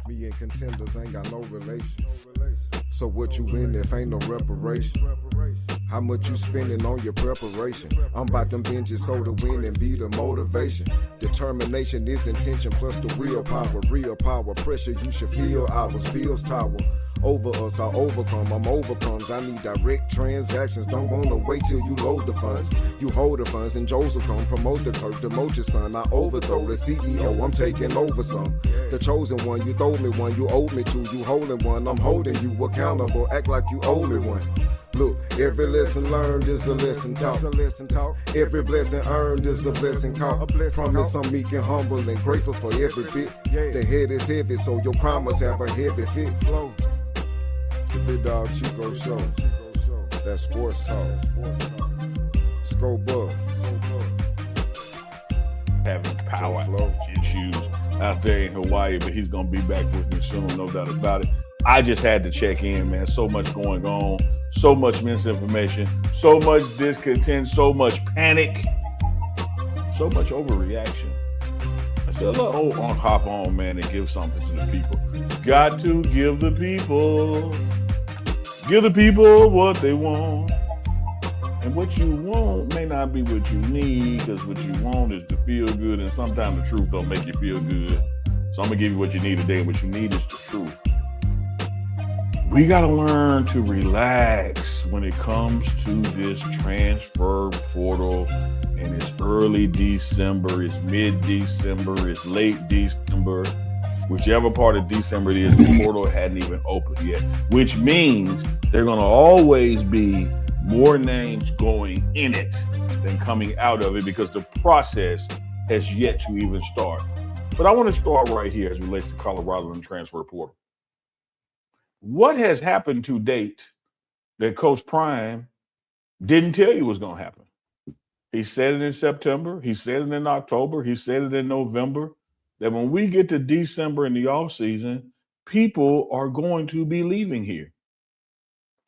Me and contenders ain't got no relation. So what you in if ain't no reparation? How much you spending on your preparation? I'm about them binges so to win and be the motivation. Determination is intention plus the willpower. Real power, pressure you should feel ours. Bills tower. Over us, I overcome, I'm overcomes. I need direct transactions, don't wanna wait till you load the funds. You hold the funds and Joseph come, promote the clerk, demote your son. I overthrow the CEO, I'm taking over some. The chosen one, you throw me one, you owe me two, you holding one, I'm holding you accountable, act like you owe me one. Look, every lesson learned is a lesson taught. Every blessing earned is a blessing caught. Promise I'm meek and humble and grateful for every bit. The head is heavy, so your crime must have a heavy fit. The Big Dog Chico Show. That's Sports Talk. Scope Bug. Having power issues out there in Hawaii, but he's going to be back with me soon, no doubt about it. I just had to check in, man. So much going on, so much misinformation, so much discontent, so much panic, so much overreaction. I said, hop on, man, and give something to the people. Got to give the people what they want. And what you want may not be what you need, because what you want is to feel good, and sometimes the truth don't make you feel good. So I'm going to give you what you need today, and what you need is the truth. We got to learn to relax when it comes to this transfer portal, and it's early December, it's mid-December, it's late December. Whichever part of December it is, the portal hadn't even opened yet, which means there are going to always be more names going in it than coming out of it, because the process has yet to even start. But I want to start right here as it relates to Colorado and transfer portal. What has happened to date that Coach Prime didn't tell you was going to happen? He said it in September. He said it in October. He said it in November. That when we get to December in the offseason, people are going to be leaving here.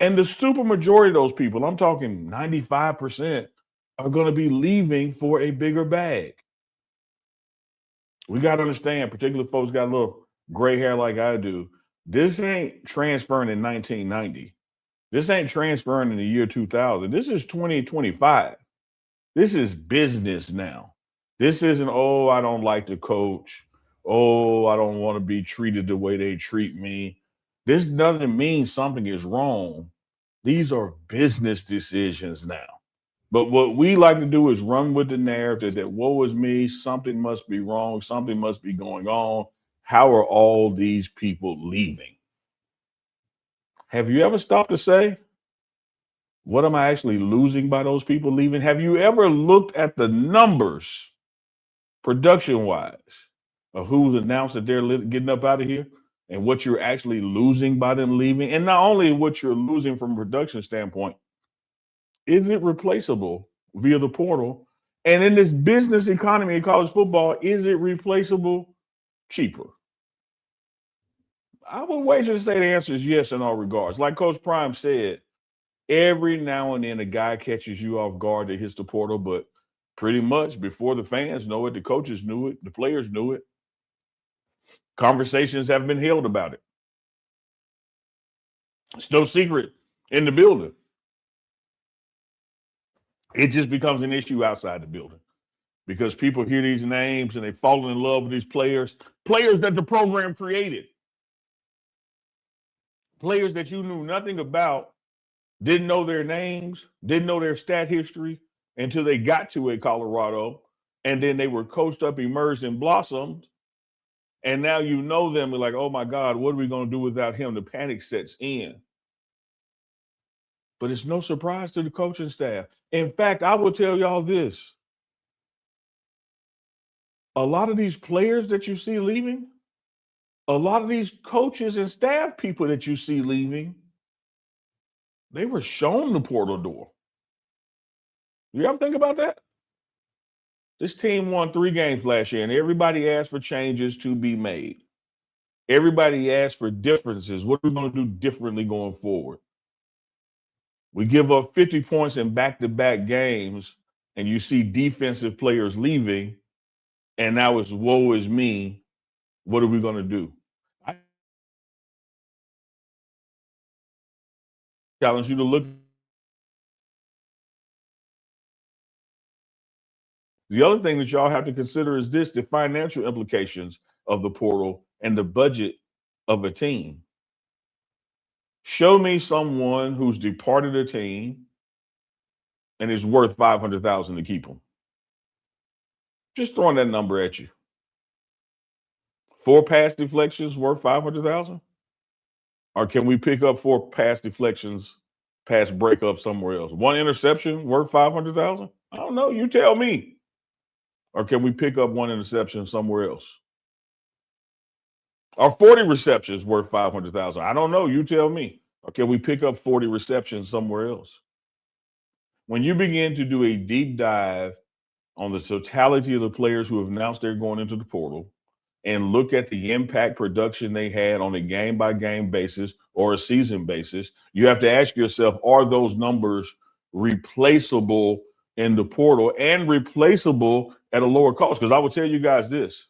And the super majority of those people, I'm talking 95%, are going to be leaving for a bigger bag. We got to understand, particularly folks got a little gray hair like I do, this ain't transferring in 1990. This ain't transferring in the year 2000. This is 2025. This is business now. This isn't, I don't like the coach. I don't want to be treated the way they treat me. This doesn't mean something is wrong. These are business decisions now. But what we like to do is run with the narrative that woe is me, something must be wrong, something must be going on. How are all these people leaving? Have you ever stopped to say, what am I actually losing by those people leaving? Have you ever looked at the numbers, production-wise, of who's announced that they're getting up out of here, and what you're actually losing by them leaving? And not only what you're losing from a production standpoint, is it replaceable via the portal? And in this business economy of college football, is it replaceable cheaper? I would wager to say the answer is yes in all regards. Like Coach Prime said, every now and then a guy catches you off guard that hits the portal, but pretty much before the fans know it, the coaches knew it, the players knew it. Conversations have been held about it. It's no secret in the building. It just becomes an issue outside the building because people hear these names and they fall in love with these players that the program created, players that you knew nothing about, didn't know their names, didn't know their stat history until they got to a Colorado, and then they were coached up, emerged, and blossomed. And now you know them and like, oh my God, what are we going to do without him? The panic sets in. But it's no surprise to the coaching staff. In fact, I will tell y'all this. A lot of these players that you see leaving, a lot of these coaches and staff people that you see leaving, they were shown the portal door. You ever think about that? This team won 3 games last year, and everybody asked for changes to be made. Everybody asked for differences. What are we going to do differently going forward? We give up 50 points in back-to-back games, and you see defensive players leaving, and now it's woe is me. What are we going to do? I challenge you to look. The other thing that y'all have to consider is this: the financial implications of the portal and the budget of a team. Show me someone who's departed a team and is worth 500,000 to keep them. Just throwing that number at you. 4 pass deflections worth 500,000? Or can we pick up 4 pass deflections, pass breakup somewhere else? 1 interception worth 500,000? I don't know. You tell me. Or can we pick up 1 interception somewhere else? Or 40 receptions worth 500,000? I don't know. You tell me. Or can we pick up 40 receptions somewhere else? When you begin to do a deep dive on the totality of the players who have announced they're going into the portal and look at the impact production they had on a game by game basis or a season basis, you have to ask yourself, are those numbers replaceable in the portal and replaceable at a lower cost? Because I will tell you guys this: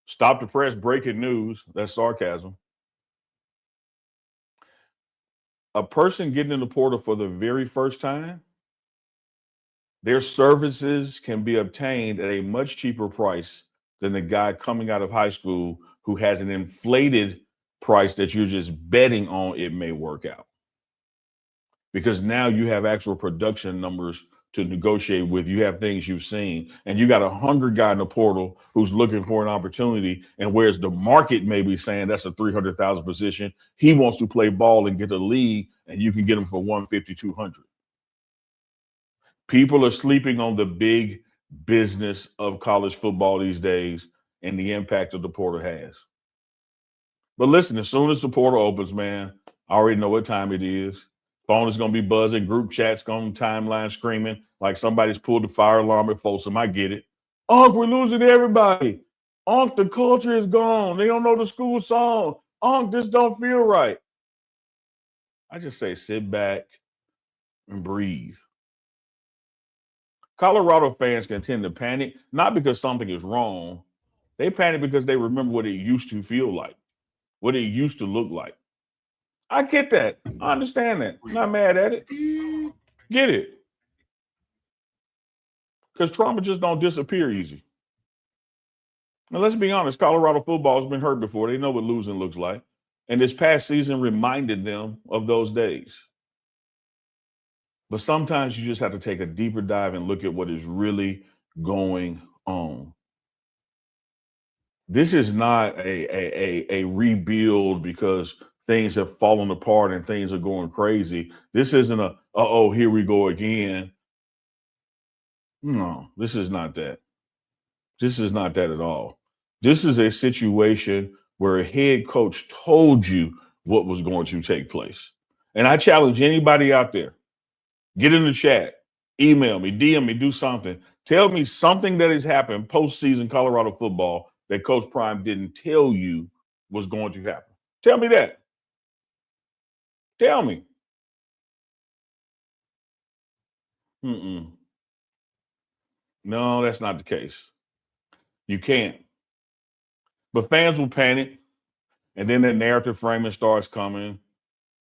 stop the press, breaking news. That's sarcasm. A person getting in the portal for the very first time, their services can be obtained at a much cheaper price than the guy coming out of high school who has an inflated price that you're just betting on it may work out. Because now you have actual production numbers to negotiate with. You have things you've seen, and you got a hungry guy in the portal who's looking for an opportunity. And whereas the market may be saying that's a 300,000 position, he wants to play ball and get the league, and you can get him for 150, 200. People are sleeping on the big business of college football these days and the impact that the portal has. But listen, as soon as the portal opens, man, I already know what time it is. Phone is going to be buzzing. Group chat's going to timeline screaming like somebody's pulled the fire alarm at Folsom. I get it. Unc, we're losing everybody. Unc, the culture is gone. They don't know the school song. Unc, this don't feel right. I just say sit back and breathe. Colorado fans can tend to panic, not because something is wrong. They panic because they remember what it used to feel like, what it used to look like. I get that. I understand that. Not mad at it. Get it. Because trauma just don't disappear easy. Now, let's be honest, Colorado football has been hurt before. They know what losing looks like. And this past season reminded them of those days. But sometimes you just have to take a deeper dive and look at what is really going on. This is not a rebuild because things have fallen apart and things are going crazy. This isn't a, uh-oh, here we go again. No, this is not that. This is not that at all. This is a situation where a head coach told you what was going to take place. And I challenge anybody out there, get in the chat, email me, DM me, do something. Tell me something that has happened postseason Colorado football that Coach Prime didn't tell you was going to happen. Tell me that. Tell me. No, that's not the case. You can't. But fans will panic, and then that narrative framing starts coming.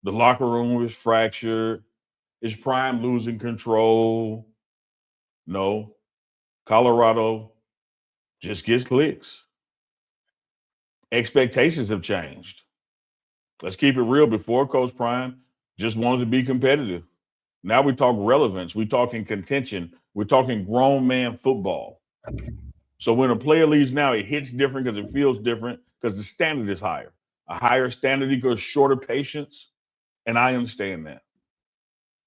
The locker room is fractured. Is Prime losing control? No. Colorado just gets clicks. Expectations have changed. Let's keep it real. Before, Coach Prime just wanted to be competitive. Now we talk relevance. We're talking contention. We're talking grown man football. So when a player leaves now, it hits different because it feels different because the standard is higher. A higher standard equals shorter patience, and I understand that.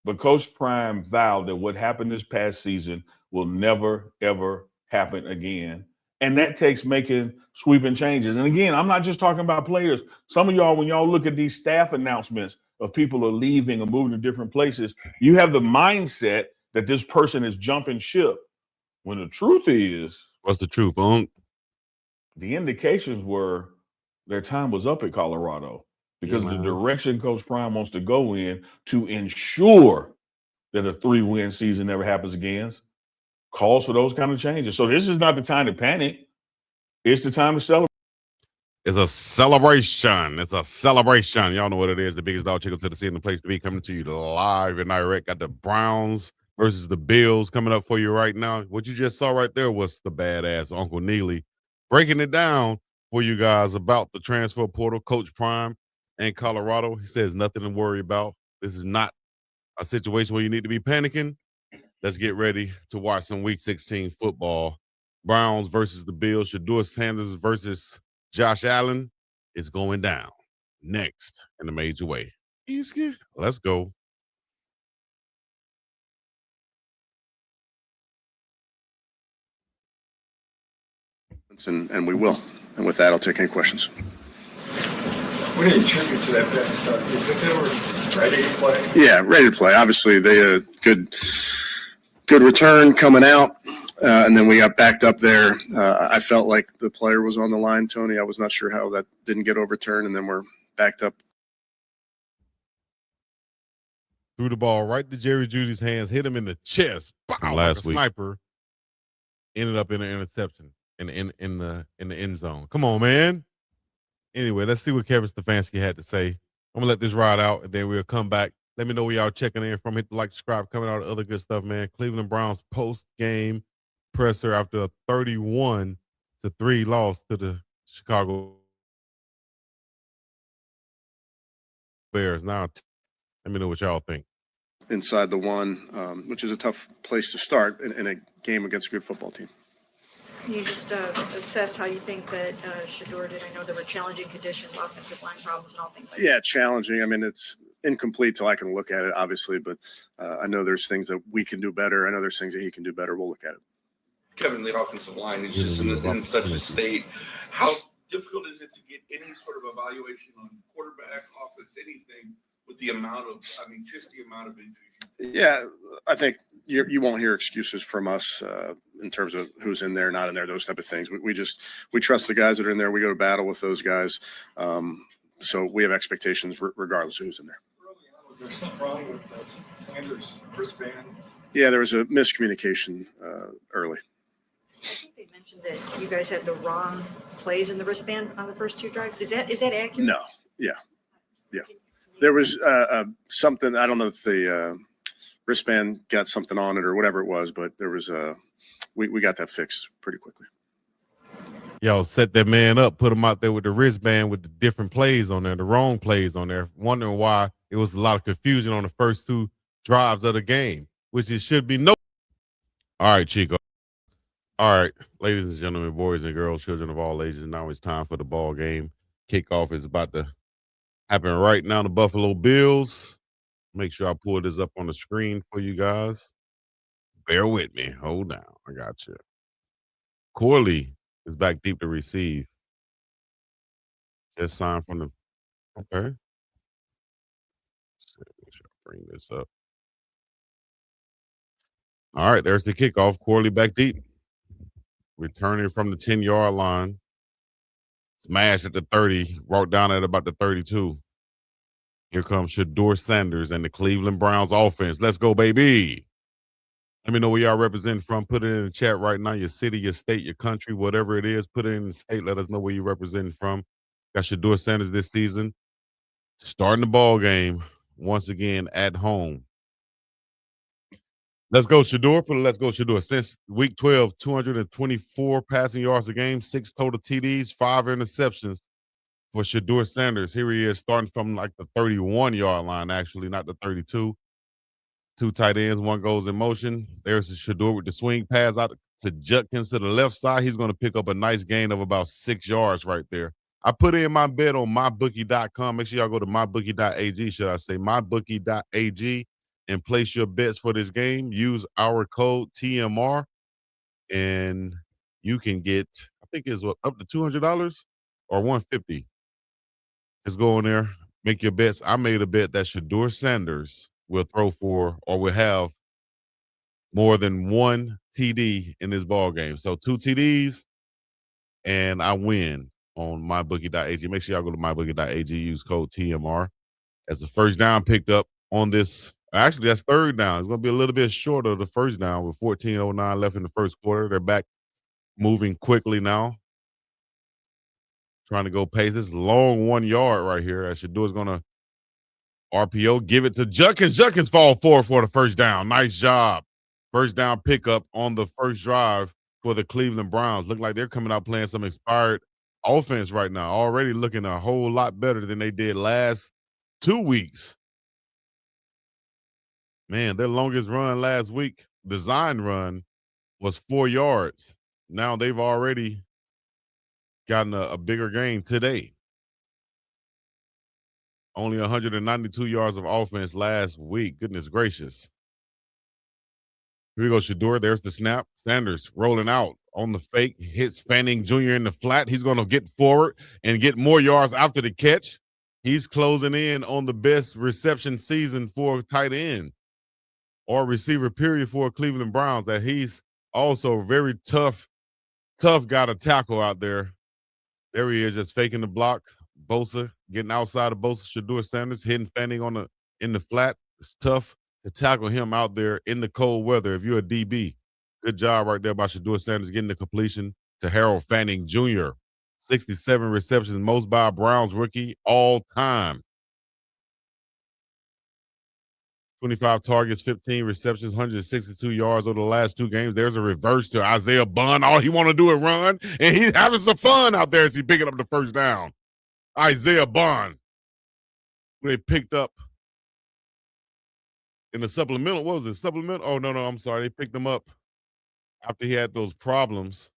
But Coach Prime vowed that what happened this past season will never, ever happen again. And that takes making sweeping changes. And again, I'm not just talking about players. Some of y'all, when y'all look at these staff announcements of people are leaving or moving to different places, you have the mindset that this person is jumping ship. When the truth is, what's the truth, Unc? The indications were their time was up at Colorado because the direction Coach Prime wants to go in to ensure that a 3-win season never happens again calls for those kind of changes. So this is not the time to panic. It's the time to celebrate. It's a celebration. It's a celebration. Y'all know what it is. The biggest dog chicken to the city and the place to be, coming to you live and direct. Got the Browns versus the Bills coming up for you right now. What you just saw right there was the badass Uncle Neely breaking it down for you guys about the transfer portal. Coach Prime in Colorado. He says nothing to worry about. This is not a situation where you need to be panicking. Let's get ready to watch some Week 16 football. Browns versus the Bills. Shedeur Sanders versus Josh Allen is going down next in a major way. Easy. Let's go. And we will. And with that, I'll take any questions. What do you attribute to that bad start? Do you think they were ready to play? Yeah, ready to play. Obviously, they had a good return coming out, and then we got backed up there. I felt like the player was on the line, Tony. I was not sure how that didn't get overturned, and then we're backed up. Threw the ball right to Jerry Judy's hands, hit him in the chest. Bow, last week. Sniper. Ended up in an interception in the end zone. Come on, man. Anyway, let's see what Kevin Stefanski had to say. I'm gonna let this ride out, and then we'll come back. Let me know where y'all checking in from. Hit the like, subscribe, coming out of other good stuff, man. Cleveland Browns post-game presser after a 31-3 loss to the Chicago Bears. Now, let me know what y'all think. Inside the one, which is a tough place to start in a game against a good football team. Can you just assess how you think that Shedeur did? I know there were challenging conditions, offensive line problems, and all things like that. Yeah, challenging. I mean, it's incomplete till I can look at it, obviously, but I know there's things that we can do better. I know there's things that he can do better. We'll look at it. Kevin, the offensive line is just in such a state. How difficult is it to get any sort of evaluation on quarterback, offense, anything with the amount of, just the amount of injuries? Yeah, I think you won't hear excuses from us in terms of who's in there, not in there, those type of things. We trust the guys that are in there. We go to battle with those guys. So we have expectations regardless of who's in there. Early on, was there something wrong with Sanders' wristband? Yeah, there was a miscommunication early. I think they mentioned that you guys had the wrong plays in the wristband on the first two drives. Is that accurate? No. Yeah. There was something. I don't know if the wristband got something on it or whatever it was, but there was we got that fixed pretty quickly. Y'all set that man up, put him out there with the wristband with the different plays on there, the wrong plays on there, wondering why it was a lot of confusion on the first two drives of the game, which it should be no. All right, Chico. All right, ladies and gentlemen, boys and girls, children of all ages, now it's time for the ball game. Kickoff is about to happen right now. The Buffalo Bills. Make sure I pull this up on the screen for you guys. Bear with me. Hold down. I got you. Corley is back deep to receive. Just signed from the. Okay. Make sure I bring this up. All right, there's the kickoff. Corley back deep. Returning from the 10-yard line. Smash at the 30. Brought down at about the 32. Here comes Shedeur Sanders and the Cleveland Browns offense. Let's go, baby. Let me know where y'all represent from. Put it in the chat right now. Your city, your state, your country, whatever it is. Put it in the state. Let us know where you're representing from. Got Shedeur Sanders this season. Starting the ball game once again at home. Let's go, Shedeur. Put it, let's go, Shedeur. Since week 12, 224 passing yards a game, 6 total TDs, 5 interceptions for Shedeur Sanders. Here he is starting from like the 31-yard line, actually, not the 32. 2 tight ends, 1 goes in motion. There's Shedeur with the swing pass out to Judkins to the left side. He's going to pick up a nice gain of about 6 yards right there. I put in my bet on mybookie.com. Make sure y'all go to mybookie.ag, should I say, mybookie.ag, and place your bets for this game. Use our code TMR, and you can get, I think it's up to $200 or $150. Just go in there, make your bets. I made a bet that Shedeur Sanders will throw for or will have more than 1 TD in this ball game. So 2 TDs, and I win on mybookie.ag. Make sure y'all go to mybookie.ag, use code TMR. As the first down picked up on this. Actually, that's third down. It's going to be a little bit shorter of the first down with 14:09 left in the first quarter. They're back moving quickly now. trying to go pace. This long 1 yard right here as Shedeur's going to RPO, give it to Judkins. Judkins fall forward for the first down. Nice job. First down pickup on the first drive for the Cleveland Browns. Look like they're coming out playing some inspired offense right now. Already looking a whole lot better than they did last 2 weeks. Man, their longest run last week, design run, was 4 yards. Now they've already gotten a bigger gain today. Only 192 yards of offense last week. Goodness gracious. Here we go, Shedeur. There's the snap. Sanders rolling out on the fake. Hits Fanning Jr. in the flat. He's going to get forward and get more yards after the catch. He's closing in on the best reception season for tight end or receiver, period, for Cleveland Browns. That he's also very tough guy to tackle out there. There he is, just faking the block. Bosa getting outside of Bosa. Shedeur Sanders hitting Fanning in the flat. It's tough to tackle him out there in the cold weather if you're a DB. Good job right there by Shedeur Sanders getting the completion to Harold Fanning Jr. 67 receptions, most by a Browns rookie all time. 25 targets, 15 receptions, 162 yards over the last 2 games. There's a reverse to Isaiah Bond. All he want to do is run, and he's having some fun out there as he picking up the first down. Isaiah Bond, who they picked up in the supplemental. What was it? Supplemental? Oh, no, I'm sorry. They picked him up after he had those problems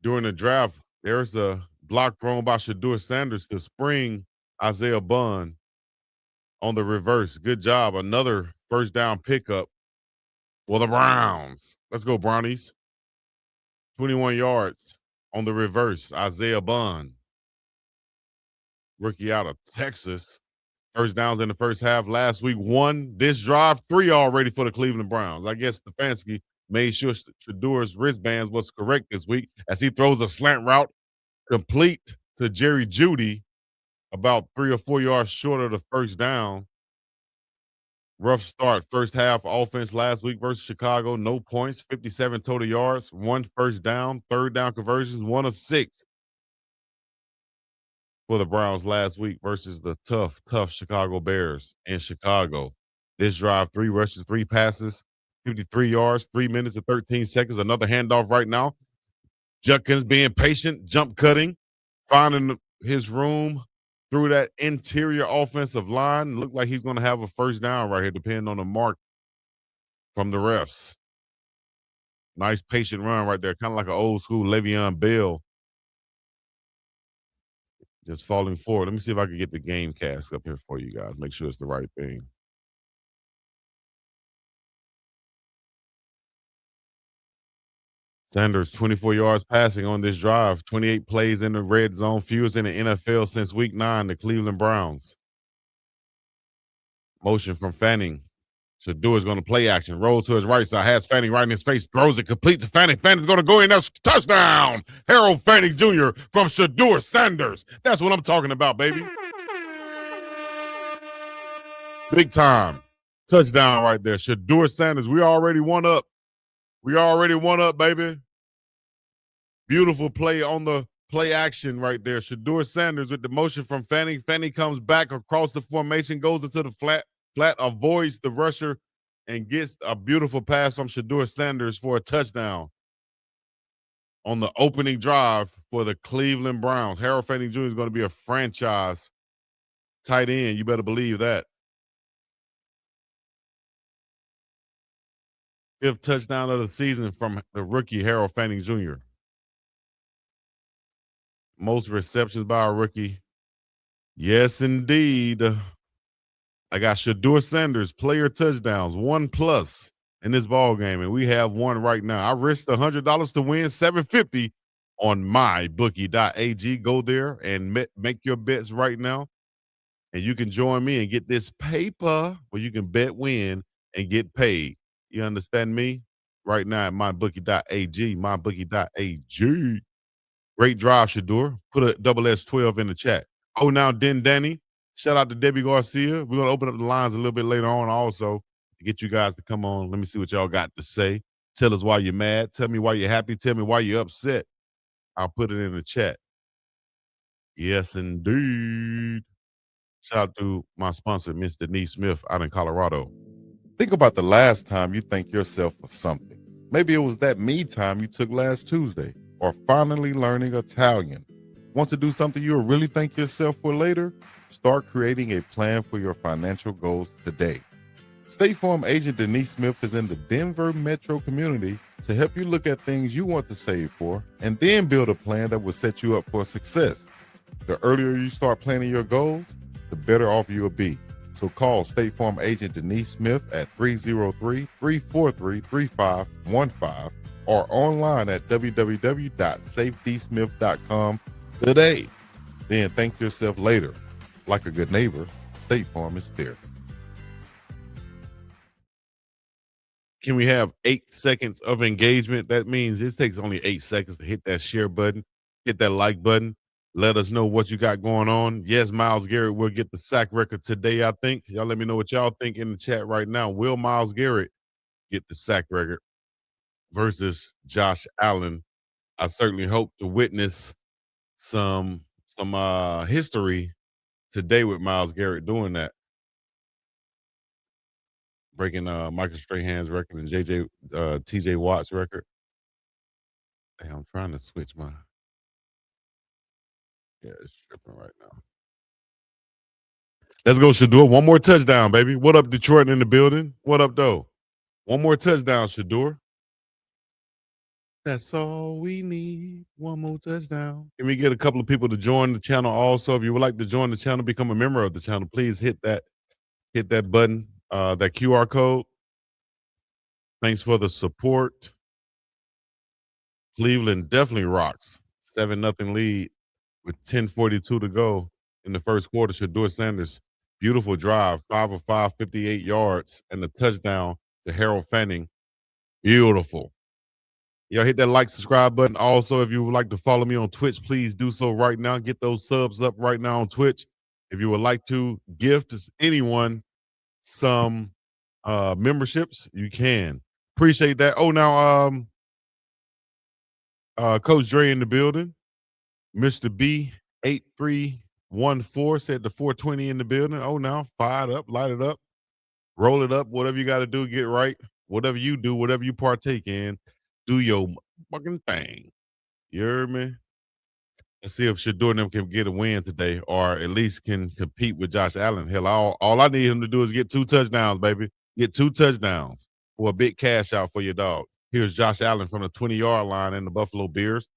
during the draft. There's a block thrown by Shedeur Sanders to spring Isaiah Bond on the reverse. Good job. Another first down pickup for the Browns. Let's go, Brownies. 21 yards on the reverse. Isaiah Bond, rookie out of Texas. First downs in the first half last week. 1 this drive, 3 already for the Cleveland Browns. I guess Stefanski made sure Shedeur's wristbands was correct this week as he throws a slant route complete to Jerry Jeudy, about 3 or 4 yards short of the first down. Rough start. First half offense last week versus Chicago. No points, 57 total yards, 1 first down, third down conversions, 1 of 6 for the Browns last week versus the tough Chicago Bears in Chicago. This drive, 3 rushes, 3 passes, 53 yards, 3 minutes and 13 seconds. Another handoff right now. Judkins being patient, jump cutting, finding his room through that interior offensive line. Looked like he's going to have a first down right here, depending on the mark from the refs. Nice patient run right there, kind of like an old school Le'Veon Bell. Just falling forward. Let me see if I can get the game cast up here for you guys. Make sure it's the right thing. Sanders, 24 yards passing on this drive, 28 plays in the red zone, fewest in the NFL since week 9, the Cleveland Browns. Motion from Fanning. Shedeur is going to play action. Roll to his right side. Has Fanning right in his face. Throws it complete to Fanning. Fanning's going to go in. That's touchdown. Harold Fanning Jr. from Shedeur Sanders. That's what I'm talking about, baby. Big time. Touchdown right there. Shedeur Sanders. We already one up. Baby. Beautiful play on the play action right there. Shedeur Sanders with the motion from Fanning. Fanning comes back across the formation, goes into the flat, avoids the rusher, and gets a beautiful pass from Shedeur Sanders for a touchdown on the opening drive for the Cleveland Browns. Harold Fanning Jr. is going to be a franchise tight end. You better believe that. 5th touchdown of the season from the rookie Harold Fanning Jr. Most receptions by a rookie. Yes, indeed. I got Shedeur Sanders, player touchdowns, 1+ in this ball game, and we have 1 right now. I risked $100 to win $750 on mybookie.ag. Go there and make your bets right now, and you can join me and get this paper where you can bet, win, and get paid. You understand me? Right now at mybookie.ag, mybookie.ag. Great drive, Shedeur. Put a SS12 in the chat. Oh, now Danny. Shout out to Debbie Garcia. We're going to open up the lines a little bit later on also to get you guys to come on. Let me see what y'all got to say. Tell us why you're mad. Tell me why you're happy. Tell me why you're upset. I'll put it in the chat. Yes, indeed. Shout out to my sponsor, Miss Denise Smith out in Colorado. Think about the last time you thank yourself for something. Maybe it was that me time you took last Tuesday, or finally learning Italian. Want to do something you'll really thank yourself for later? Start creating a plan for your financial goals today. State Farm agent Denise Smith is in the Denver metro community to help you look at things you want to save for and then build a plan that will set you up for success. The earlier you start planning your goals, the better off you'll be. So call State Farm agent Denise Smith at 303-343-3515 or online at www.safetysmith.com today. Then thank yourself later. Like a good neighbor, State Farm is there. Can we have 8 seconds of engagement? That means it takes only 8 seconds to hit that share button, hit that like button. Let us know what you got going on. Yes, Myles Garrett will get the sack record today, I think. Y'all let me know what y'all think in the chat right now. Will Myles Garrett get the sack record versus Josh Allen? I certainly hope to witness some history today with Myles Garrett doing that. Breaking Michael Strahan's record and TJ Watt's record. Hey, I'm trying to switch my. Yeah, it's tripping right now. Let's go, Shedeur. One more touchdown, baby. What up, Detroit in the building? What up, though? One more touchdown, Shedeur. That's all we need. One more touchdown. Can we get a couple of people to join the channel also? If you would like to join the channel, become a member of the channel, please hit that button, that QR code. Thanks for the support. Cleveland definitely rocks. 7-0 lead with 10:42 to go in the first quarter. Shedeur Sanders, beautiful drive, 5 of 5, 58 yards, and a touchdown to Harold Fanning. Beautiful. Y'all hit that like, subscribe button. Also, if you would like to follow me on Twitch, please do so right now. Get those subs up right now on Twitch. If you would like to gift anyone some memberships, you can. Appreciate that. Oh, now Coach Dre in the building. Mr. B8314 said the 420 in the building. Oh, now fired up, light it up, roll it up, whatever you got to do, get right. Whatever you do, whatever you partake in, do your fucking thing. You heard me? Let's see if Shedeur and them can get a win today, or at least can compete with Josh Allen. Hell, all I need him to do is get 2 touchdowns, baby. Get 2 touchdowns for a big cash out for your dog. Here's Josh Allen from the 20-yard line in the Buffalo Bills.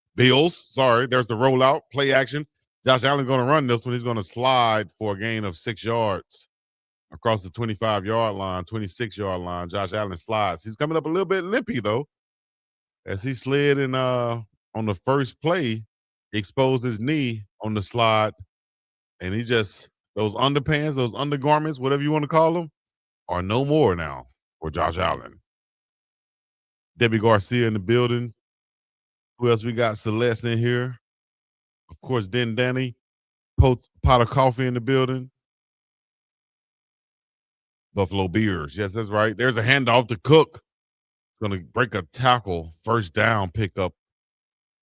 Sorry, there's the rollout, play action. Josh Allen's going to run this one. He's going to slide for a gain of 6 yards across the 25-yard line, 26-yard line. Josh Allen slides. He's coming up a little bit limpy, though, as he slid in on the first play. He exposed his knee on the slide, and he just, those underpants, those undergarments, whatever you want to call them, are no more now for Josh Allen. Debbie Garcia in the building. Who else we got? Celeste in here. Of course, Danny. Pot of coffee in the building. Buffalo Beers. Yes, that's right. There's a handoff to Cook. It's going to break a tackle. First down pickup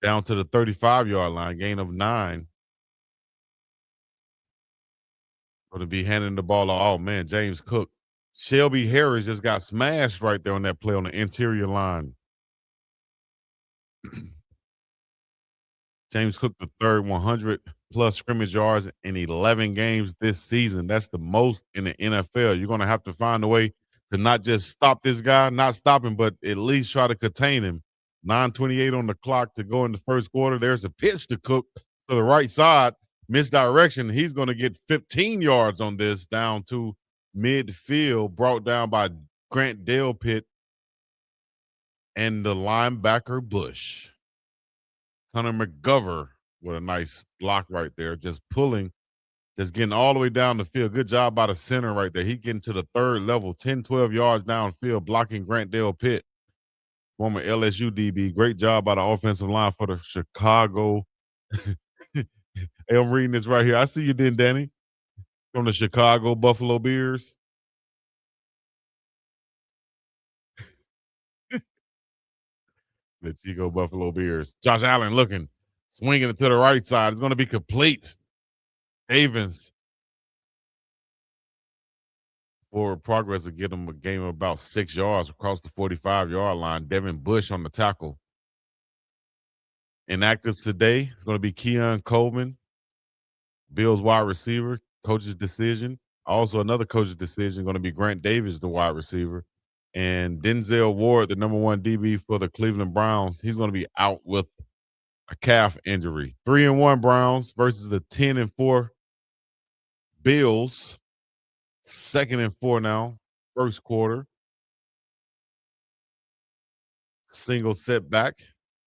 down to the 35-yard line. Gain of 9. Going to be handing the ball off. Oh, man, James Cook. Shelby Harris just got smashed right there on that play on the interior line. James Cook, the third 100-plus scrimmage yards in 11 games this season. That's the most in the NFL. You're going to have to find a way to not just stop this guy, not stop him, but at least try to contain him. 9:28 on the clock to go in the first quarter. There's a pitch to Cook to the right side. Misdirection. He's going to get 15 yards on this down to midfield, brought down by Grant Delpit and the linebacker Bush. Hunter McGovern with a nice block right there, just pulling, just getting all the way down the field. Good job by the center right there. He getting to the third level, 10, 12 yards downfield, blocking Grant Delpit, former LSU DB. Great job by the offensive line for the Chicago. Hey, I'm reading this right here. I see you then, Danny, from the Chicago Buffalo Bears. The Chicago Buffalo Bears. Josh Allen looking, swinging it to the right side. It's going to be complete. Ravens forward progress to get them a game of about 6 yards across the 45-yard line. Devin Bush on the tackle. Inactive today is going to be Keon Coleman, Bills wide receiver, coach's decision. Also, another coach's decision going to be Grant Davis, the wide receiver. And Denzel Ward, the number 1 DB for the Cleveland Browns, he's going to be out with a calf injury. 3-1 Browns versus the 10-4 Bills. 2nd and 4 now, first quarter. Single setback.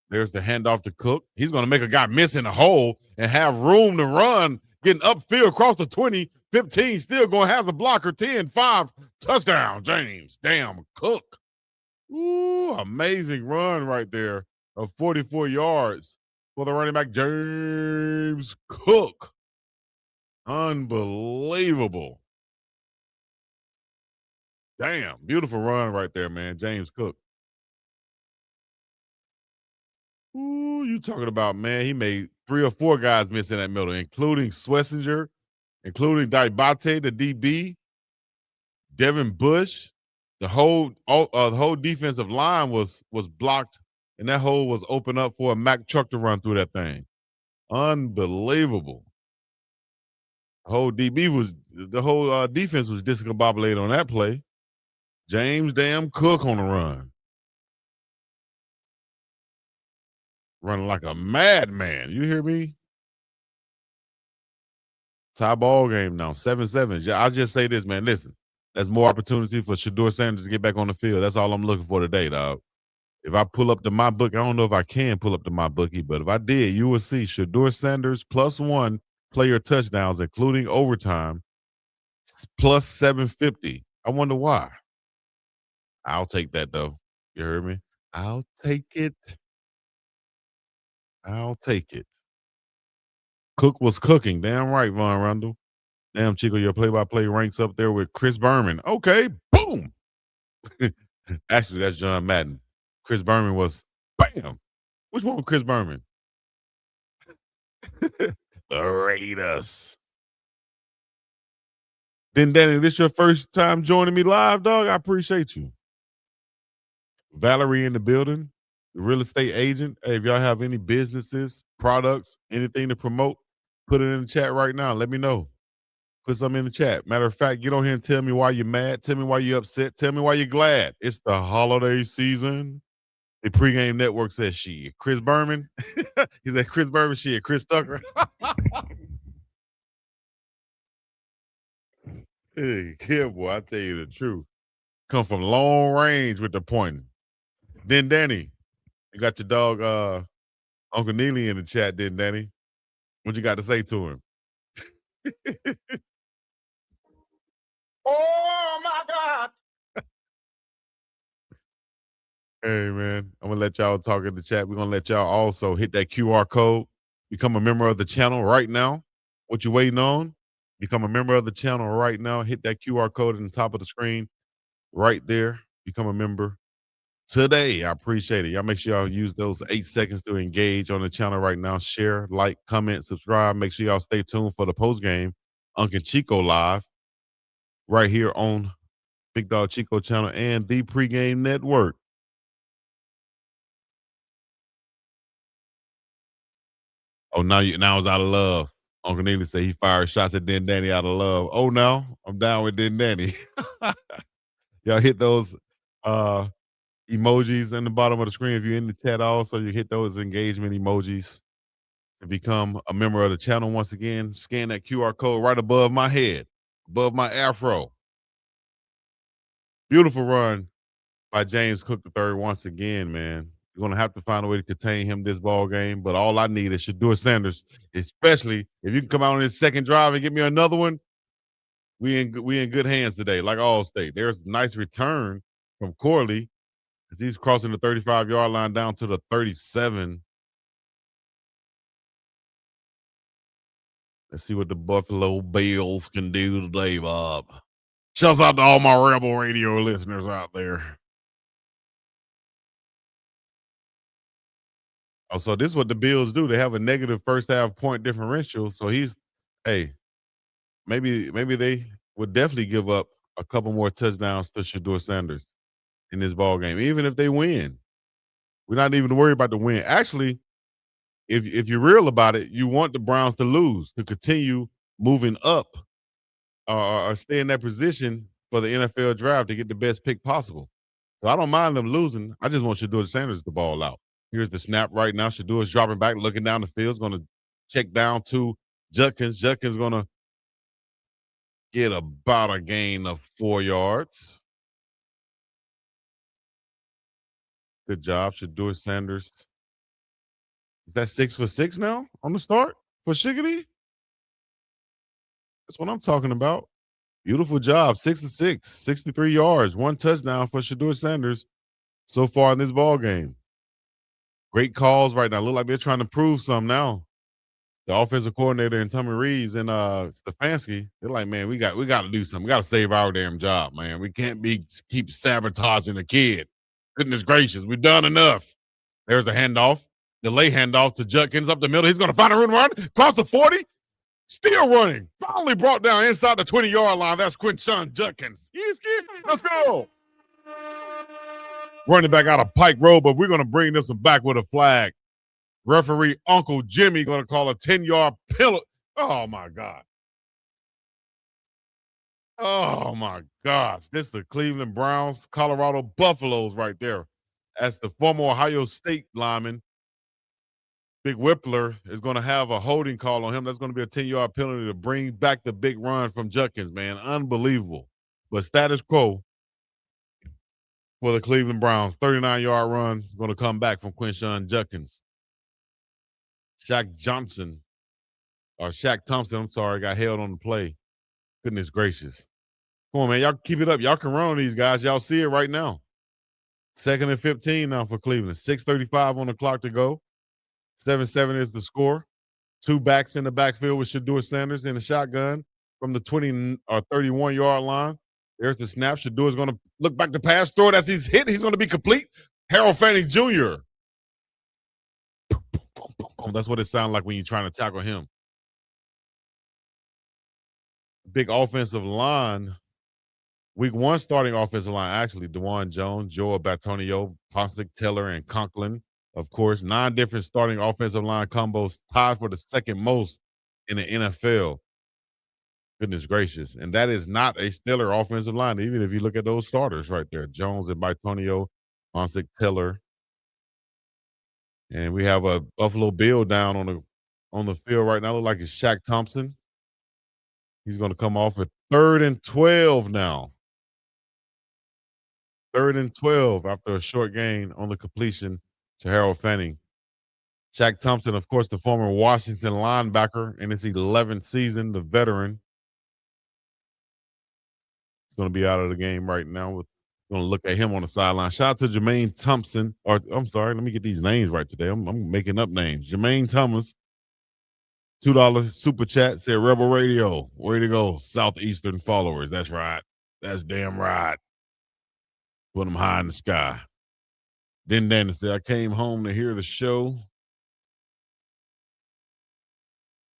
There's the handoff to Cook. He's going to make a guy miss in the hole and have room to run, getting upfield across the 20, 15, still going to have the blocker, 10, 5, touchdown, James. Damn, Cook. Ooh, amazing run right there of 44 yards for the running back, James Cook. Unbelievable. Damn, beautiful run right there, man, James Cook. Ooh, you talking about, man, he made 3 or 4 guys miss in that middle, including Schlesinger, including Diabate, the DB, Devin Bush. The whole defensive line was blocked, and that hole was open up for a Mack truck to run through that thing. Unbelievable. The whole defense was discombobulated on that play. James damn Cook on the run. Running like a madman. You hear me? Tie ball game now, 7-7. I'll just say this, man. Listen, there's more opportunity for Shedeur Sanders to get back on the field. That's all I'm looking for today, dog. If I pull up to my book, I don't know if I can pull up to my bookie, but if I did, you will see Shedeur Sanders +1 player touchdowns, including overtime, plus 750. I wonder why. I'll take that, though. You heard me? I'll take it. I'll take it. Cook was cooking. Damn right, Von Rundle. Damn, Chico, your play-by-play ranks up there with Chris Berman. Okay, boom. Actually, that's John Madden. Chris Berman was bam. Which one was Chris Berman? The Raiders. Then, Danny, this your first time joining me live, dog? I appreciate you. Valerie in the building, the real estate agent. Hey, if y'all have any businesses, products, anything to promote, put it in the chat right now. Let me know. Put something in the chat. Matter of fact, get on here and tell me why you're mad. Tell me why you're upset. Tell me why you're glad. It's the holiday season. The pregame network says she. Chris Berman. He said Chris Berman, she. Chris Tucker. Hey, yeah, boy, I tell you the truth. Come from long range with the pointing. Then Danny, you got your dog Uncle Neely in the chat, then Danny. What you got to say to him? Oh my God. Hey man, I'm gonna let y'all talk in the chat. We're gonna let y'all also hit that QR code, become a member of the channel right now. What you waiting on? Become a member of the channel right now. Hit that QR code in the top of the screen right there. Become a member today. I appreciate it. Y'all make sure y'all use those 8 seconds to engage on the channel right now. Share, like, comment, subscribe. Make sure y'all stay tuned for the post game Uncle Chico live right here on Big Dog Chico channel and the pregame network. Oh, now it's out of love. Uncle Neely said he fired shots at Den Danny out of love. Oh, no, I'm down with Den Danny. Y'all hit those emojis in the bottom of the screen. If you're in the chat also, you hit those engagement emojis to become a member of the channel. Once again, scan that QR code right above my head, above my afro. Beautiful run by James Cook III once again, man. You're going to have to find a way to contain him this ball game, but all I need is Shedeur Sanders, especially if you can come out on his second drive and get me another one. We in good hands today, like Allstate. There's a nice return from Corley as he's crossing the 35-yard line down to the 37. Let's see what the Buffalo Bills can do today, Bob. Shouts out to all my Rebel Radio listeners out there. Oh, so this is what the Bills do. They have a negative first half point differential. So maybe they would definitely give up a couple more touchdowns to Shedeur Sanders in this ball game, even if they win. We're not even worried about the win. Actually, if you're real about it, you want the Browns to lose to continue moving up or stay in that position for the NFL draft to get the best pick possible. So I don't mind them losing. I just want Shedeur Sanders the ball out. Here's the snap right now. Shedeur is dropping back, looking down the field. Is going to check down to Judkins. Judkins going to get about a gain of 4 yards. Good job, Shedeur Sanders. Is that 6 for 6 now on the start for Shiggity? That's what I'm talking about. Beautiful job. 6 to 6, 63 yards, 1 touchdown for Shedeur Sanders so far in this ball game. Great calls right now. Look like they're trying to prove something now. The offensive coordinator and Tommy Reeves and Stefanski, they're like, man, we got to do something. We got to save our damn job, man. We can't keep sabotaging the kid. Goodness gracious, we've done enough. There's a handoff. Delay handoff to Judkins up the middle. He's going to find a room run. Cross the 40. Still running. Finally brought down inside the 20-yard line. That's Quinshon Judkins. Let's go. Running back out of Pike Road, but we're going to bring this one back with a flag. Referee Uncle Jimmy going to call a 10-yard penalty. Oh, my God. Oh, my gosh. This is the Cleveland Browns, Colorado Buffaloes right there. As the former Ohio State lineman, Big Whippler is going to have a holding call on him. That's going to be a 10-yard penalty to bring back the big run from Judkins, man. Unbelievable. But status quo for the Cleveland Browns. 39-yard run is going to come back from Quinshon Judkins. Shaq Thompson, got held on the play. Goodness gracious. Come on, man. Y'all keep it up. Y'all can run on these guys. Y'all see it right now. 2nd and 15 now for Cleveland. 6:35 on the clock to go. 7-7 is the score. 2 backs in the backfield with Shedeur Sanders in the shotgun from the 20 or 31-yard line. There's the snap. Shedeur is going to look back to pass, throw it as he's hit. He's going to be complete. Harold Fanning Jr. That's what it sounds like when you're trying to tackle him. Big offensive line. Week 1 starting offensive line, actually, DeJuan Jones, Joel Batonio, Ponsick, Taylor, and Conklin. Of course, 9 different starting offensive line combos, tied for the second most in the NFL. Goodness gracious. And that is not a stellar offensive line, even if you look at those starters right there. Jones and Batonio, Ponsick, Taylor. And we have a Buffalo Bill down on the field right now. Look like it's Shaq Thompson. He's going to come off at 3rd and 12 now. 3rd and 12 after a short gain on the completion to Harold Fanning. Shaq Thompson, of course, the former Washington linebacker in his 11th season, the veteran. He's going to be out of the game right now. We're going to look at him on the sideline. Shout out to Jermaine Thompson. Or I'm sorry, let me get these names right today. I'm making up names. Jermaine Thomas, $2 super chat, said Rebel Radio. Way to go, Southeastern followers. That's right. That's damn right. Put them high in the sky. Then Danny said, I came home to hear the show.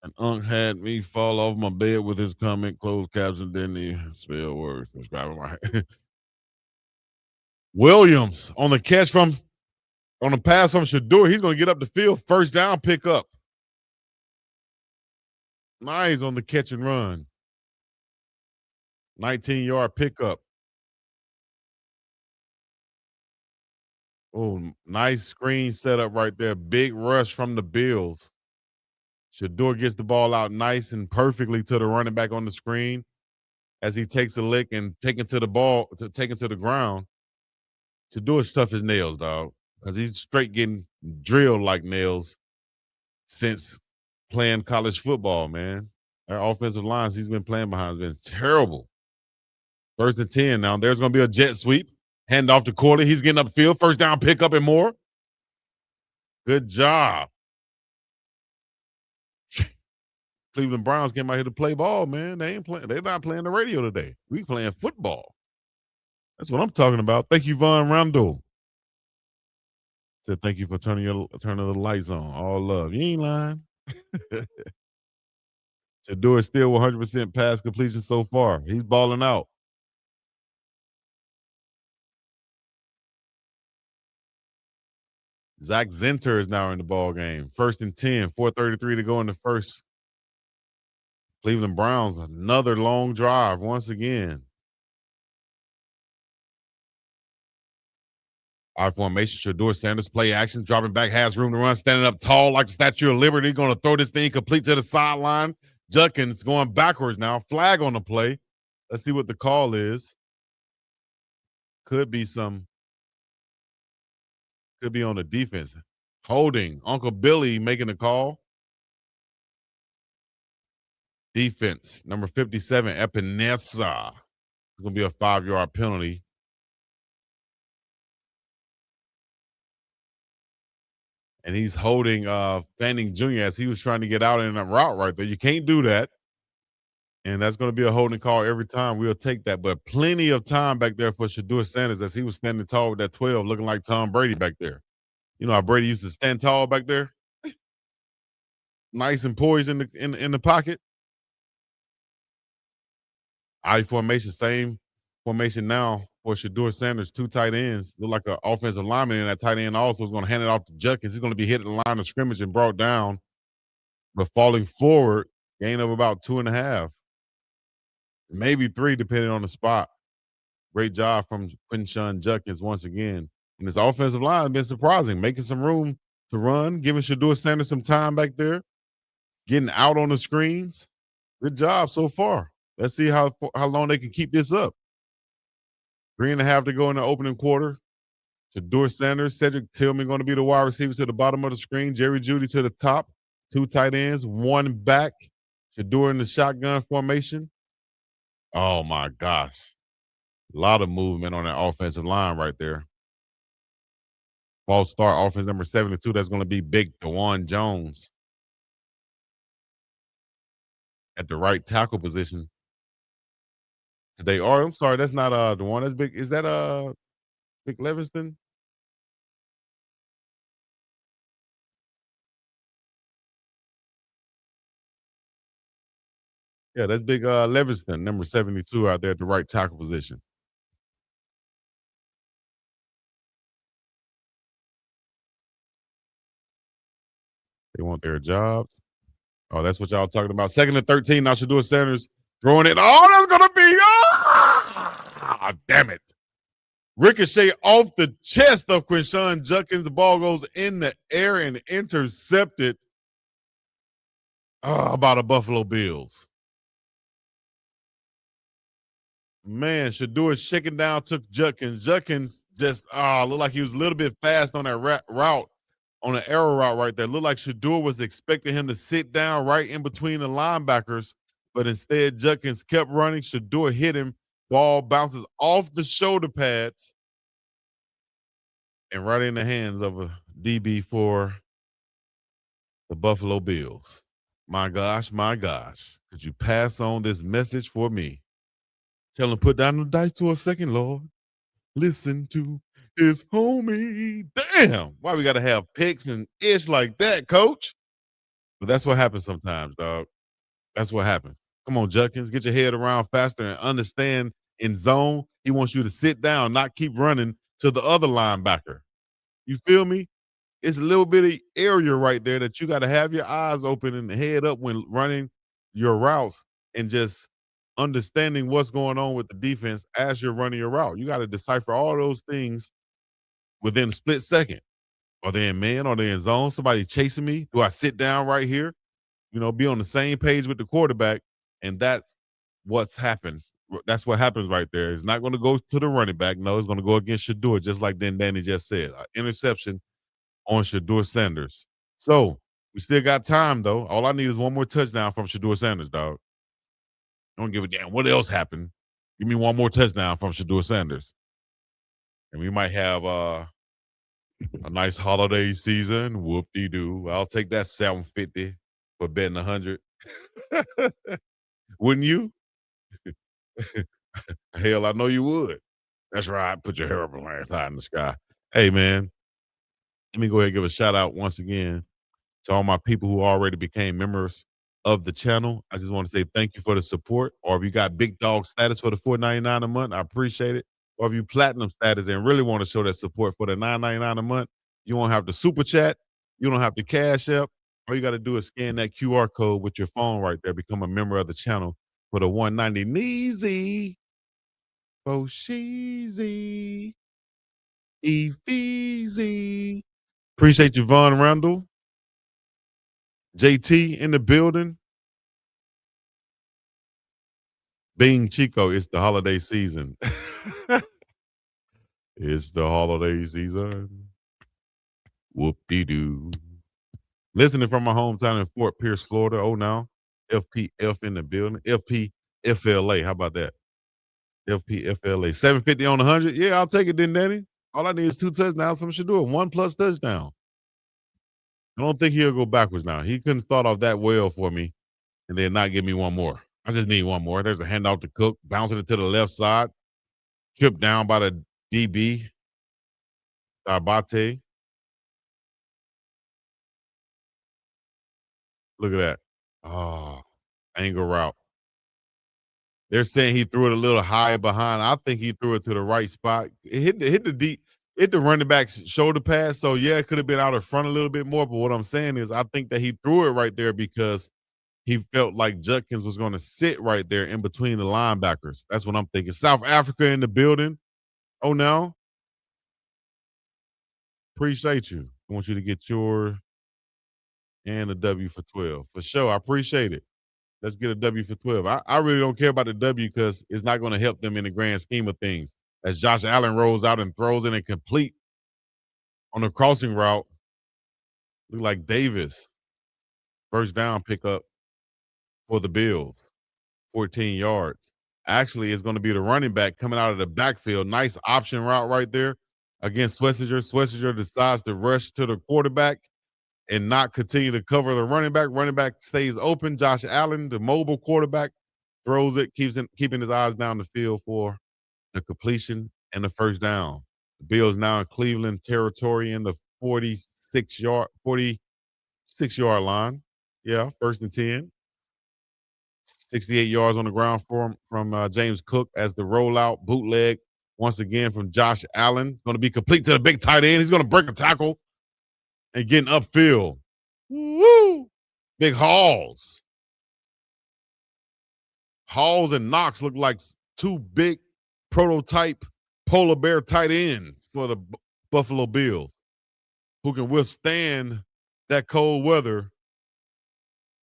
And Unc had me fall off my bed with his comment, closed caption, didn't he spell words. Williams on the catch on the pass from Shedeur. He's going to get up the field. First down, pick up. Nice on the catch and run. 19-yard pickup. Oh, nice screen setup right there. Big rush from the Bills. Shedeur gets the ball out nice and perfectly to the running back on the screen as he takes a lick and taken to the ground. Shedeur's tough as nails, dog, because he's straight getting drilled like nails since playing college football, man. That offensive lines he's been playing behind has been terrible. 1st and 10 now. There's going to be a jet sweep. Hand off to Corley. He's getting upfield. First down, pickup and more. Good job. Cleveland Browns came out here to play ball, man. They're not playing the radio today. We playing football. That's what I'm talking about. Thank you, Von Randall. Said thank you for turning the lights on. All love. You ain't lying. Shedeur is still 100% pass completion so far. He's balling out. Zach Zenter is now in the ball game. 1st and 10, 4:33 to go in the first. Cleveland Browns, another long drive once again. I formation, Shedeur Sanders, play action, dropping back, has room to run, standing up tall like the Statue of Liberty, going to throw this thing complete to the sideline. Judkins going backwards now. Flag on the play. Let's see what the call is. Could be on the defense. Holding. Uncle Billy making the call. Defense, number 57, Epinesa. It's going to be a 5-yard penalty. And he's holding Fanning Jr. as he was trying to get out in a route right there. You can't do that. And that's going to be a holding call every time. We'll take that. But plenty of time back there for Shedeur Sanders as he was standing tall with that 12, looking like Tom Brady back there. You know how Brady used to stand tall back there? Nice and poised in the pocket. I formation, same formation now for Shedeur Sanders, 2 tight ends. Look like an offensive lineman, and that tight end also is going to hand it off to Judkins. He's going to be hit at the line of scrimmage and brought down, but falling forward, gain of about 2.5. Maybe 3, depending on the spot. Great job from Quinshon Judkins once again. And his offensive line has been surprising, making some room to run, giving Shedeur Sanders some time back there, getting out on the screens. Good job so far. Let's see how long they can keep this up. 3.5 to go in the opening quarter. Shedeur Sanders, Cedric Tillman going to be the wide receiver to the bottom of the screen. Jerry Jeudy to the top. 2 tight ends, 1 back. Shedeur in the shotgun formation. Oh, my gosh. A lot of movement on that offensive line right there. False start, offense number 72. That's going to be Big DeJuan Jones at the right tackle position today. Or I'm sorry, that's not DeJuan. That's Big. Is that Big Levingston? Yeah, that's Big Levingston, number 72 out there at the right tackle position. They want their jobs. Oh, that's what y'all talking about. 2nd and 13. Now Shedeur Sanders throwing it. Oh, that's going to be. Damn it. Ricochet off the chest of Quinshon Judkins. The ball goes in the air and intercepted by the Buffalo Bills. Man, Shedeur shaking down, took Judkins. Judkins just looked like he was a little bit fast on that route, on the arrow route right there. Looked like Shedeur was expecting him to sit down right in between the linebackers, but instead Judkins kept running. Shedeur hit him. Ball bounces off the shoulder pads and right in the hands of a DB for the Buffalo Bills. My gosh, my gosh. Could you pass on this message for me? Tell him, put down the dice to a second, Lord. Listen to his homie. Damn. Why we got to have picks and ish like that, coach? But that's what happens sometimes, dog. That's what happens. Come on, Judkins. Get your head around faster and understand in zone. He wants you to sit down, not keep running to the other linebacker. You feel me? It's a little bit of area right there that you got to have your eyes open and head up when running your routes and just understanding what's going on with the defense as you're running your route. You got to decipher all those things within a split second. Are they in man? Are they in zone? Somebody chasing me? Do I sit down right here? You know, be on the same page with the quarterback. And that's what's happens. That's what happens right there. It's not going to go to the running back. No, it's going to go against Shedeur, just like Danny just said. Interception on Shedeur Sanders. So we still got time, though. All I need is one more touchdown from Shedeur Sanders, dog. I don't give a damn what else happened. Give me one more touchdown from Shedeur Sanders. And we might have a nice holiday season. Whoop-de-doo. I'll take that $750 for betting 100. Wouldn't you? Hell, I know you would. That's right. Put your hair up high in the sky. Hey, man, let me go ahead and give a shout out once again to all my people who already became members of the channel. I just want to say thank you for the support. Or if you got big dog status for the $4.99 a month, I appreciate it. Or if you platinum status and really want to show that support for the $9.99 a month, you won't have to super chat. You don't have to cash app. All you got to do is scan that QR code with your phone right there. Become a member of the channel for the $1.90 Neezy. Oh, sheezy. Easy. Appreciate you, Von Randall. JT in the building. Being Chico, it's the holiday season. It's the holiday season. Whoop-de-doo. Listening from my hometown in Fort Pierce, Florida. Oh, now. FPF in the building. FPFLA. How about that? FPFLA. 750 on 100. Yeah, I'll take it then, Danny. All I need is 2 touchdowns from Shedeur. 1+ touchdown. I don't think he'll go backwards now. He couldn't start off that well for me and then not give me one more. I just need one more. There's a handoff to Cook, bouncing it to the left side, tripped down by the DB, Abate. Look at that. Oh, angle route. They're saying he threw it a little high behind. I think he threw it to the right spot. It hit the running back's shoulder pass. So yeah, it could have been out in front a little bit more. But what I'm saying is I think that he threw it right there because he felt like Judkins was going to sit right there in between the linebackers. That's what I'm thinking. South Africa in the building. Oh, no. Appreciate you. I want you to get your and a W for 12. For sure. I appreciate it. Let's get a W for 12. I really don't care about the W because it's not going to help them in the grand scheme of things. As Josh Allen rolls out and throws in a complete on the crossing route, look like Davis. First down pickup for the Bills. 14 yards. Actually, it's going to be the running back coming out of the backfield. Nice option route right there against Schlesinger. Schlesinger decides to rush to the quarterback and not continue to cover the running back. Running back stays open. Josh Allen, the mobile quarterback, throws it, keeping his eyes down the field for the completion and the first down. The Bills now in Cleveland territory in the 46-yard line. Yeah, 1st and 10. 68 yards on the ground from James Cook as the rollout bootleg once again from Josh Allen. It's going to be complete to the big tight end. He's going to break a tackle and get upfield. Woo! Big Halls. Halls and Knox look like 2 big prototype polar bear tight ends for the Buffalo Bills who can withstand that cold weather.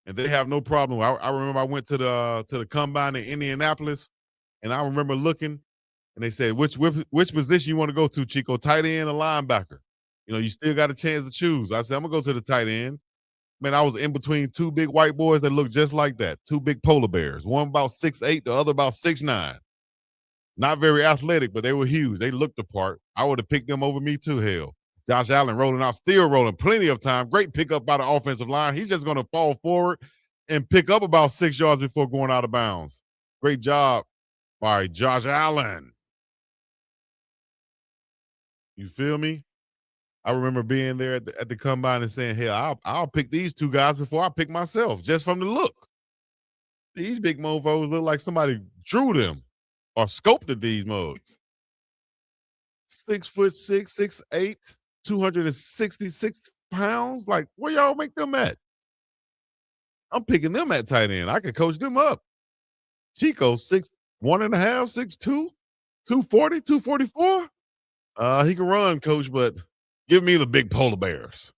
And they have no problem. I remember I went to the combine in Indianapolis, and I remember looking, and they said, which position you want to go to, Chico, tight end or linebacker? You know, you still got a chance to choose. I said, I'm going to go to the tight end. Man, I was in between 2 big white boys that looked just like that, 2 big polar bears. One about 6'8", the other about 6'9". Not very athletic, but they were huge. They looked the part. I would have picked them over me too, hell. Josh Allen rolling out, still rolling, plenty of time. Great pickup by the offensive line. He's just going to fall forward and pick up about 6 yards before going out of bounds. Great job by Josh Allen. You feel me? I remember being there at the combine and saying, hey, I'll pick these 2 guys before I pick myself, just from the look. These big mofos look like somebody drew them or sculpted these mugs. 6'6", 6'8", 266 pounds. Like, where y'all make them at? I'm picking them at tight end. I can coach them up. Chico, 6'1.5", 6'2", 240, 244. He can run, coach, but give me the big polar bears.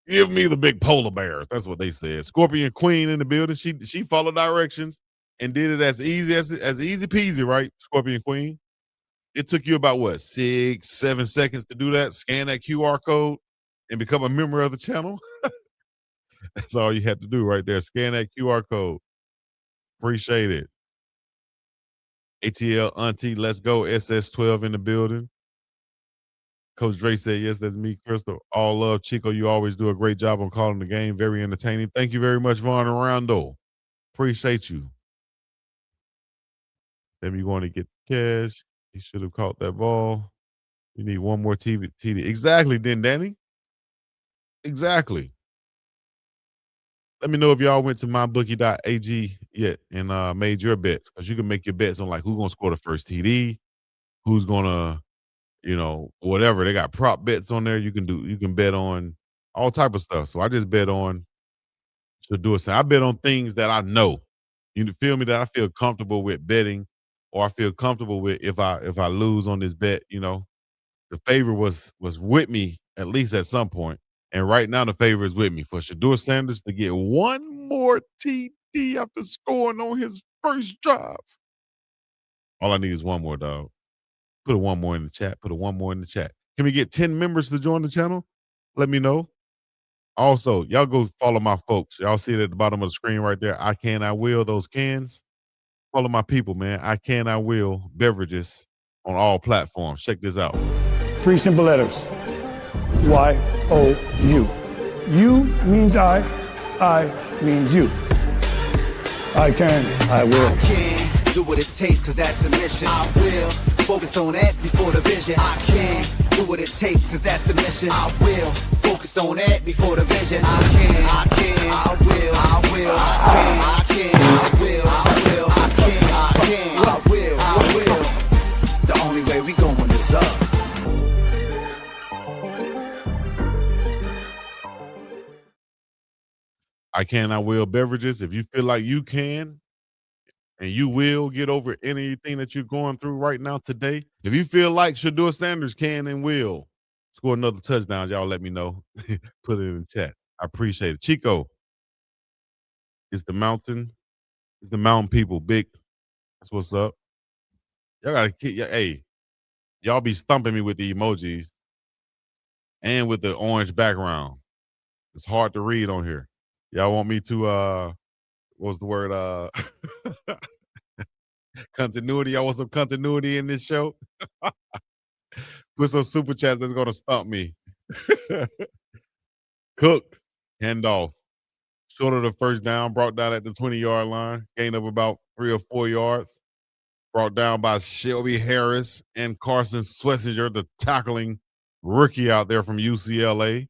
Give me the big polar bears. That's what they said. Scorpion Queen in the building. She followed directions and did it as easy peasy, right? Scorpion Queen. It took you about what, 6-7 seconds to do that? Scan that QR code and become a member of the channel. That's all you had to do right there. Scan that QR code. Appreciate it. ATL Auntie, let's go. SS12 in the building. Coach Dre said, yes, that's me, Crystal. All love, Chico. You always do a great job on calling the game. Very entertaining. Thank you very much, Von Rondo. Appreciate you. Then we want to get the cash. He should have caught that ball. You need one more TD. Exactly, then, Danny. Exactly. Let me know if y'all went to mybookie.ag yet and made your bets, because you can make your bets on like who's gonna score the first TD, who's gonna, whatever. They got prop bets on there. You can bet on all type of stuff. So I just bet on Shedeur. I bet on things that I know. You feel me? That I feel comfortable with betting, or I feel comfortable with if I lose on this bet. The favor was with me at least at some point, and right now the favor is with me for Shedeur Sanders to get one more TD after scoring on his first drive. All I need is one more, dog. Put a one more in the chat. Put a one more in the chat. Can we get 10 members to join the channel? Let me know. Also, y'all go follow my folks. Y'all see it at the bottom of the screen right there. I can, I will, those cans. Follow my people, man. I can, I will, beverages on all platforms. Check this out. 3 simple letters. Y-O-U. U means I means you. I can, I will. I can do what it takes, cause that's the mission. I will focus on that before the vision. I can do what it takes, cause that's the mission. I will focus on that before the vision. I can, I will, I can, I will, I can, I will. The only way we going is up. I can, I will, beverages. If you feel like you can and you will get over anything that you're going through right now today, if you feel like Shedeur Sanders can and will score another touchdown, y'all let me know. Put it in the chat. I appreciate it. Chico, it's the mountain people. Big. That's what's up. Y'all gotta keep, hey, y'all be stumping me with the emojis and with the orange background. It's hard to read on here. Y'all want me to what's the word? Continuity. Y'all want some continuity in this show? Put some super chats that's gonna stump me. Cooked. Handoff. Short of the first down, brought down at the 20-yard line, gain of about 3 or 4 yards. Brought down by Shelby Harris and Carson Swessinger, the tackling rookie out there from UCLA.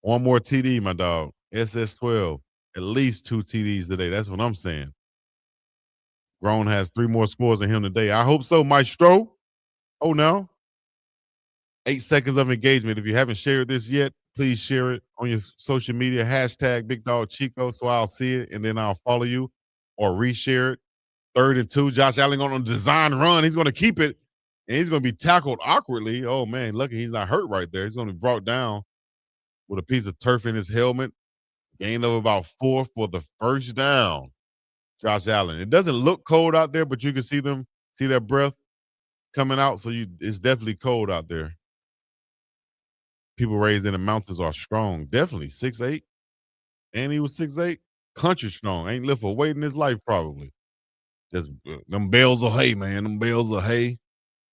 One more TD, my dog. SS12. At least 2 TDs today. That's what I'm saying. Grown has 3 more scores than him today. I hope so, Maestro. Oh, no. 8 seconds of engagement. If you haven't shared this yet, please share it on your social media. Hashtag Big Dog Chico, so I'll see it and then I'll follow you or reshare it. 3rd and 2. Josh Allen on a design run. He's going to keep it, and he's going to be tackled awkwardly. Oh, man, lucky he's not hurt right there. He's going to be brought down with a piece of turf in his helmet. Gain of about 4 for the first down. Josh Allen. It doesn't look cold out there, but you can see their breath coming out. So it's definitely cold out there. People raised in the mountains are strong. Definitely 6'8". And he was 6'8". Country strong. Ain't lift a weight in his life probably. Just them bales of hay, man. Them bales of hay.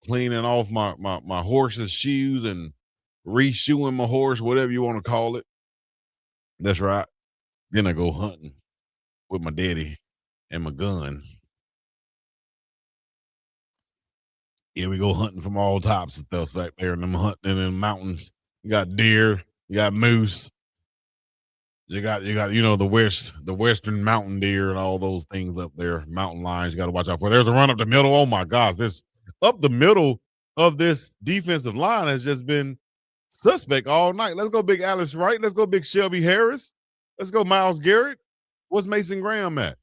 Cleaning off my horse's shoes and reshoeing my horse, whatever you want to call it. That's right. Then I go hunting with my daddy and my gun. Yeah, we go hunting from all types of stuff back there in them hunting in the mountains. You got deer, you got moose, you got the western mountain deer and all those things up there. Mountain lions you got to watch out for. There's a run up the middle. Oh my gosh, this up the middle of this defensive line has just been suspect all night. Let's go big Alice Wright. Let's go big Shelby Harris. Let's go Myles Garrett. What's Mason Graham at?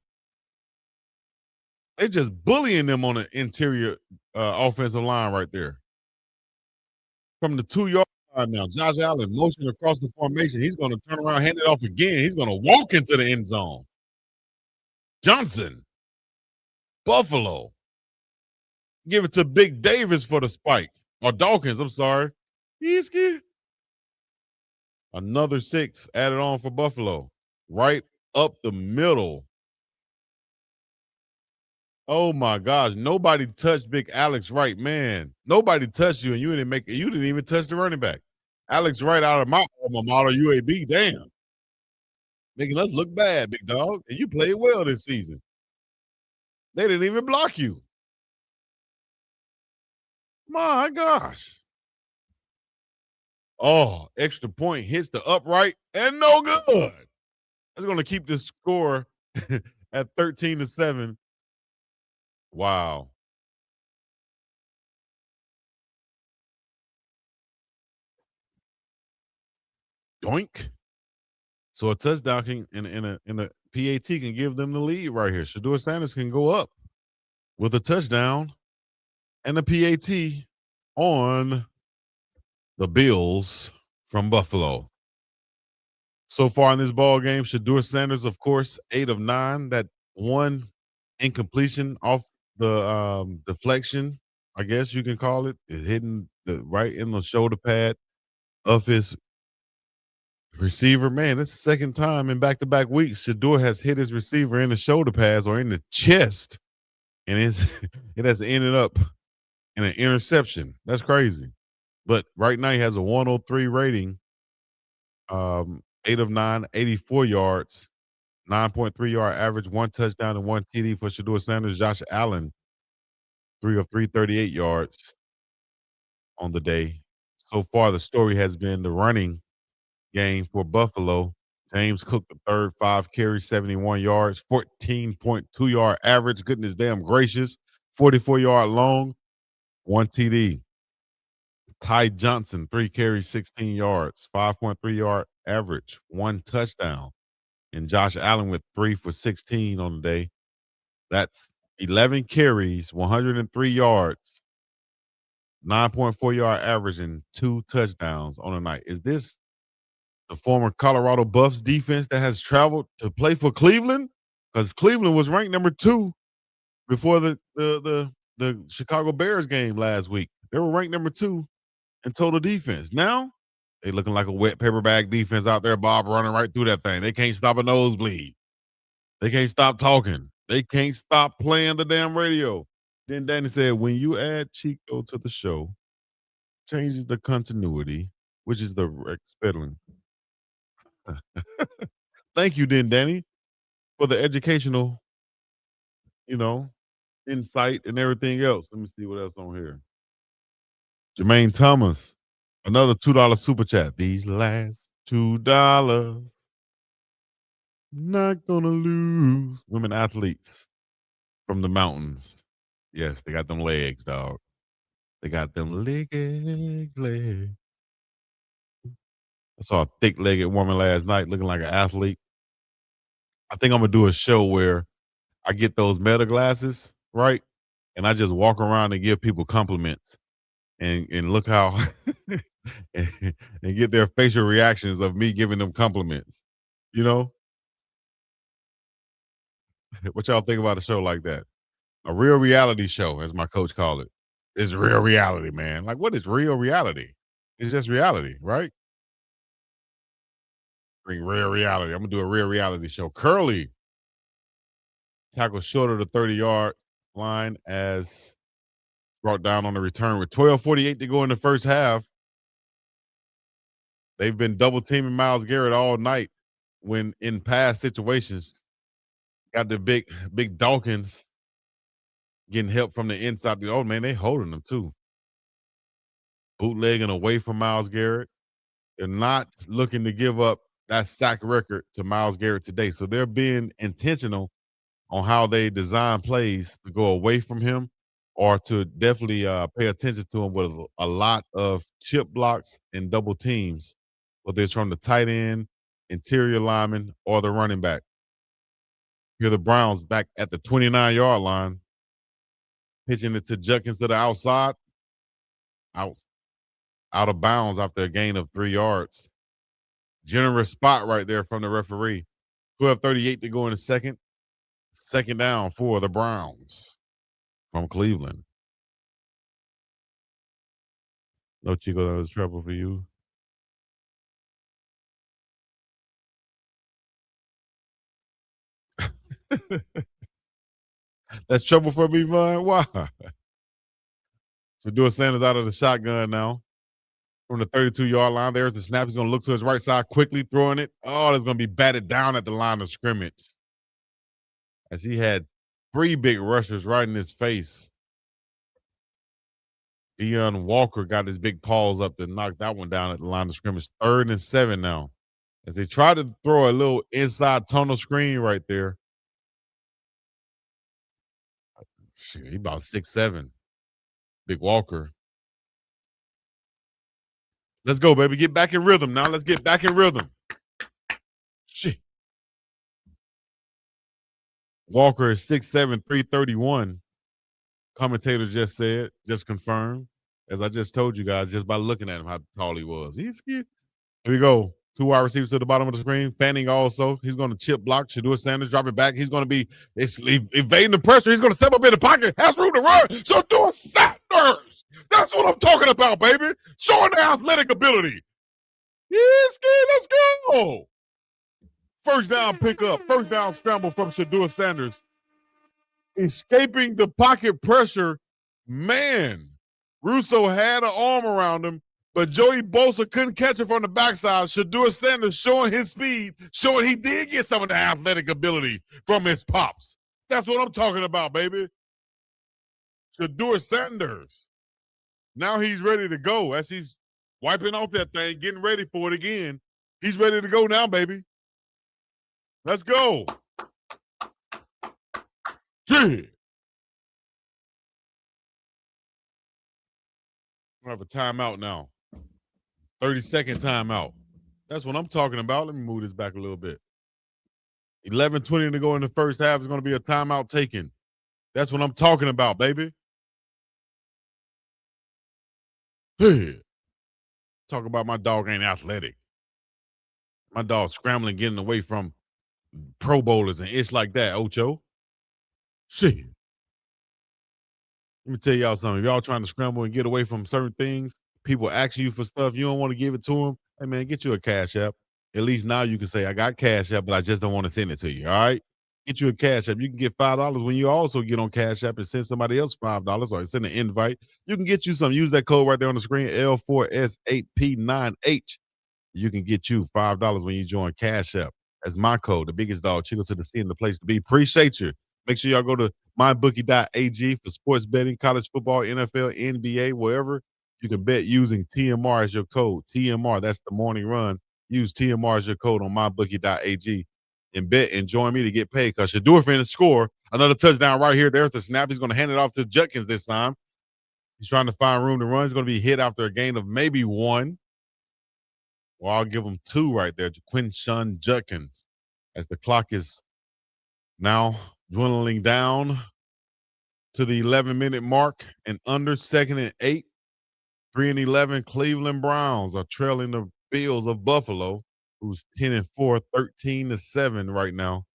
They're just bullying them on the interior offensive line right there. From the 2-yard line now, Josh Allen motion across the formation. He's going to turn around, hand it off again. He's going to walk into the end zone. Johnson. Buffalo. Give it to Big Davis for the spike. Or Dawkins, I'm sorry. Easky. Another 6 added on for Buffalo. Right up the middle. Oh my gosh. Nobody touched big Alex Wright, man. Nobody touched you and you didn't even touch the running back. Alex Wright out of my alma mater, UAB. Damn. Making us look bad, big dog. And you played well this season. They didn't even block you. My gosh. Oh, extra point hits the upright and no good. That's going to keep the score at 13-7. Wow. Doink. So a touchdown can in a PAT can give them the lead right here. Shedeur Sanders can go up with a touchdown and a PAT on the Bills from Buffalo. So far in this ball game, Shedeur Sanders, of course, 8 of 9. That one incompletion off the deflection, I guess you can call it, is hitting right in the shoulder pad of his receiver. Man, it's the second time in back-to-back weeks Shedeur has hit his receiver in the shoulder pads or in the chest, and it has ended up in an interception. That's crazy. But right now he has a 103 rating, 8 of 9, 84 yards, 9.3 yard average, 1 touchdown and 1 TD for Shedeur Sanders. Josh Allen, 3 of 3, 38 yards on the day. So far, the story has been the running game for Buffalo. James Cook, the third, 5 carries, 71 yards, 14.2 yard average. Goodness damn gracious. 44 yard long, 1 TD. Ty Johnson, 3 carries, 16 yards, 5.3 yard average, 1 touchdown. And Josh Allen with 3 for 16 on the day. That's 11 carries, 103 yards, 9.4 yard average, and 2 touchdowns on the night. Is this the former Colorado Buffs defense that has traveled to play for Cleveland? Because Cleveland was ranked number 2 before the Chicago Bears game last week. They were ranked number 2 in total defense. Now they looking like a wet paper bag defense out there, Bob, running right through that thing. They can't stop a nosebleed. They can't stop talking. They can't stop playing the damn radio. Then Danny said, when you add Chico to the show, changes the continuity, which is the spelling. Thank you, then, Danny, for the educational, insight and everything else. Let me see what else on here. Jermaine Thomas, another $2 super chat. These last $2, not gonna lose. Women athletes from the mountains. Yes, they got them legs, dog. They got them legs. I saw a thick-legged woman last night looking like an athlete. I think I'm gonna do a show where I get those meta glasses, right? And I just walk around and give people compliments and look how and get their facial reactions of me giving them compliments. You know? What y'all think about a show like that? A real reality show, as my coach called it. It's real reality, man. Like, what is real reality? It's just reality, right? Bring real reality. I'm gonna do a real reality show. Curly tackles short of the 30-yard line as brought down on the return with 12:48 to go in the first half. They've been double teaming Myles Garrett all night when in past situations. Got the big Dawkins getting help from the inside. Oh man, they holding them too. Bootlegging away from Myles Garrett. They're not looking to give up that sack record to Myles Garrett today. So they're being intentional on how they design plays to go away from him or to definitely pay attention to him with a lot of chip blocks and double teams, whether it's from the tight end, interior lineman, or the running back. Here the Browns back at the 29-yard line, pitching it to Judkins to the outside, out of bounds after a gain of 3 yards. Generous spot right there from the referee. 12:38 to go in the second. Second down for the Browns from Cleveland. No Chico, that was trouble for you. That's trouble for me, Vaughn. Why? Shedeur Sanders out of the shotgun now. From the 32-yard line, there's the snap. He's going to look to his right side, quickly throwing it. Oh, it's going to be batted down at the line of scrimmage. As he had 3 big rushers right in his face. Deion Walker got his big paws up to knock that one down at the line of scrimmage. 3rd and 7 now. As they try to throw a little inside tunnel screen right there. Shit, he about 6'7". Big Walker. Let's go, baby. Get back in rhythm now. Let's get back in rhythm. Shit. Walker is 6'7", 331. Commentator just said, just confirmed. As I just told you guys, just by looking at him, how tall he was. He's cute. Here we go. 2 wide receivers to the bottom of the screen. Fanning also. He's going to chip block. Shedeur Sanders dropping back. He's going to be evading the pressure. He's going to step up in the pocket. Has room to run. Shedeur Sanders. That's what I'm talking about, baby. Showing the athletic ability. Yes, let's go. First down pickup. First down scramble from Shedeur Sanders. Escaping the pocket pressure. Man, Russo had an arm around him, but Joey Bosa couldn't catch it from the backside. Shedeur Sanders showing his speed, showing he did get some of the athletic ability from his pops. That's what I'm talking about, baby. Shedeur Sanders. Now he's ready to go as he's wiping off that thing, getting ready for it again. He's ready to go now, baby. Let's go. Yeah. We have a timeout now. 30-second timeout. That's what I'm talking about. Let me move this back a little bit. 11:20 to go in the first half. Is going to be a timeout taken. That's what I'm talking about, baby. Yeah. Talk about my dog ain't athletic. My dog scrambling, getting away from Pro Bowlers and it's like that, Ocho. Shit. Let me tell y'all something. If y'all trying to scramble and get away from certain things, people asking you for stuff, you don't want to give it to them. Hey, man, get you a Cash App. At least now you can say, I got Cash App, but I just don't want to send it to you, all right? Get you a Cash App. You can get $5 when you also get on Cash App and send somebody else $5 or send an invite. You can get you some. Use that code right there on the screen, L4S8P9H. You can get you $5 when you join Cash App. That's my code, the biggest dog, Chico to the C, and the place to be. Appreciate you. Make sure y'all go to mybookie.ag for sports betting, college football, NFL, NBA, wherever. You can bet using TMR as your code. TMR, that's the morning run. Use TMR as your code on mybookie.ag and bet and join me to get paid because Shedeur finna score another touchdown right here. There's the snap. He's going to hand it off to Judkins this time. He's trying to find room to run. He's going to be hit after a gain of maybe 1. Well, I'll give him 2 right there. Quinshawn Judkins, as the clock is now dwindling down to the 11-minute mark and under, 2nd and 8. 3-11 Cleveland Browns are trailing the Bills of Buffalo, who's 10-4, 13-7 right now.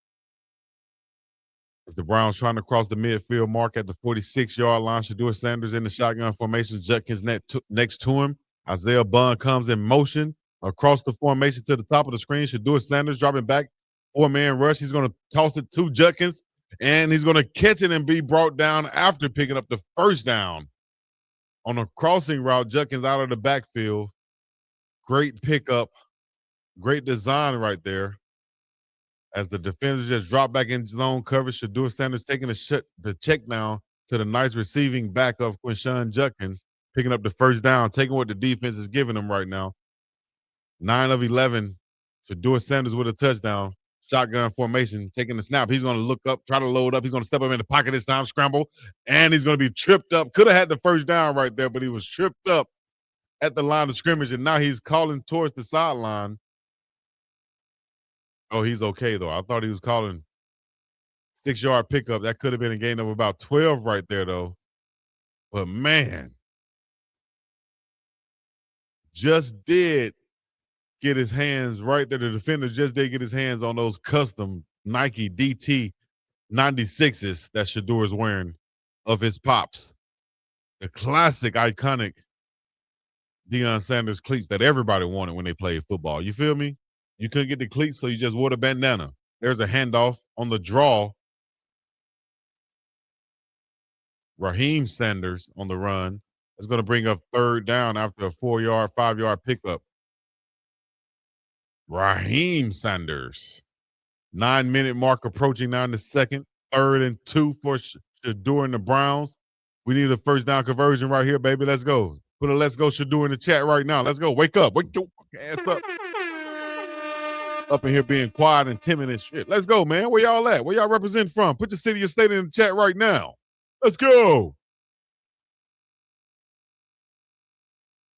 As the Browns trying to cross the midfield mark at the 46-yard line. Shedeur Sanders in the shotgun formation. Judkins next to him. Isaiah Bond comes in motion across the formation to the top of the screen. Shedeur Sanders dropping back, 4-man rush. He's going to toss it to Judkins, and he's going to catch it and be brought down after picking up the first down. On a crossing route, Judkins out of the backfield. Great pickup. Great design right there. As the defenders just drop back in zone coverage, Shedeur Sanders taking the check down to the nice receiving back of Quinshawn Judkins, picking up the first down, taking what the defense is giving him right now. 9 of 11. Shedeur Sanders with a touchdown. Shotgun formation, taking the snap. He's going to look up, try to load up. He's going to step up in the pocket this time, scramble, and he's going to be tripped up. Could have had the first down right there, but he was tripped up at the line of scrimmage, and now he's calling towards the sideline. Oh, he's okay, though. I thought he was calling 6-yard pickup. That could have been a gain of about 12 right there, though. But, man, just did get his hands right there. The defender just did get his hands on those custom Nike DT 96s that Shedeur is wearing of his pops. The classic, iconic Deion Sanders cleats that everybody wanted when they played football. You feel me? You couldn't get the cleats, so you just wore the bandana. There's a handoff on the draw. Raheem Sanders on the run is going to bring up 3rd down after a 4-yard, 5-yard pickup. Raheem Sanders. 9-minute mark approaching now in the second. 3rd and 2 for Shedeur and the Browns. We need a first down conversion right here, baby. Let's go. Put a let's go Shedeur in the chat right now. Let's go. Wake up. Wake your ass up. up in here being quiet and timid and shit. Let's go, man. Where y'all at? Where y'all represent from? Put your city or state in the chat right now. Let's go.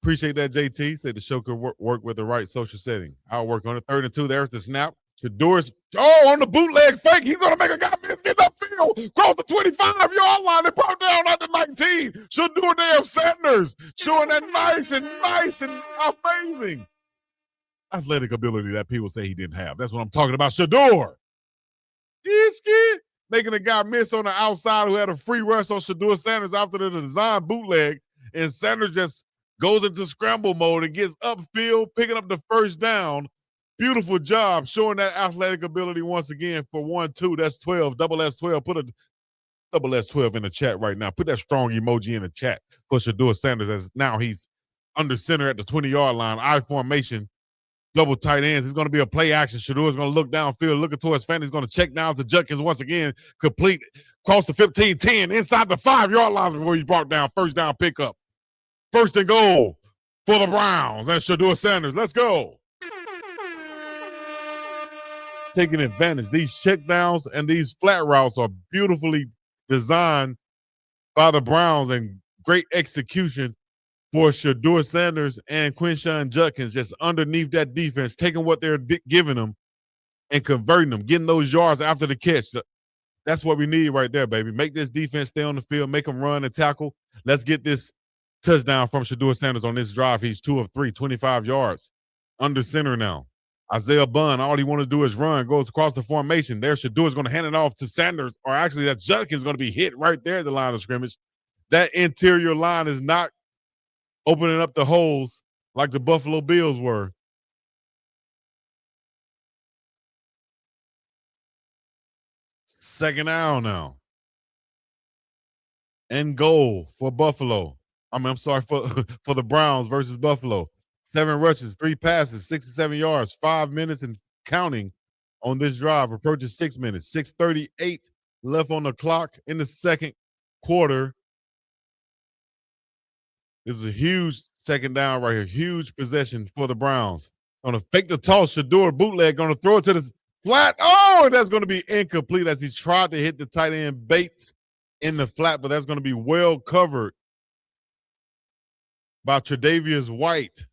Appreciate that, JT. Said the show could work with the right social setting. I'll work on it. 3rd and 2. There's the snap. Shedeur's on the bootleg fake. He's gonna make a guy miss, get upfield, cross the 25-yard line, and brought down at the 19. Shedeur damn Sanders showing that nice and amazing athletic ability that people say he didn't have. That's what I'm talking about. Shedeur. Making a guy miss on the outside who had a free rush on Shedeur Sanders after the design bootleg, and Sanders just goes into scramble mode and gets upfield, picking up the first down. Beautiful job showing that athletic ability once again for 1-2. That's 12, double S12. Put a double S12 in the chat right now. Put that strong emoji in the chat for Shedeur Sanders as now he's under center at the 20-yard line. I formation, double tight ends. He's going to be a play action. Shedeur's going to look downfield, looking towards Fanning. He's going to check down to Judkins once again. Complete, cross the 15-10, inside the 5-yard line before he's brought down. First down pickup. 1st and goal for the Browns. That's Shedeur Sanders. Let's go. Taking advantage. These check downs and these flat routes are beautifully designed by the Browns and great execution for Shedeur Sanders and Quinshon Judkins, just underneath that defense, taking what they're giving them and converting them, getting those yards after the catch. That's what we need right there, baby. Make this defense stay on the field, make them run and tackle. Let's get this touchdown from Shedeur Sanders on this drive. He's 2 of 3, 25 yards. Under center now. Isaiah Bunn, all he want to do is run, goes across the formation. There, Shedeur's going to hand it off to Sanders, or actually that Judkins going to be hit right there at the line of scrimmage. That interior line is not opening up the holes like the Buffalo Bills were. Second down now. And goal for Buffalo. I'm sorry, for the Browns versus Buffalo. 7 rushes, 3 passes, 67 yards, 5 minutes and counting on this drive. Approaching 6 minutes. 6:38 left on the clock in the second quarter. This is a huge second down right here. Huge possession for the Browns. Going to fake the toss. Shedeur bootleg. Going to throw it to the flat. Oh, and that's going to be incomplete as he tried to hit the tight end Bates in the flat, but that's going to be well covered by Tre'Davious White,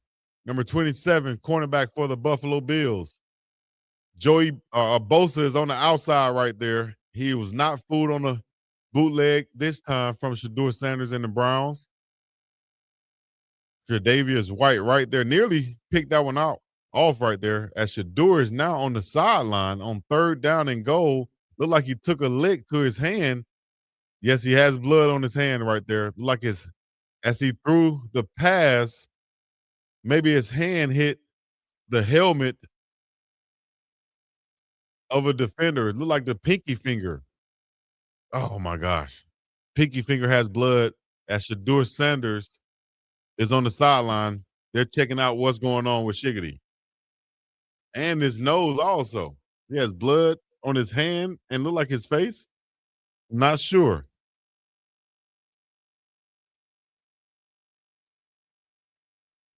number 27, cornerback for the Buffalo Bills. Joey Bosa is on the outside right there. He was not fooled on the bootleg this time from Shedeur Sanders and the Browns. Tre'Davious White right there nearly picked that one off right there as Shedeur is now on the sideline on 3rd down and goal. Looked like he took a lick to his hand. Yes, he has blood on his hand right there. Like as he threw the pass, maybe his hand hit the helmet of a defender. It looked like the pinky finger. Oh, my gosh. Pinky finger has blood as Shedeur Sanders is on the sideline. They're checking out what's going on with Shiggity. And his nose also. He has blood on his hand and look like his face. Not sure.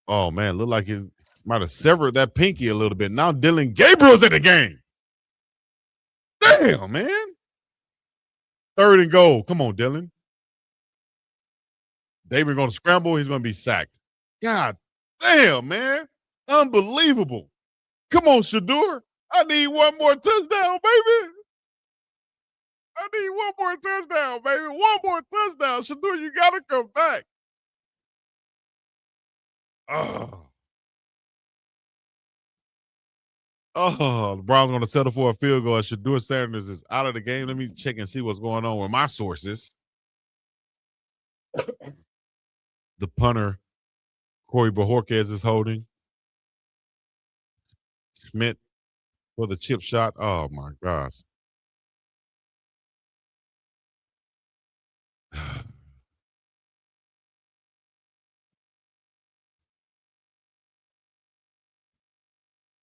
Oh, man, look like he might have severed that pinky a little bit. Now Dylan Gabriel's in the game. Damn, man. 3rd and goal. Come on, Dylan. David going to scramble. He's going to be sacked. God damn, man. Unbelievable. Come on, Shedeur. I need one more touchdown, baby. I need one more touchdown, baby. One more touchdown. Shedeur, you got to come back. Oh. Oh, the Browns going to settle for a field goal. Shedeur Sanders is out of the game. Let me check and see what's going on with my sources. The punter, Corey Bojorquez, is holding. Schmidt for the chip shot. Oh, my gosh.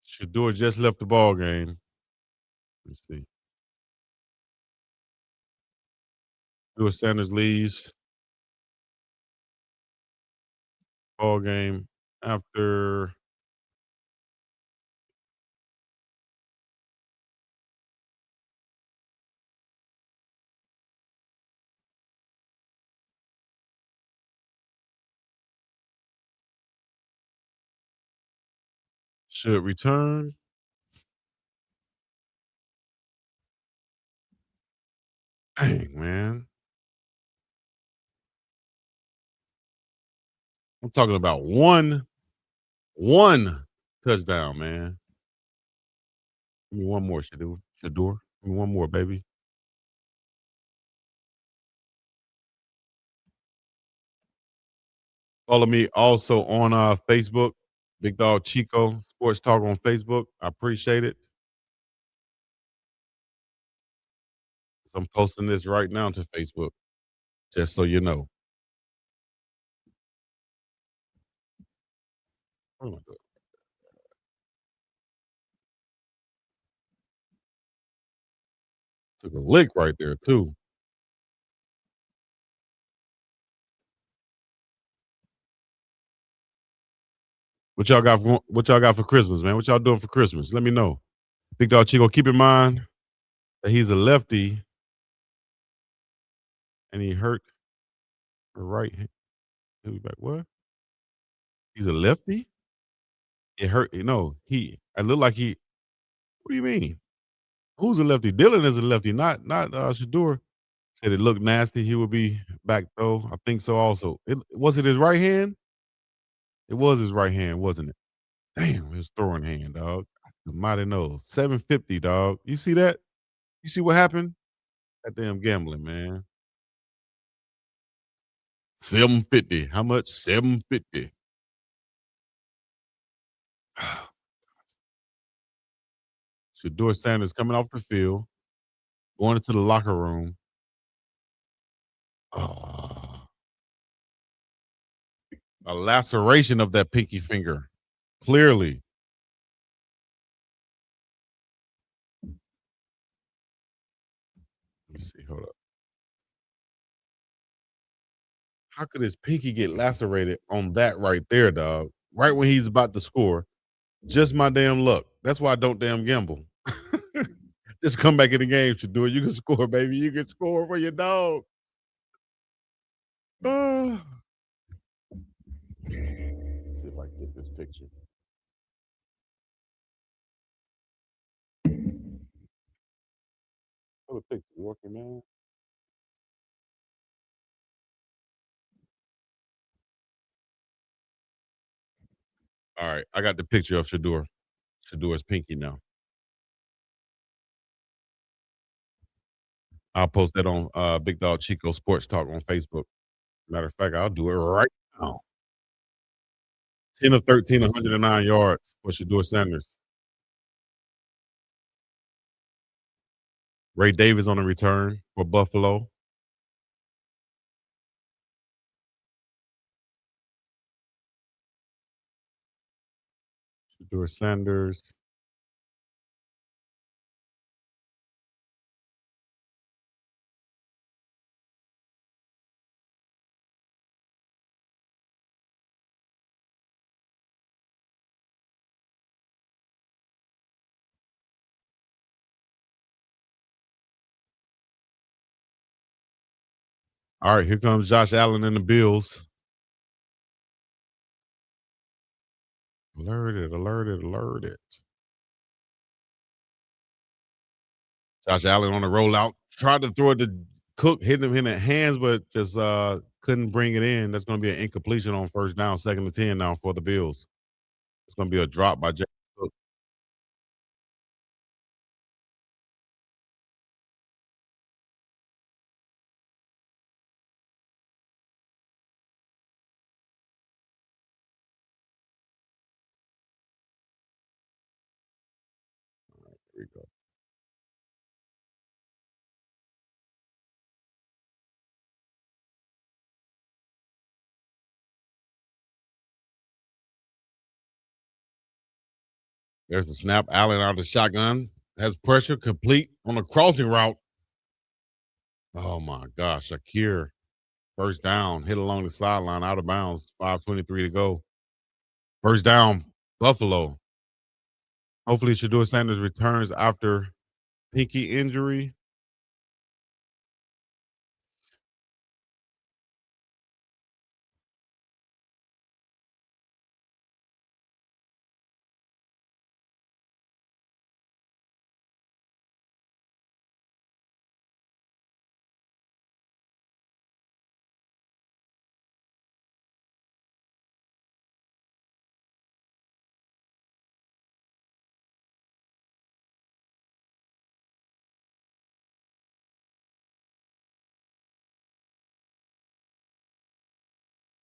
Shedeur just left the ball game. Let's see. Shedeur Sanders leaves ball game after should return. Dang, man. I'm talking about one touchdown, man. Give me one more, Shedeur. Give me one more, baby. Follow me also on Facebook, Big Dog Chico Sports Talk on Facebook. I appreciate it. I'm posting this right now to Facebook, just so you know. Oh my God. Took a lick right there, too. What y'all got for Christmas, man? What y'all doing for Christmas? Let me know. Big Dog Chico, keep in mind that he's a lefty and he hurt the right hand. He'll be back. What? He's a lefty? It hurt. No, I look like he. What do you mean? Who's a lefty? Dylan is a lefty, not Shedeur. Said it looked nasty. He would be back though. I think so. Also, was it his right hand? It was his right hand, wasn't it? Damn, his throwing hand, dog. Mighty knows. 750, dog. You see that? You see what happened? That damn gambling, man. 750. How much? 750. Shedeur Sanders coming off the field, going into the locker room. Ah, a laceration of that pinky finger. Clearly. Let me see. Hold up. How could his pinky get lacerated on that right there, dog? Right when he's about to score. Just my damn luck. That's why I don't damn gamble. Just come back in the game, Shedeur. You can score, baby. You can score for your dog. Ah. See if I can get this picture. What a picture, working man. All right, I got the picture of Shedeur. Shedeur's pinky now. I'll post that on Big Dog Chico Sports Talk on Facebook. Matter of fact, I'll do it right now. 10 of 13, 109 yards for Shedeur Sanders. Ray Davis on the return for Buffalo. Shedeur Sanders. All right, here comes Josh Allen and the Bills. Alerted, alerted, alerted. Josh Allen on the rollout. Tried to throw it to Cook, hitting him in the hands, but just couldn't bring it in. That's going to be an incompletion on first down, 2nd and 10 now for the Bills. It's going to be a drop by Jack Cook. Here we go. There's the snap. Allen out of the shotgun. Has pressure complete on the crossing route. Oh my gosh. Shakir. First down. Hit along the sideline. Out of bounds. 5:23 to go. First down. Buffalo. Hopefully Shedeur Sanders returns after pinky injury.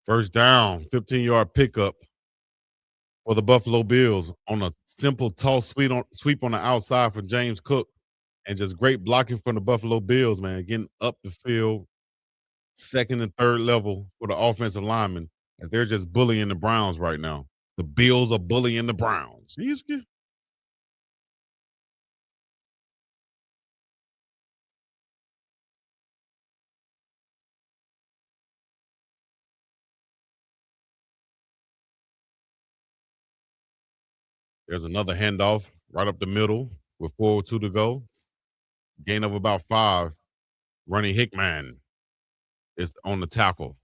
First down, 15-yard pickup for the Buffalo Bills on a simple toss sweep on the outside for James Cook. And just great blocking from the Buffalo Bills, man, getting up the field, second and third level for the offensive linemen, as they're just bullying the Browns right now. The Bills are bullying the Browns. There's another handoff right up the middle with 4:02 to go. Gain of about 5. Ronnie Hickman is on the tackle.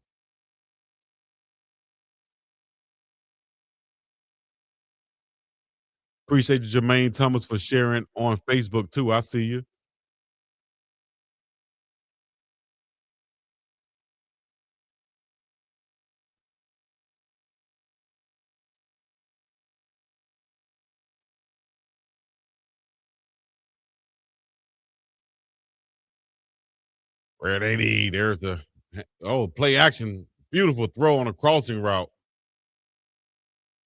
Appreciate you, Jermaine Thomas, for sharing on Facebook too. I see you. Where they need. There's the play action. Beautiful throw on a crossing route.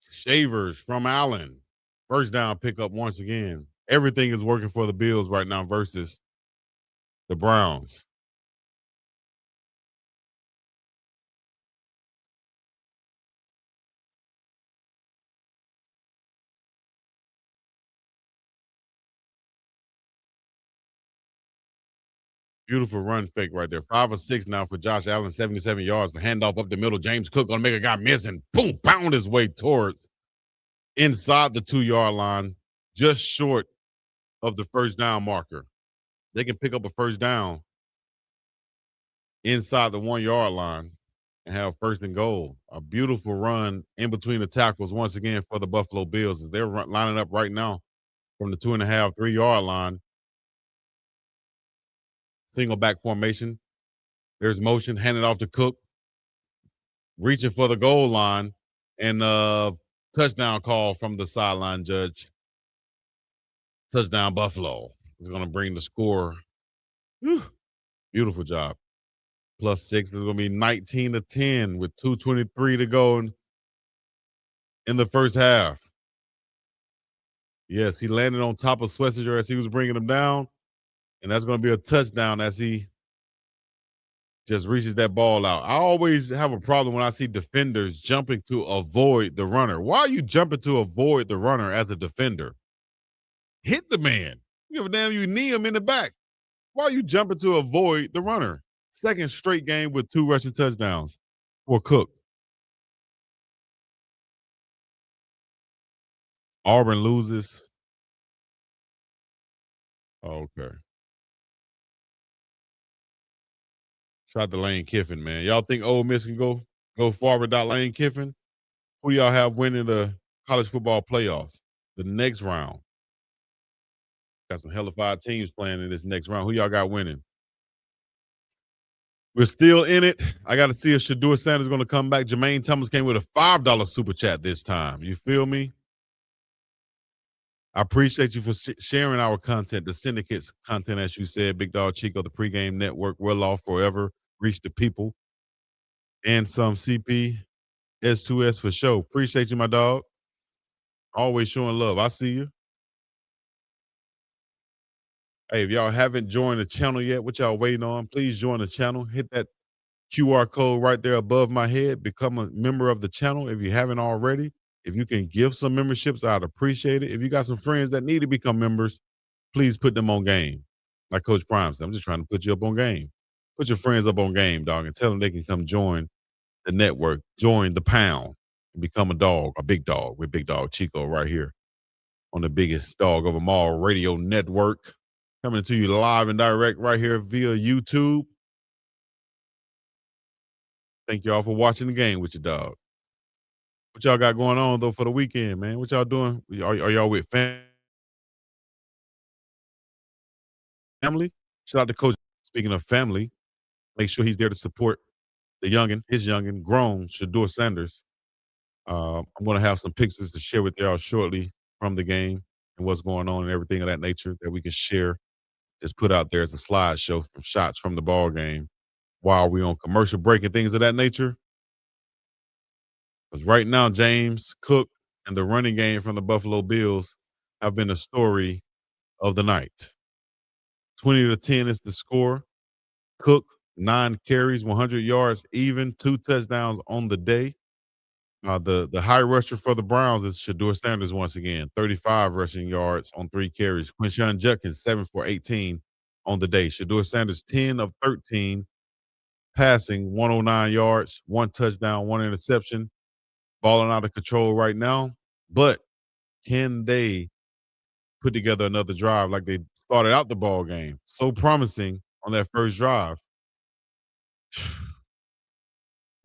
Shavers from Allen. First down pickup once again. Everything is working for the Bills right now versus the Browns. Beautiful run fake right there. 5 or 6 now for Josh Allen, 77 yards. The handoff up the middle. James Cook gonna make a guy miss and boom, pound his way towards inside the 2-yard line, just short of the first down marker. They can pick up a first down inside the 1-yard line and have first and goal. A beautiful run in between the tackles once again for the Buffalo Bills as they're lining up right now from the 2.5, 3-yard line. Single back formation. There's motion, handed off to Cook, reaching for the goal line, and touchdown call from the sideline judge. Touchdown Buffalo is going to bring the score. Whew. Beautiful job. +6 is going to be 19-10 with 2:23 to go in the first half. Yes, he landed on top of Schlesinger as he was bringing him down, and that's going to be a touchdown as he just reaches that ball out. I always have a problem when I see defenders jumping to avoid the runner. Why are you jumping to avoid the runner as a defender? Hit the man. You give a damn, you knee him in the back. Why are you jumping to avoid the runner? Second straight game with 2 rushing touchdowns for Cook. Auburn loses. Okay. Shout out to Lane Kiffin, man. Y'all think Ole Miss can go far without Lane Kiffin? Who y'all have winning the college football playoffs? The next round. Got some hellified teams playing in this next round. Who y'all got winning? We're still in it. I got to see if Shedeur Sanders is going to come back. Jermaine Thomas came with a $5 super chat this time. You feel me? I appreciate you for sharing our content, the syndicate's content, as you said. Big Dog Chico, the pregame network, well off forever, reach the people, and some CP S2S for show. Appreciate you, my dog. Always showing love. I see you. Hey, if y'all haven't joined the channel yet, what y'all waiting on? Please join the channel. Hit that QR code right there above my head. Become a member of the channel if you haven't already. If you can give some memberships, I'd appreciate it. If you got some friends that need to become members, please put them on game. Like Coach Prime said, I'm just trying to put you up on game. Put your friends up on game, dog, and tell them they can come join the network, join the pound, and become a dog, a big dog with Big Dog Chico right here on the biggest dog of them all radio network. Coming to you live and direct right here via YouTube. Thank y'all for watching the game with your dog. What y'all got going on, though, for the weekend, man? What y'all doing? Are y'all with family? Shout out to Coach. Speaking of family, make sure he's there to support the youngin', his youngin', grown Shedeur Sanders. I'm going to have some pictures to share with y'all shortly from the game and what's going on and everything of that nature that we can share. Just put out there as a slideshow from shots from the ball game while we on commercial break and things of that nature. Because right now, James Cook and the running game from the Buffalo Bills have been the story of the night. 20-10 is the score. Cook, 9 carries, 100 yards, even 2 touchdowns on the day. The high rusher for the Browns is Shedeur Sanders once again, 35 rushing yards on 3 carries. Quinshon Judkins, 7 for 18 on the day. Shedeur Sanders, 10 of 13 passing, 109 yards, 1 touchdown, 1 interception. Balling out of control right now. But can they put together another drive like they started out the ball game? So promising on that first drive.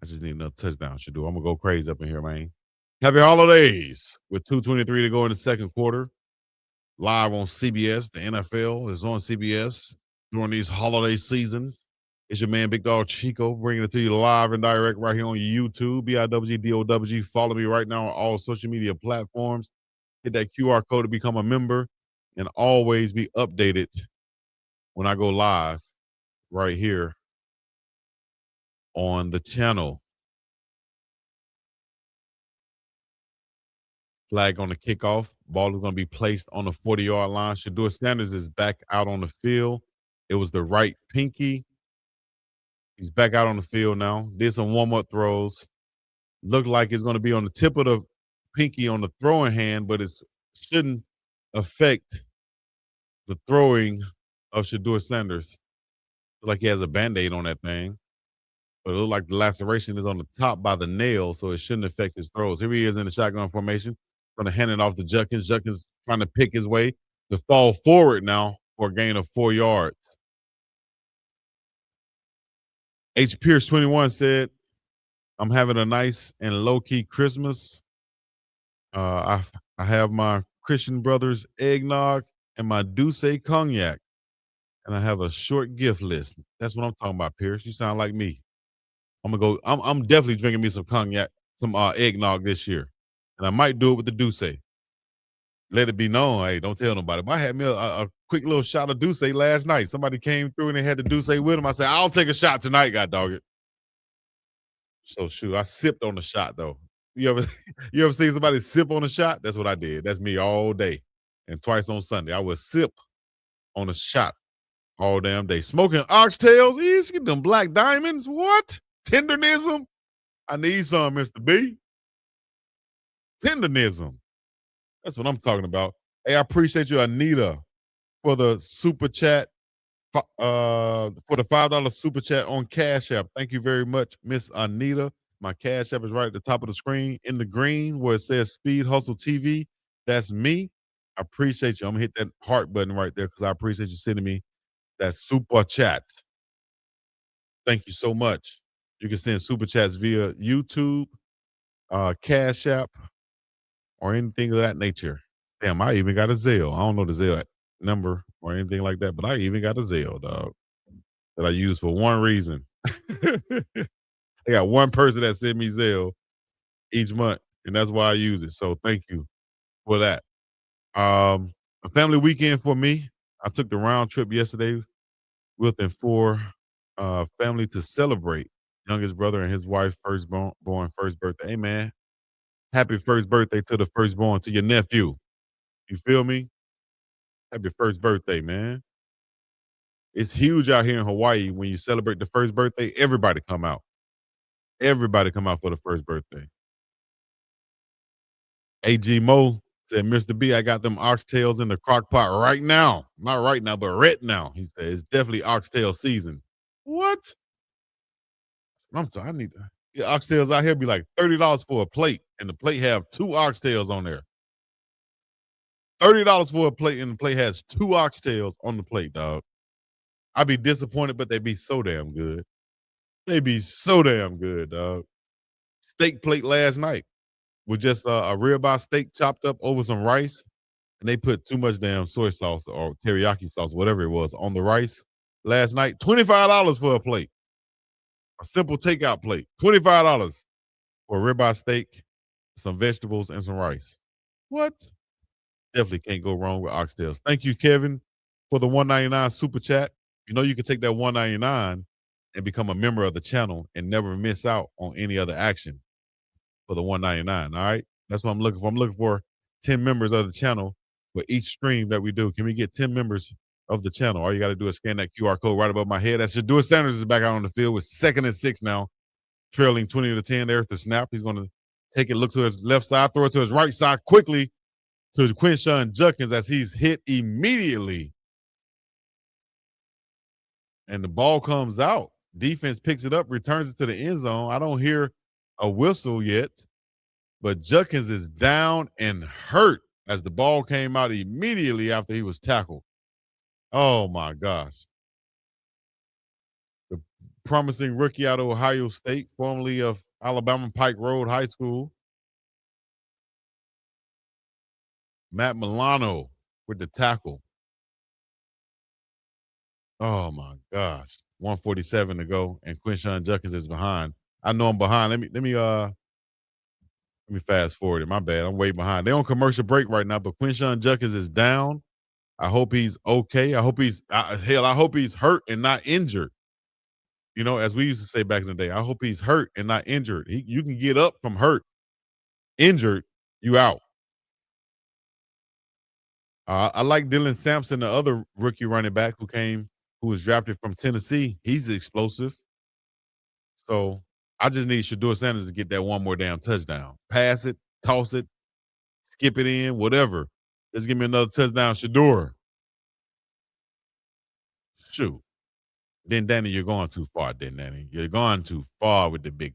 I just need another touchdown, Shedeur. I'm going to go crazy up in here, man. Happy holidays with 2:23 to go in the second quarter. Live on CBS. The NFL is on CBS during these holiday seasons. It's your man, Big Dog Chico, bringing it to you live and direct right here on YouTube, BIWGDOWG. Follow me right now on all social media platforms. Hit that QR code to become a member and always be updated when I go live right here on the channel. Flag on the kickoff. Ball is going to be placed on the 40-yard line. Shedeur Sanders is back out on the field. It was the right pinky. He's back out on the field now. Did some warm-up throws. Looked like it's going to be on the tip of the pinky on the throwing hand, but it shouldn't affect the throwing of Shedeur Sanders. Look like he has a Band-Aid on that thing. But it looked like the laceration is on the top by the nail, so it shouldn't affect his throws. Here he is in the shotgun formation. Going to hand it off to Judkins. Judkins trying to pick his way to fall forward now for a gain of 4 yards. H. Pierce 21 said, I'm having a nice and low-key Christmas. I have my Christian Brothers eggnog and my Douce cognac. And I have a short gift list. That's what I'm talking about, Pierce. You sound like me. I'm definitely drinking me some cognac, some eggnog this year. And I might do it with the Douce. Let it be known. Hey, don't tell nobody. But I had me a quick little shot of Douce last night. Somebody came through and they had the Douce with them. I said, I'll take a shot tonight, God dog it. So shoot, I sipped on the shot though. You ever see somebody sip on a shot? That's what I did. That's me all day. And twice on Sunday. I would sip on a shot all damn day. Smoking oxtails. Easy, them black diamonds. What? Tendernism? I need some, Mr. B. Tendernism. That's what I'm talking about. Hey, I appreciate you, Anita, for the super chat, for the $5 super chat on Cash App. Thank you very much, Miss Anita. My Cash App is right at the top of the screen in the green where it says Speed Hustle TV. That's me. I appreciate you. I'm going to hit that heart button right there because I appreciate you sending me that super chat. Thank you so much. You can send super chats via YouTube, Cash App, or anything of that nature. Damn, I even got a Zelle. I don't know the Zelle number or anything like that, but I even got a Zelle, dog, that I use for one reason. I got one person that sent me Zelle each month, and that's why I use it. So thank you for that. A family weekend for me. I took the round trip yesterday with and for family to celebrate youngest brother and his wife first birthday. Hey man, happy first birthday to the firstborn, to your nephew. You feel me? Happy first birthday, man. It's huge out here in Hawaii when you celebrate the first birthday. Everybody come out. Everybody come out for the first birthday. AG Mo said, Mr. B, I got them oxtails in the crock pot right now. Not right now, but right now. He said, it's definitely oxtail season. What? I need to. Yeah, oxtails out here be like $30 for a plate, and the plate have 2 oxtails on there. $30 for a plate, and the plate has 2 oxtails on the plate, dog. I'd be disappointed, but they be so damn good. They be so damn good, dog. Steak plate last night with just a ribeye steak chopped up over some rice, and they put too much damn soy sauce or teriyaki sauce, whatever it was, on the rice last night. $25 for a plate. A simple takeout plate. $25 for a ribeye steak, some vegetables, and some rice. What? Definitely can't go wrong with oxtails. Thank you, Kevin, for the $1.99 super chat. You know you can take that $1.99 and become a member of the channel and never miss out on any other action. for the $1.99. All right. That's what I'm looking for. I'm looking for 10 members of the channel for each stream that we do. Can we get 10 members of the channel? All you got to do is scan that QR code right above my head. That's Shedeur Sanders is back out on the field with 2nd and 6 now, trailing 20-10. There's the snap. He's going to take it, look to his left side, throw it to his right side quickly to Quinshawn Judkins as he's hit immediately. And the ball comes out. Defense picks it up, returns it to the end zone. I don't hear a whistle yet, but Judkins is down and hurt as the ball came out immediately after he was tackled. Oh, my gosh. The promising rookie out of Ohio State, formerly of Alabama Pike Road High School, Matt Milano with the tackle. Oh, my gosh. 147 to go, and Quinshawn Judkins is behind. I know I'm behind. Let me fast forward it. My bad. I'm way behind. They're on commercial break right now, but Quinshawn Judkins is down. I hope he's okay. I hope he's I hope he's hurt and not injured. You know, as we used to say back in the day, I hope he's hurt and not injured. You can get up from hurt. Injured, you out. I like Dylan Sampson, the other rookie running back who was drafted from Tennessee. He's explosive. So I just need Shedeur Sanders to get that one more damn touchdown. Pass it, toss it, skip it in, whatever. Just give me another touchdown, Shedeur. Shoot. Then Danny, you're going too far, then Danny. You're going too far with the big.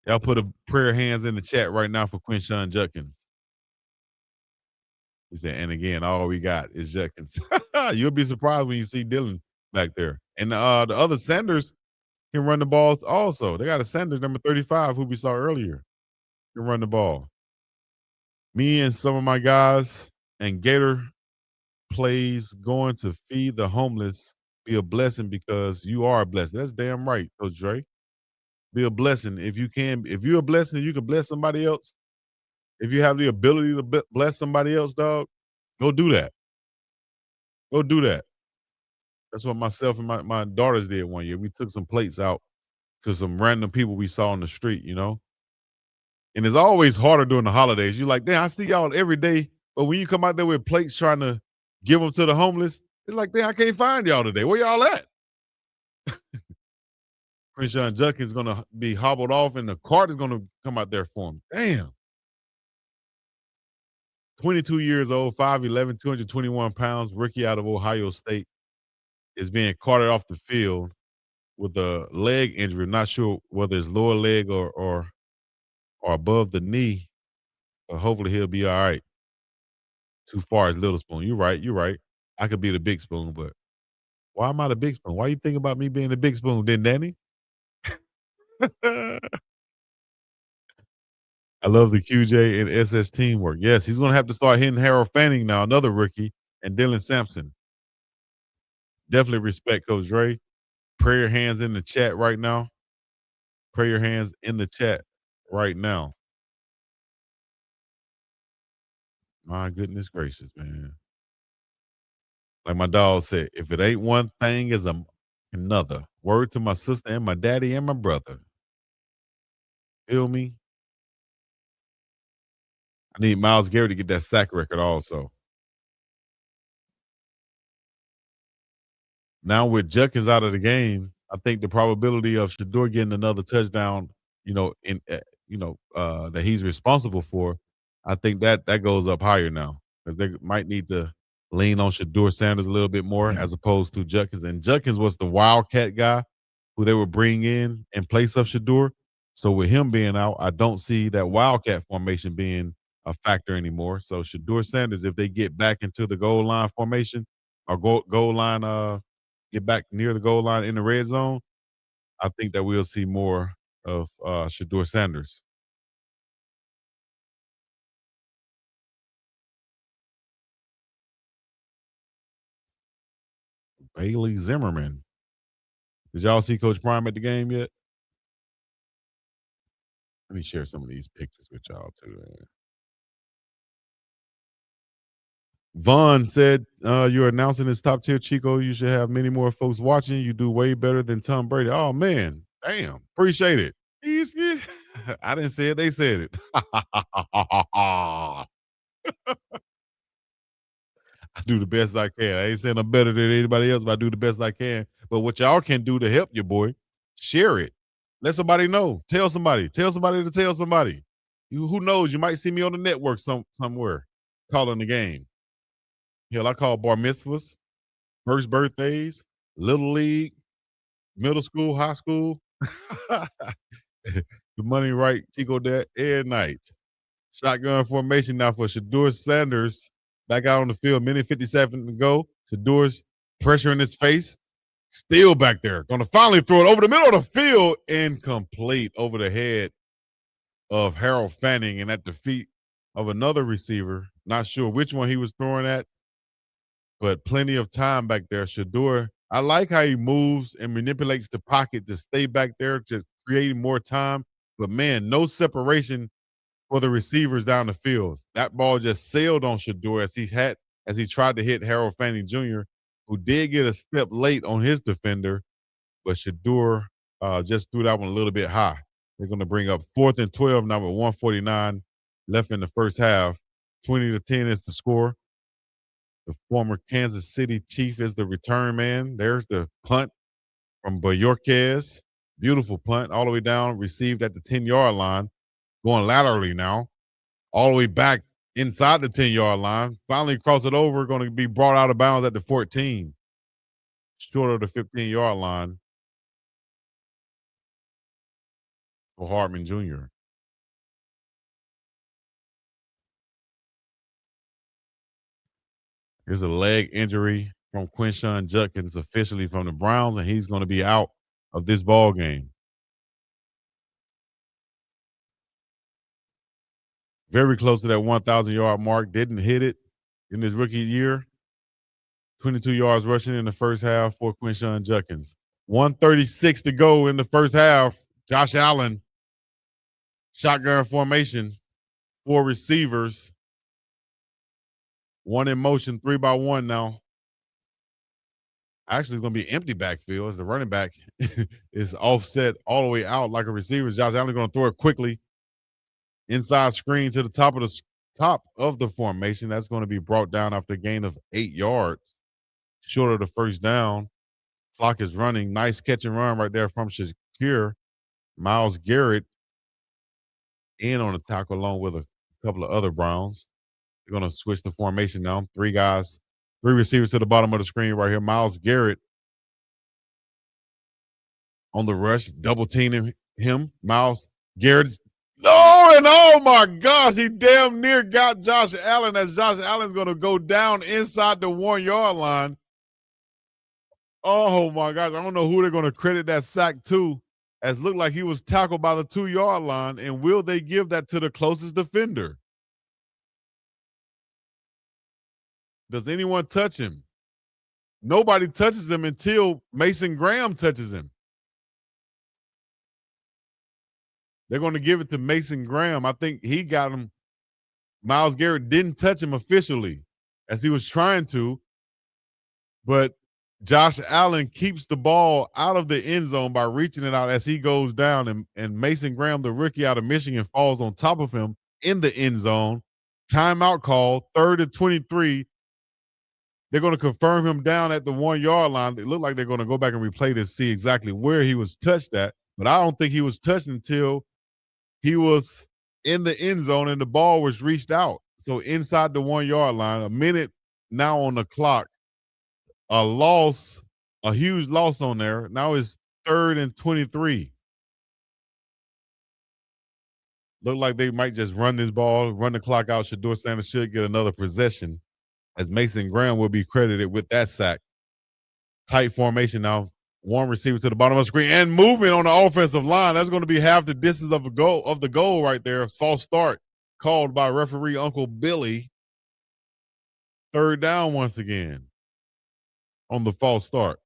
Y'all put a prayer hands in the chat right now for Quinshawn Judkins. He said, and again, all we got is Judkins. You'll be surprised when you see Dylan back there. And the other Sanders can run the ball also. They got a Sanders, number 35, who we saw earlier, can run the ball. Me and some of my guys and Gator plays going to feed the homeless be a blessing because you are a blessing. That's damn right, Coach Dre. Be a blessing if you can. If you're a blessing, you can bless somebody else. If you have the ability to bless somebody else, dog, go do that. Go do that. That's what myself and my daughters did one year. We took some plates out to some random people we saw on the street, you know. And it's always harder during the holidays. You're like, damn, I see y'all every day. But when you come out there with plates trying to give them to the homeless, it's like, damn, I can't find y'all today. Where y'all at? Quinshawn Judkins is going to be hobbled off, and the cart is going to come out there for him. Damn. 22 years old, 5'11", 221 pounds, rookie out of Ohio State, is being carted off the field with a leg injury. Not sure whether it's lower leg or above the knee, but hopefully he'll be all right. Too far is Little Spoon. You're right. I could be the big spoon, but why am I the big spoon? Why you think about me being the big spoon then, Danny? I love the QJ and SS teamwork. Yes, he's going to have to start hitting Harold Fanning now, another rookie, and Dylan Sampson. Definitely respect Coach Dre. Pray your hands in the chat right now. Pray your hands in the chat right now. My goodness gracious, man. Like my dog said, if it ain't one thing, it's another. Word to my sister and my daddy and my brother. Feel me? I need Myles Garrett to get that sack record also. Now with Judkins out of the game, I think the probability of Shedeur getting another touchdown, that he's responsible for, I think that goes up higher now because they might need to lean on Shedeur Sanders a little bit more as opposed to Judkins. And Judkins was the wildcat guy who they would bring in place of Shedeur. So with him being out, I don't see that wildcat formation being a factor anymore. So Shedeur Sanders, if they get back into the goal line formation or goal line, get back near the goal line in the red zone, I think that we'll see more of Shedeur Sanders. Bailey Zimmerman. Did y'all see Coach Prime at the game yet? Let me share some of these pictures with y'all too, man. Vaughn said, you're announcing this top tier, Chico. You should have many more folks watching. You do way better than Tom Brady. Oh, man. Damn. Appreciate it. Easy. I didn't say it, they said it. I do the best I can. I ain't saying I'm better than anybody else, but I do the best I can. But what y'all can do to help your boy, share it. Let somebody know. Tell somebody. Tell somebody to tell somebody. You, who knows? You might see me on the network somewhere calling the game. Hell, I call bar mitzvahs, first birthdays, little league, middle school, high school. The money right, Chico that every night. Shotgun formation now for Shedeur Sanders. Back out on the field, minute 57 to go. Shedeur's pressure in his face. Still back there. Gonna finally throw it over the middle of the field. Incomplete over the head of Harold Fanning and at the feet of another receiver. Not sure which one he was throwing at, but plenty of time back there. Shedeur, I like how he moves and manipulates the pocket to stay back there, just creating more time. But man, no separation for the receivers down the field. That ball just sailed on Shedeur as he tried to hit Harold Fanning Jr., who did get a step late on his defender, but Shedeur just threw that one a little bit high. They're going to bring up 4th and 12 now with 1:49 left in the first half. 20-10 is the score. The former Kansas City Chief is the return man. There's the punt from Boyorquez. Beautiful punt all the way down, received at the 10-yard line, going laterally now, all the way back inside the 10-yard line. Finally cross it over, going to be brought out of bounds at the 14, short of the 15-yard line for Hartman Jr. Here's a leg injury from Quinshon Judkins, officially from the Browns, and he's going to be out of this ball game. Very close to that 1,000-yard mark. Didn't hit it in his rookie year. 22 yards rushing in the first half for Quinshon Judkins. 1:36 to go in the first half. Josh Allen, shotgun formation, 4 receivers. 1 in motion, 3-by-1 now. Actually, it's going to be empty backfield as the running back is offset all the way out like a receiver. Josh Allen going to throw it quickly. Inside screen to the top of the formation. That's going to be brought down after a gain of 8 yards. Short of the first down. Clock is running. Nice catch and run right there from Shedeur. Myles Garrett in on the tackle along with a couple of other Browns. They're going to switch the formation now. 3 receivers to the bottom of the screen right here. Myles Garrett on the rush, double teaming him. Myles Garrett's and oh my gosh, he damn near got Josh Allen as Josh Allen's going to go down inside the 1-yard line. Oh my gosh, I don't know who they're going to credit that sack to, as looked like he was tackled by the 2-yard line, and will they give that to the closest defender? Does anyone touch him? Nobody touches him until Mason Graham touches him. They're going to give it to Mason Graham. I think he got him. Myles Garrett didn't touch him officially as he was trying to, but Josh Allen keeps the ball out of the end zone by reaching it out as he goes down, and Mason Graham, the rookie out of Michigan, falls on top of him in the end zone. Timeout call, 3rd and 23. They're going to confirm him down at the 1-yard line. It looked like they're going to go back and replay to see exactly where he was touched at, but I don't think he was touched until he was in the end zone and the ball was reached out. So inside the 1-yard line, a minute now on the clock, a huge loss on there. Now it's 3rd and 23. Look like they might just run this ball, run the clock out. Shedeur Sanders should get another possession, as Mason Graham will be credited with that sack. Tight formation now. 1 receiver to the bottom of the screen and movement on the offensive line. That's going to be half the distance of the goal right there. False start called by referee Uncle Billy. 3rd down once again on the false start.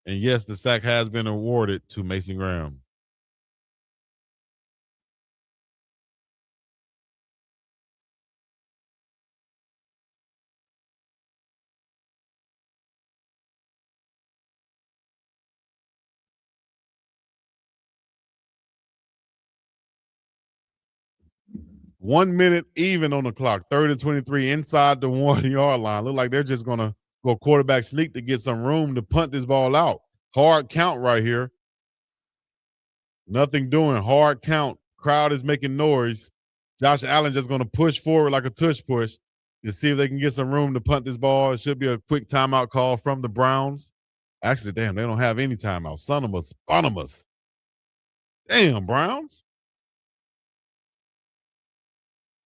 And yes, the sack has been awarded to Mason Graham. 1 minute even on the clock. 3rd and 23 inside the 1-yard line. Look like they're just going to go quarterback sneak to get some room to punt this ball out. Hard count right here. Nothing doing. Hard count. Crowd is making noise. Josh Allen just going to push forward like a tush push to see if they can get some room to punt this ball. It should be a quick timeout call from the Browns. Actually, damn, they don't have any timeout. Son of a sponimus. Damn, Browns.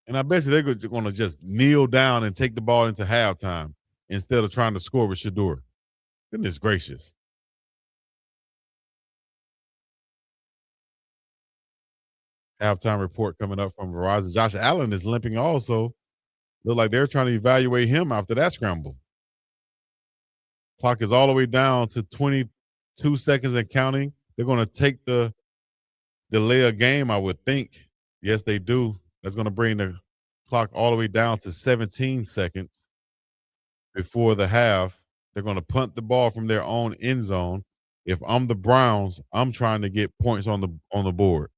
And I bet you they're going to just kneel down and take the ball into halftime instead of trying to score with Shedeur. Goodness gracious. Halftime report coming up from Verizon. Josh Allen is limping also. Look like they're trying to evaluate him after that scramble. Clock is all the way down to 22 seconds and counting. They're going to take the delay of game, I would think. Yes, they do. That's going to bring the clock all the way down to 17 seconds before the half. They're going to punt the ball from their own end zone. If I'm the Browns, I'm trying to get points on the board.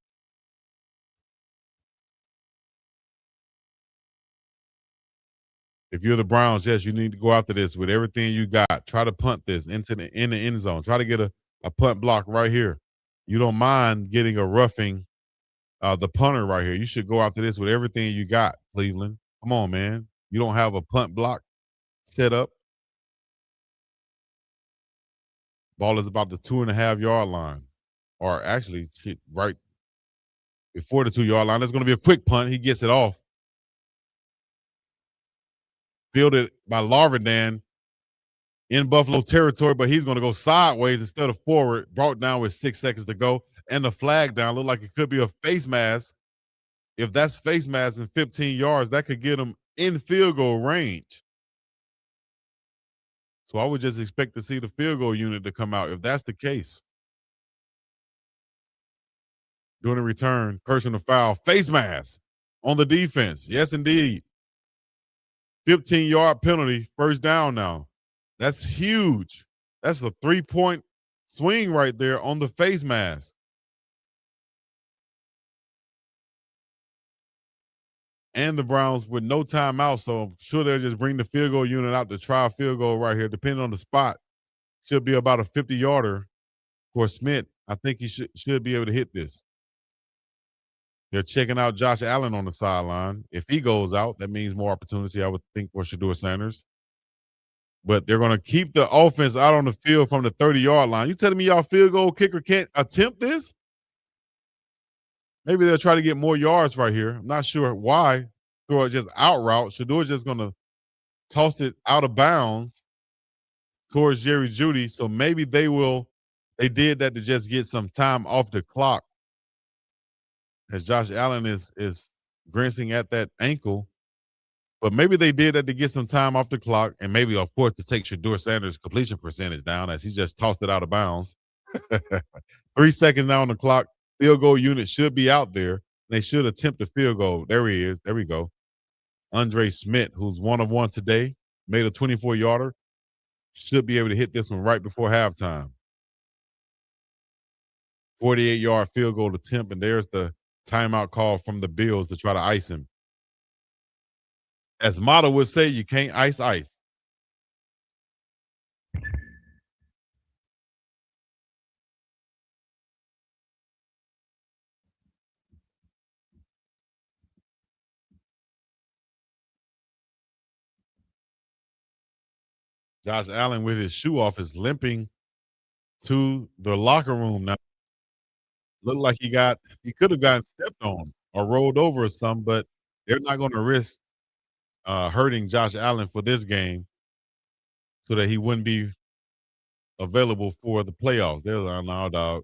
If you're the Browns, yes, you need to go after this with everything you got. Try to punt this in the end zone. Try to get a punt block right here. You don't mind getting a roughing the punter right here. You should go after this with everything you got, Cleveland. Come on, man. You don't have a punt block set up. Ball is about the 2.5-yard line. Or actually, right before the 2-yard line. There's going to be a quick punt. He gets it off. Fielded by Larvidan in Buffalo territory, but he's going to go sideways instead of forward. Brought down with 6 seconds to go. And the flag down. Looked like it could be a face mask. If that's face mask in 15 yards, that could get him in field goal range. So I would just expect to see the field goal unit to come out if that's the case. Doing a return, personal foul, face mask on the defense. Yes, indeed. 15-yard penalty, first down now. That's huge. That's a 3-point swing right there on the face mask. And the Browns with no timeout, so I'm sure they'll just bring the field goal unit out to try a field goal right here. Depending on the spot, should be about a 50-yarder for Smith. I think he should be able to hit this. They're checking out Josh Allen on the sideline. If he goes out, that means more opportunity, I would think, for Shedeur Sanders. But they're going to keep the offense out on the field from the 30-yard line. You telling me y'all field goal kicker can't attempt this? Maybe they'll try to get more yards right here. I'm not sure why. Throw it just out route. Shedeur's just going to toss it out of bounds towards Jerry Jeudy. So maybe they did that to just get some time off the clock. As Josh Allen is grimacing at that ankle. But maybe they did that to get some time off the clock, and maybe, of course, to take Shedeur Sanders' completion percentage down as he just tossed it out of bounds. 3 seconds now on the clock. Field goal unit should be out there. They should attempt the field goal. There he is. There we go. Andre Smith, who's 1 of 1 today, made a 24-yarder. Should be able to hit this one right before halftime. 48-yard field goal attempt, and there's the timeout call from the Bills to try to ice him. As Mata would say, you can't ice ice. Josh Allen with his shoe off is limping to the locker room now. Looked like he could have gotten stepped on or rolled over or something, but they're not going to risk hurting Josh Allen for this game so that he wouldn't be available for the playoffs. They're like, no, dog.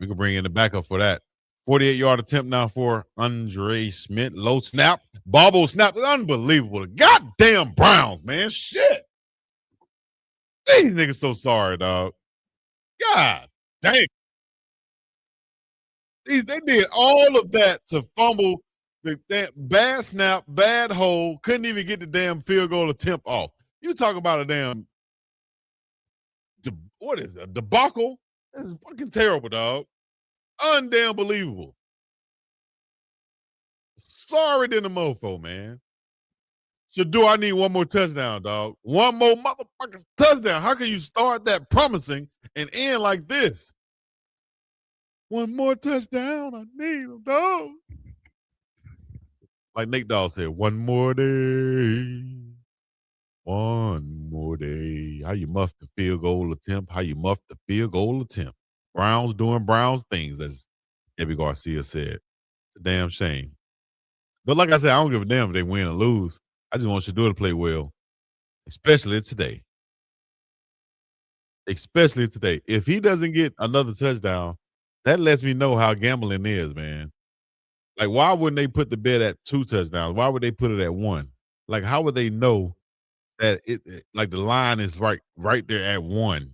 We can bring in the backup for that. 48-yard attempt now for Andre Smith. Low snap. Bobble snap. Unbelievable. Goddamn Browns, man. Shit. These niggas so sorry, dog. God damn. They did all of that to fumble the bad snap, bad hole, couldn't even get the damn field goal attempt off. You talking about a damn what is that? Debacle? That's fucking terrible, dog. Undamn believable. sorry than the mofo, man. Shedeur, I need one more touchdown, dog. One more motherfucking touchdown. How can you start that promising and end like this? One more touchdown. I need him, dog. Like Nate Dogg said, one more day. One more day. How you muff the field goal attempt? How you muff the field goal attempt? Browns doing Browns things, as Debbie Garcia said. It's a damn shame. But like I said, I don't give a damn if they win or lose. I just want Shedeur to play well, especially today. Especially today. If he doesn't get another touchdown, that lets me know how gambling is, man. Like, why wouldn't they put the bet at 2 touchdowns? Why would they put it at 1? Like, how would they know that like the line is right there at 1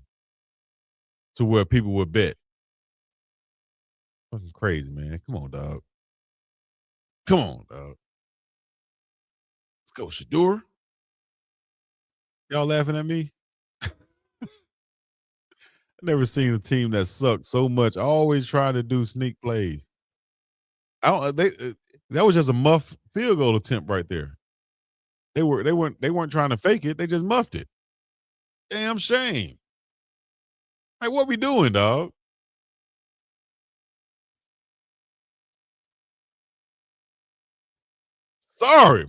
to where people would bet? Fucking crazy, man. Come on, dog. Come on, dog. Let's go, Shedeur. Y'all laughing at me? I never seen a team that sucked so much, always trying to do sneak plays. I don't. That was just a muff field goal attempt right there. They weren't trying to fake it. They just muffed it. Damn shame. Like, what we doing, dog? Sorry.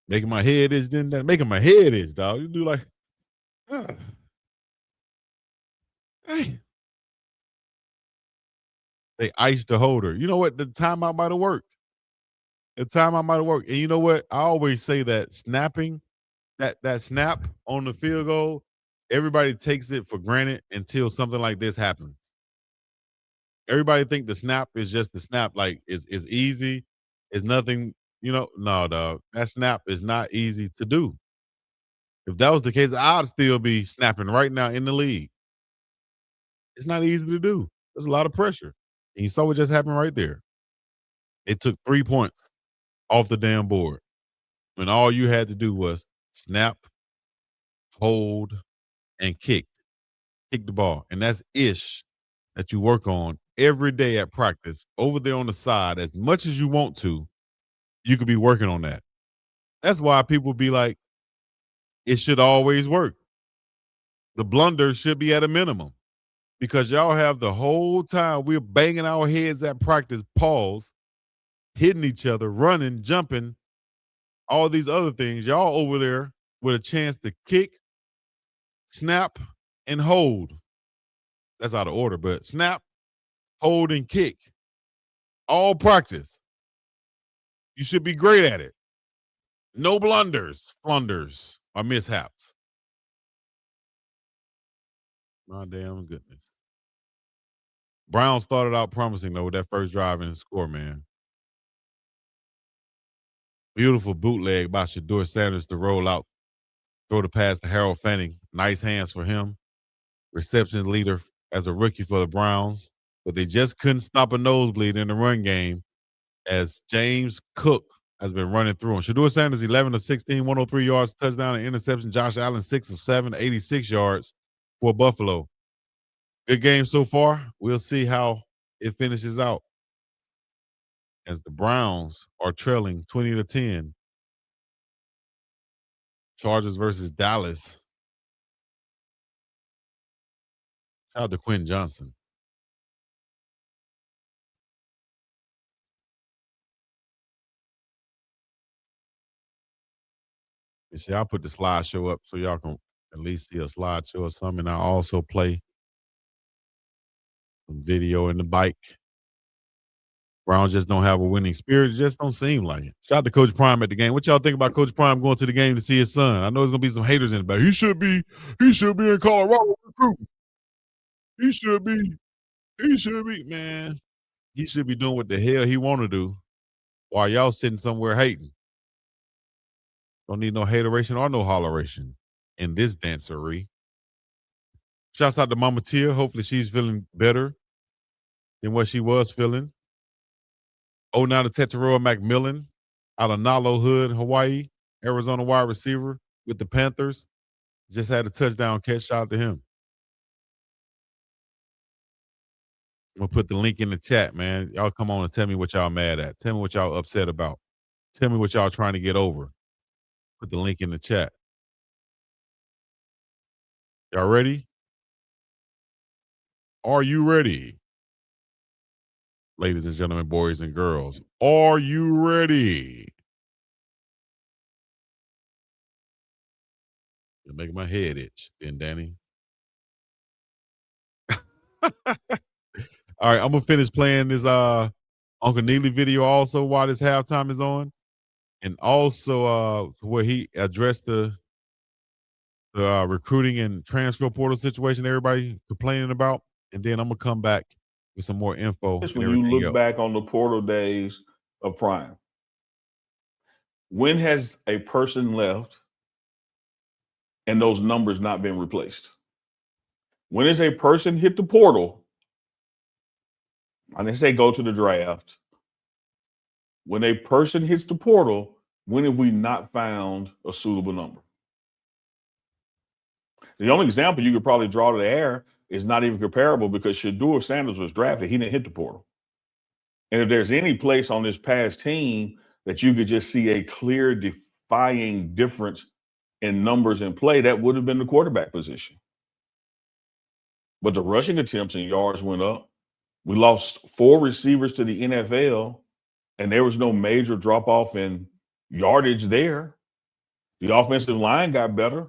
Making my head itch, then that making my head itch, dog. You do like, hey. They iced the holder. You know what? The timeout might have worked. The timeout might have worked. And you know what? I always say that snapping, that snap on the field goal, everybody takes it for granted until something like this happens. Everybody think the snap is just the snap, like it's easy. It's nothing, no, dog. That snap is not easy to do. If that was the case, I'd still be snapping right now in the league. It's not easy to do. There's a lot of pressure. And you saw what just happened right there. It took 3 points off the damn board when all you had to do was snap, hold, and kick the ball. And that's ish that you work on every day at practice over there on the side. As much as you want to, you could be working on that. That's why people be like, it should always work. The blunder should be at a minimum because y'all have the whole time we're banging our heads at practice, pause, hitting each other, running, jumping, all these other things. Y'all over there with a chance to kick, snap, and hold. That's out of order, but snap, hold, and kick. All practice. You should be great at it. No blunders, flunders, or mishaps. My damn goodness. Browns started out promising, though, with that first drive and score, man. Beautiful bootleg by Shedeur Sanders to roll out. Throw the pass to Harold Fanning. Nice hands for him. Receptions leader as a rookie for the Browns. But they just couldn't stop a nosebleed in the run game as James Cook has been running through him. Shedeur Sanders, 11 of 16, 103 yards, touchdown and interception. Josh Allen, 6 of 7, 86 yards for Buffalo. Good game so far. We'll see how it finishes out as the Browns are trailing 20-10. Chargers versus Dallas. Shout out to Quinn Johnson. You see, I'll put the slideshow up so y'all can at least see a slideshow or something. I'll also play some video in the bike. Browns just don't have a winning spirit. It just don't seem like it. Shout out to Coach Prime at the game. What y'all think about Coach Prime going to the game to see his son? I know there's gonna be some haters in the back. He should be in Colorado recruiting. He should be, man. He should be doing what the hell he want to do while y'all sitting somewhere hating. Don't need no hateration or no holleration in this dancery. Shouts out to Mama Tia. Hopefully she's feeling better than what she was feeling. Oh, now to Tetairoa McMillan out of Nalo Hood, Hawaii, Arizona wide receiver with the Panthers. Just had a touchdown catch. Shout out to him. I'm gonna put the link in the chat, man. Y'all come on and tell me what y'all mad at. Tell me what y'all upset about. Tell me what y'all trying to get over. Put the link in the chat. Y'all ready? Are you ready? Ladies and gentlemen, boys and girls, are you ready? You're making my head itch, then, Danny. All right, I'm gonna finish playing this Uncle Neely video also while this halftime is on, and also where he addressed the recruiting and transfer portal situation everybody complaining about, and then I'm gonna come back with some more info and When you everything look else. back on the portal days of Prime, when has a person left and those numbers not been replaced? When has a person hit the portal, and they say go to the draft, when a person hits the portal, when have we not found a suitable number? The only example you could probably draw to the air is not even comparable because Shedeur Sanders was drafted. He didn't hit the portal. And if there's any place on this past team that you could just see a clear defying difference in numbers in play, that would have been the quarterback position. But the rushing attempts and yards went up. We lost 4 receivers to the NFL, and there was no major drop off in yardage there. The offensive line got better.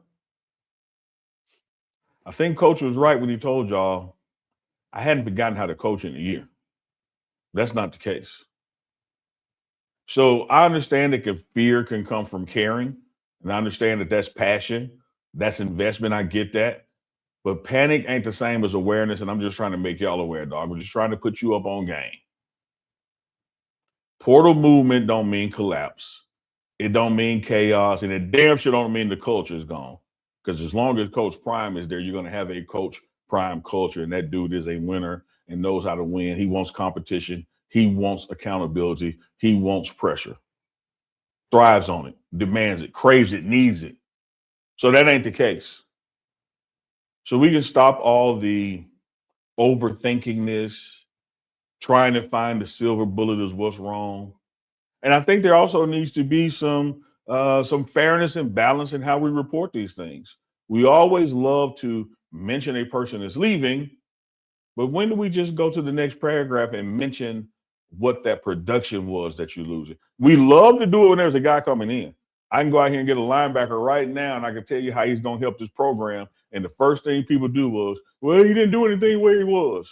I think Coach was right when he told y'all, I hadn't forgotten how to coach in a year. That's not the case. So I understand that fear can come from caring, and I understand that that's passion, that's investment. I get that. But panic ain't the same as awareness, and I'm just trying to make y'all aware, dog. I'm just trying to put you up on game. Portal movement don't mean collapse. It don't mean chaos, and it damn sure don't mean the culture is gone. Because as long as Coach Prime is there, you're going to have a Coach Prime culture, and that dude is a winner and knows how to win. He wants competition. He wants accountability. He wants pressure. Thrives on it, demands it, craves it, needs it. So that ain't the case. So we can stop all the overthinking this, trying to find the silver bullet is what's wrong. And I think there also needs to be some fairness and balance in how we report these things. We always love to mention a person is leaving, but when do we just go to the next paragraph and mention what that production was that you're losing? We love to do it when there's a guy coming in. I can go out here and get a linebacker right now, and I can tell you how he's going to help this program. And the first thing people do was, well, he didn't do anything where he was.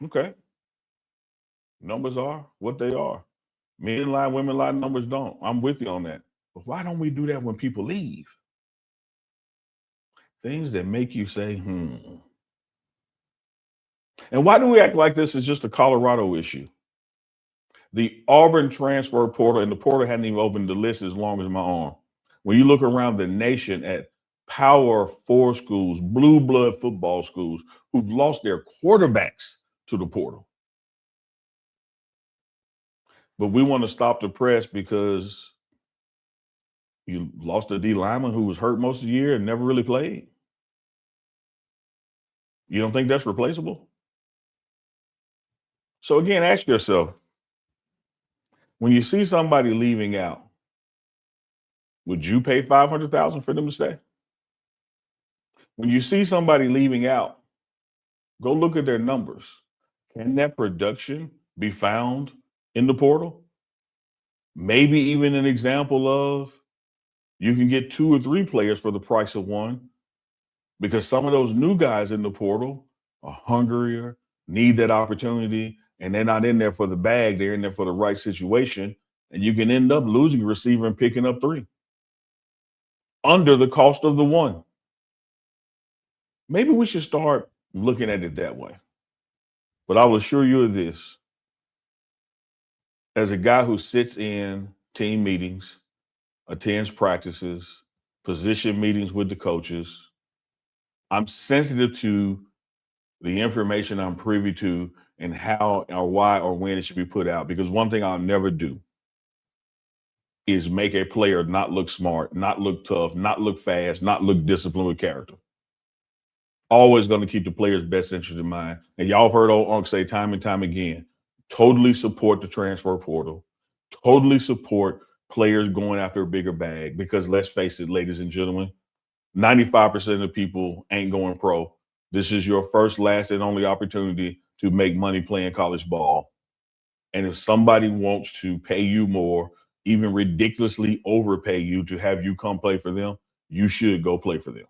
Okay. Numbers are what they are. Men lie, women lie, numbers don't. I'm with you on that. But why don't we do that when people leave? Things that make you say, And why do we act like this is just a Colorado issue? The Auburn transfer portal, and the portal hadn't even opened the list as long as my arm. When you look around the nation at Power 4 schools, blue blood football schools who've lost their quarterbacks to the portal. But we want to stop the press because you lost a D lineman who was hurt most of the year and never really played. You don't think that's replaceable? So again, ask yourself, when you see somebody leaving out, would you pay $500,000 for them to stay? When you see somebody leaving out, go look at their numbers. Can that production be found in the portal? Maybe even an example of you can get 2 or 3 players for the price of one, because some of those new guys in the portal are hungrier, need that opportunity, and they're not in there for the bag. They're in there for the right situation. And you can end up losing a receiver and picking up 3 under the cost of the one. Maybe we should start looking at it that way. But I will assure you of this. As a guy who sits in team meetings, attends practices, position meetings with the coaches, I'm sensitive to the information I'm privy to and how or why or when it should be put out. Because one thing I'll never do is make a player not look smart, not look tough, not look fast, not look disciplined with character. always going to keep the player's best interest in mind. And y'all heard old Unc say time and time again, totally support the transfer portal, totally support players going after a bigger bag, because let's face it, ladies and gentlemen, 95% of people ain't going pro. This is your first, last, and only opportunity to make money playing college ball. And if somebody wants to pay you more, even ridiculously overpay you to have you come play for them, you should go play for them.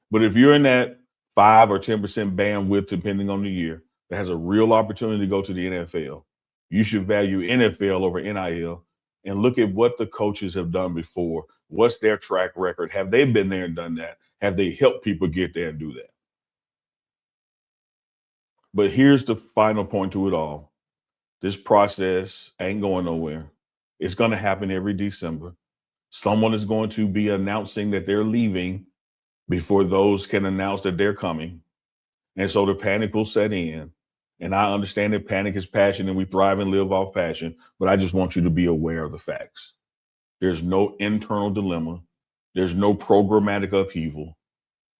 But if you're in that 5 or 10% bandwidth, depending on the year, that has a real opportunity to go to the NFL, you should value NFL over NIL and look at what the coaches have done before. What's their track record? Have they been there and done that? Have they helped people get there and do that? But here's the final point to it all. This process ain't going nowhere. It's going to happen every December. Someone is going to be announcing that they're leaving before those can announce that they're coming. And so the panic will set in. And I understand that panic is passion and we thrive and live off passion, but I just want you to be aware of the facts. There's no internal dilemma. There's no programmatic upheaval.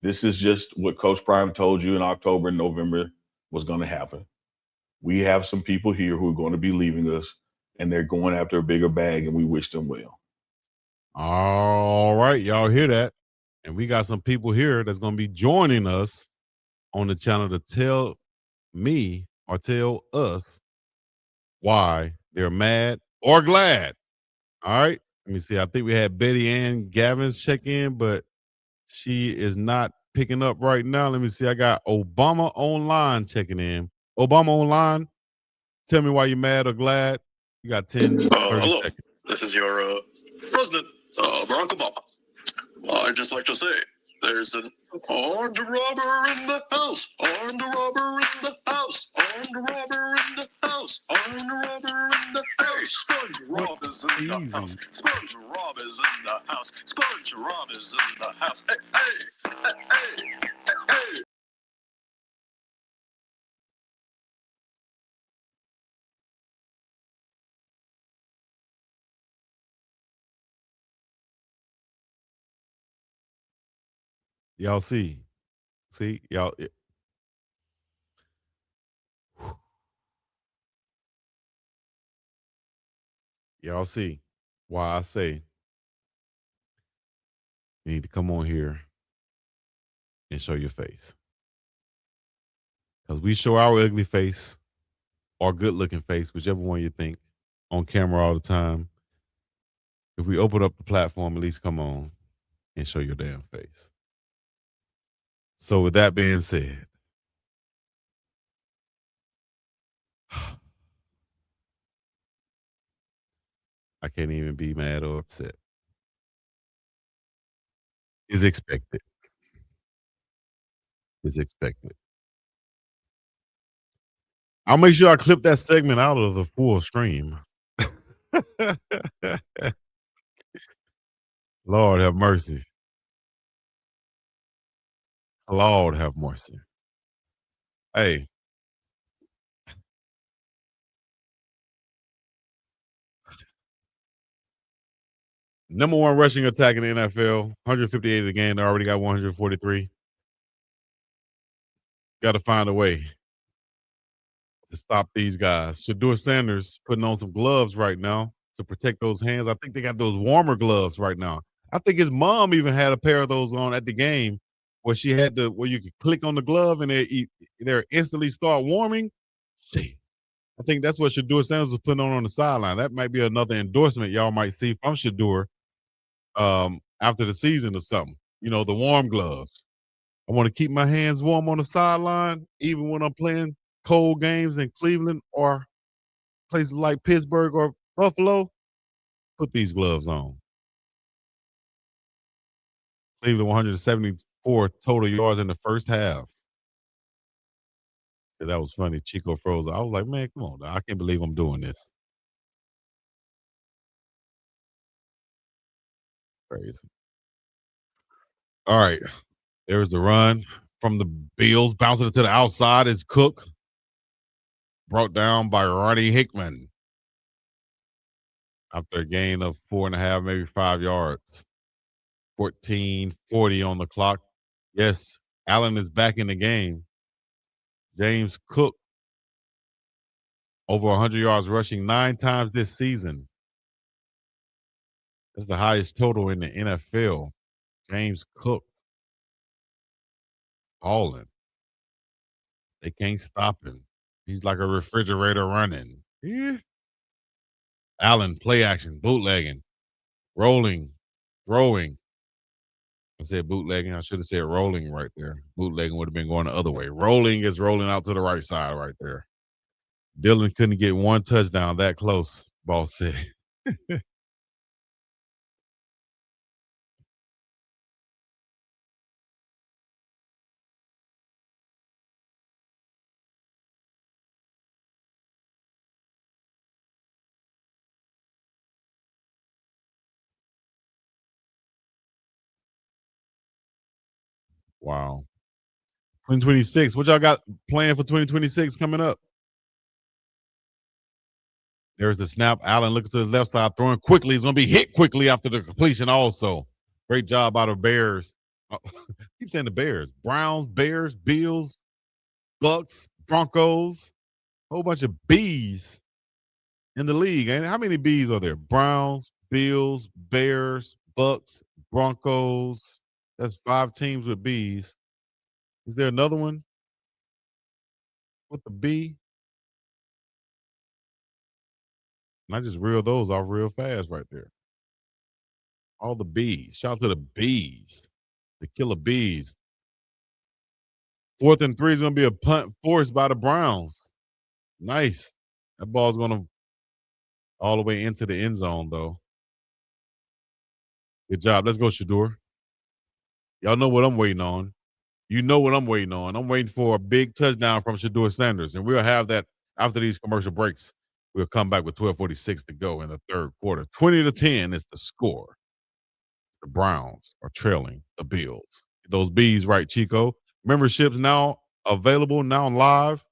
This is just what Coach Prime told you in October and November was going to happen. We have some people here who are going to be leaving us, and they're going after a bigger bag, and we wish them well. All right, y'all hear that? And we got some people here that's going to be joining us on the channel to tell me or tell us why they're mad or glad. All right, let me see. I think we had Betty Ann Gavins check in, but she is not picking up right now. Let me see. I got Obama Online checking in. Obama Online, tell me why you're mad or glad. You got 10, 30 hello. seconds. This is your president, Barack Obama. I'd just like to say there's an armed robber in the house, armed robber in the house, armed robber in the house, armed robber in the house. SpongeBob is in the house. SpongeBob is in the house. SpongeBob is in the house. Hey, hey, hey, hey, hey. Y'all see, y'all. Y'all see why I say you need to come on here and show your face. Because we show our ugly face or good looking face, whichever one you think, on camera all the time. If we open up the platform, at least come on and show your damn face. So with that being said, I can't even be mad or upset. Is expected. Is expected. I'll make sure I clip that segment out of the full stream. Lord have mercy. Lord have mercy. Hey. Number one rushing attack in the NFL, 158 a game. They already got 143. Got to find a way to stop these guys. Shedeur Sanders putting on some gloves right now to protect those hands. I think they got those warmer gloves right now. I think his mom even had a pair of those on at the game where she had where you could click on the glove and they're instantly start warming. I think that's what Shedeur Sanders was putting on the sideline. That might be another endorsement y'all might see from Shedeur after the season or something. You know, the warm gloves. I want to keep my hands warm on the sideline, even when I'm playing cold games in Cleveland or places like Pittsburgh or Buffalo. Put these gloves on. Cleveland 174 total yards in the first half. Yeah, that was funny. Chico froze. I was like, man, come on. I can't believe I'm doing this. Crazy. All right. There's the run from the Bills. Bouncing it to the outside is Cook. Brought down by Ronnie Hickman. After a gain of 4.5, maybe 5 yards. 14:40 on the clock. Yes, Allen is back in the game. James Cook, over 100 yards rushing 9 times this season. That's the highest total in the NFL. James Cook, balling. They can't stop him. He's like a refrigerator running. Yeah. Allen, play action, bootlegging, rolling, throwing. I said bootlegging. I should have said rolling right there. Bootlegging would have been going the other way. Rolling is rolling out to the right side right there. Dylan couldn't get one touchdown that close, boss said. Wow. 2026. What y'all got planned for 2026 coming up? There's the snap. Allen looking to his left side, throwing quickly. He's going to be hit quickly after the completion also. Great job out of Bears. Keep saying the Bears. Browns, Bears, Bills, Bucks, Broncos. Whole bunch of B's in the league. And how many B's are there? Browns, Bills, Bears, Bucks, Broncos. That's 5 teams with B's. Is there another one with the B? And I just reeled those off real fast right there. All the B's. Shout out to the B's. The killer B's. 4th and 3 is going to be a punt forced by the Browns. Nice. That ball's going to all the way into the end zone, though. Good job. Let's go, Shedeur. Y'all know what I'm waiting on. You know what I'm waiting on. I'm waiting for a big touchdown from Shedeur Sanders, and we'll have that after these commercial breaks. We'll come back with 12:46 to go in the third quarter. 20-10 is the score. The Browns are trailing the Bills. Those B's right, Chico. Memberships now available, now live.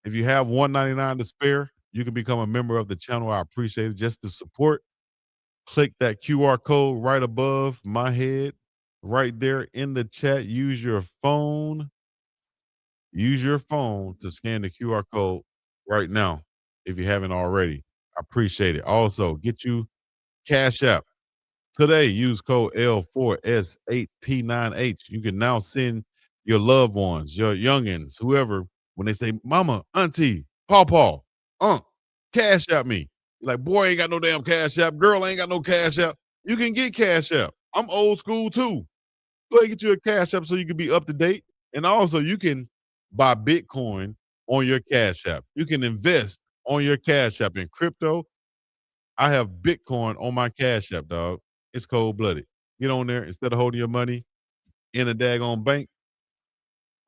If you have $1.99 to spare, you can become a member of the channel. I appreciate it. Just to support, click that QR code right above my head, right there in the chat. Use your phone. Use your phone to scan the QR code right now if you haven't already. I appreciate it. Also, get you Cash App. Today, use code L4S8P9H. You can now send your loved ones, your youngins, whoever, when they say, mama, auntie, pawpaw, cash out me. You're like, boy, ain't got no damn cash app. Girl ain't got no cash app. You can get cash app. I'm old school too. Go ahead and get you a cash app so you can be up to date. And also, you can buy Bitcoin on your cash app. You can invest on your cash app in crypto. I have Bitcoin on my cash app, dog. It's cold-blooded. Get on there instead of holding your money in a daggone bank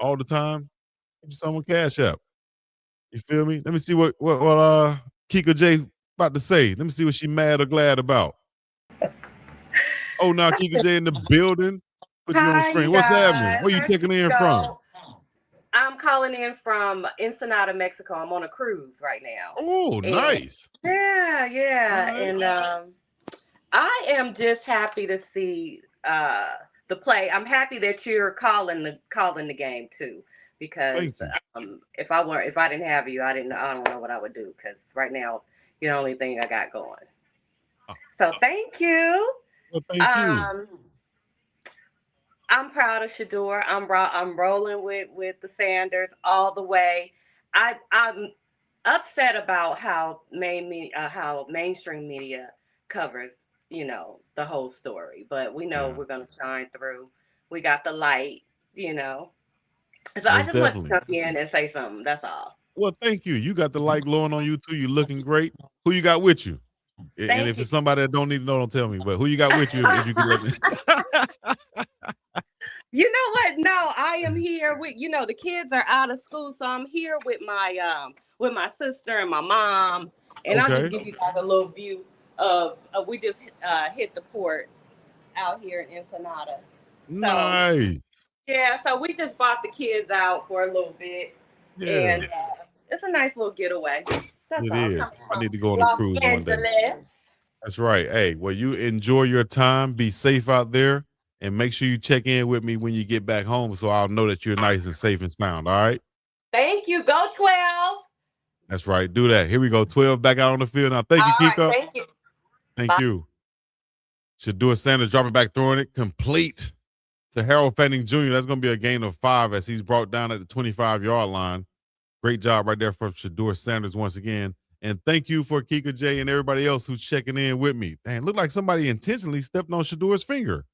all the time. Get you someone cash app. You feel me? Let me see what Kika J about to say. Let me see what she mad or glad about. Oh, now Kika J in the building. Put you on the screen. What's happening? Where you checking in from? I'm calling in from Ensenada, Mexico. I'm on a cruise right now. Oh, nice. Yeah. Right. And I am just happy to see the play. I'm happy that you're calling the game too, because if I didn't have you, I don't know what I would do, because right now you're the only thing I got going. So thank you. Well, thank you. I'm proud of Shedeur. I'm rolling with the Sanders all the way. I'm upset about how mainstream media covers, the whole story, but we know we're gonna shine through. We got the light, So I just want to come in and say something. That's all. Well, thank you. You got the light glowing on you too. You looking great. Who you got with you? And if it's somebody that don't need to know, don't tell me. But who you got with you? If you can let me. You know what? No, I am here with, the kids are out of school, so I'm here with my sister and my mom, and I'll just give you guys a little view of we just hit the port out here in Ensenada. Nice. Yeah, so we just bought the kids out for a little bit, and it's a nice little getaway. That's all. It is. I need to go on a cruise one day. That's right. Hey, well, you enjoy your time. Be safe out there. and make sure you check in with me when you get back home so I'll know that you're nice and safe and sound. All right? Thank you. Go 12. That's right. Do that. Here we go. 12 back out on the field now. Thank you, All right. Kika. Thank you. Thank you. Shedeur Sanders dropping back, throwing it complete to Harold Fanning Jr. That's going to be a gain of 5 as he's brought down at the 25-yard line. Great job right there from Shedeur Sanders once again. And thank you for Kika J and everybody else who's checking in with me. Dang, looked like somebody intentionally stepped on Shedeur's finger.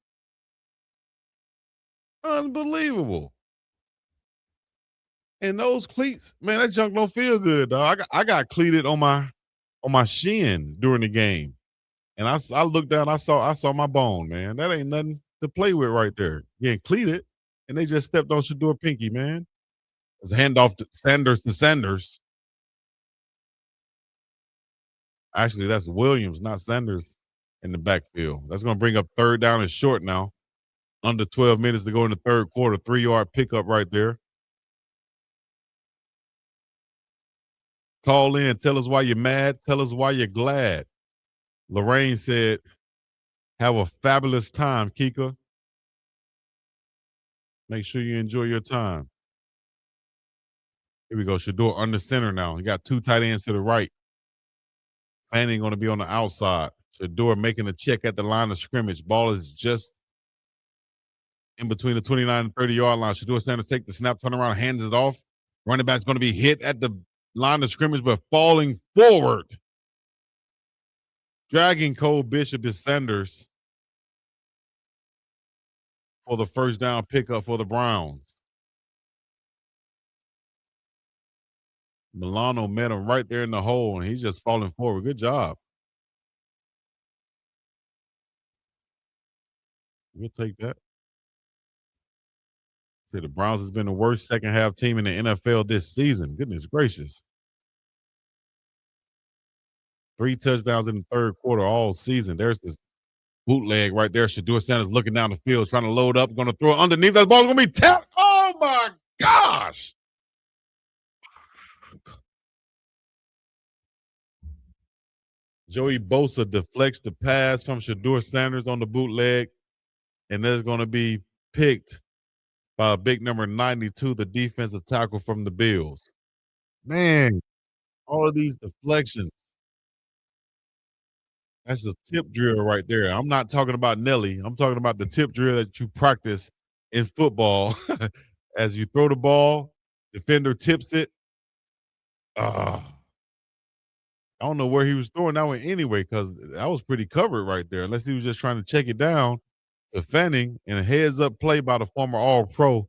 Unbelievable. And those cleats, man, that junk don't feel good, dog. I got cleated on my shin during the game. And I looked down, I saw my bone, man. That ain't nothing to play with right there. Getting cleated, and they just stepped on Shedeur Pinky, man. It's a handoff to Sanders. Actually, that's Williams, not Sanders, in the backfield. That's going to bring up third down and short now. Under 12 minutes to go in the third quarter. 3-yard pickup right there. Call in. Tell us why you're mad. Tell us why you're glad. Lorraine said, have a fabulous time, Kika. Make sure you enjoy your time. Here we go. Shedeur under center now. He got 2 tight ends to the right. Fanning going to be on the outside. Shedeur making a check at the line of scrimmage. Ball is just in between the 29 and 30-yard line. Shedeur Sanders take the snap, turn around, hands it off. Running back's going to be hit at the line of scrimmage, but falling forward. Dragging Cole Bishop is Sanders for the first down pickup for the Browns. Milano met him right there in the hole, and he's just falling forward. Good job. We'll take that. See, the Browns has been the worst second-half team in the NFL this season. Goodness gracious. 3 touchdowns in the third quarter all season. There's this bootleg right there. Shedeur Sanders looking down the field, trying to load up, going to throw it underneath. That ball's going to be tapped. Oh, my gosh. Joey Bosa deflects the pass from Shedeur Sanders on the bootleg, and that's going to be picked by a big number 92, the defensive tackle from the Bills. Man, all of these deflections. That's a tip drill right there. I'm not talking about Nelly. I'm talking about the tip drill that you practice in football. As you throw the ball, defender tips it. I don't know where he was throwing that one anyway, because that was pretty covered right there, unless he was just trying to check it down to Fanning, and a heads-up play by the former All-Pro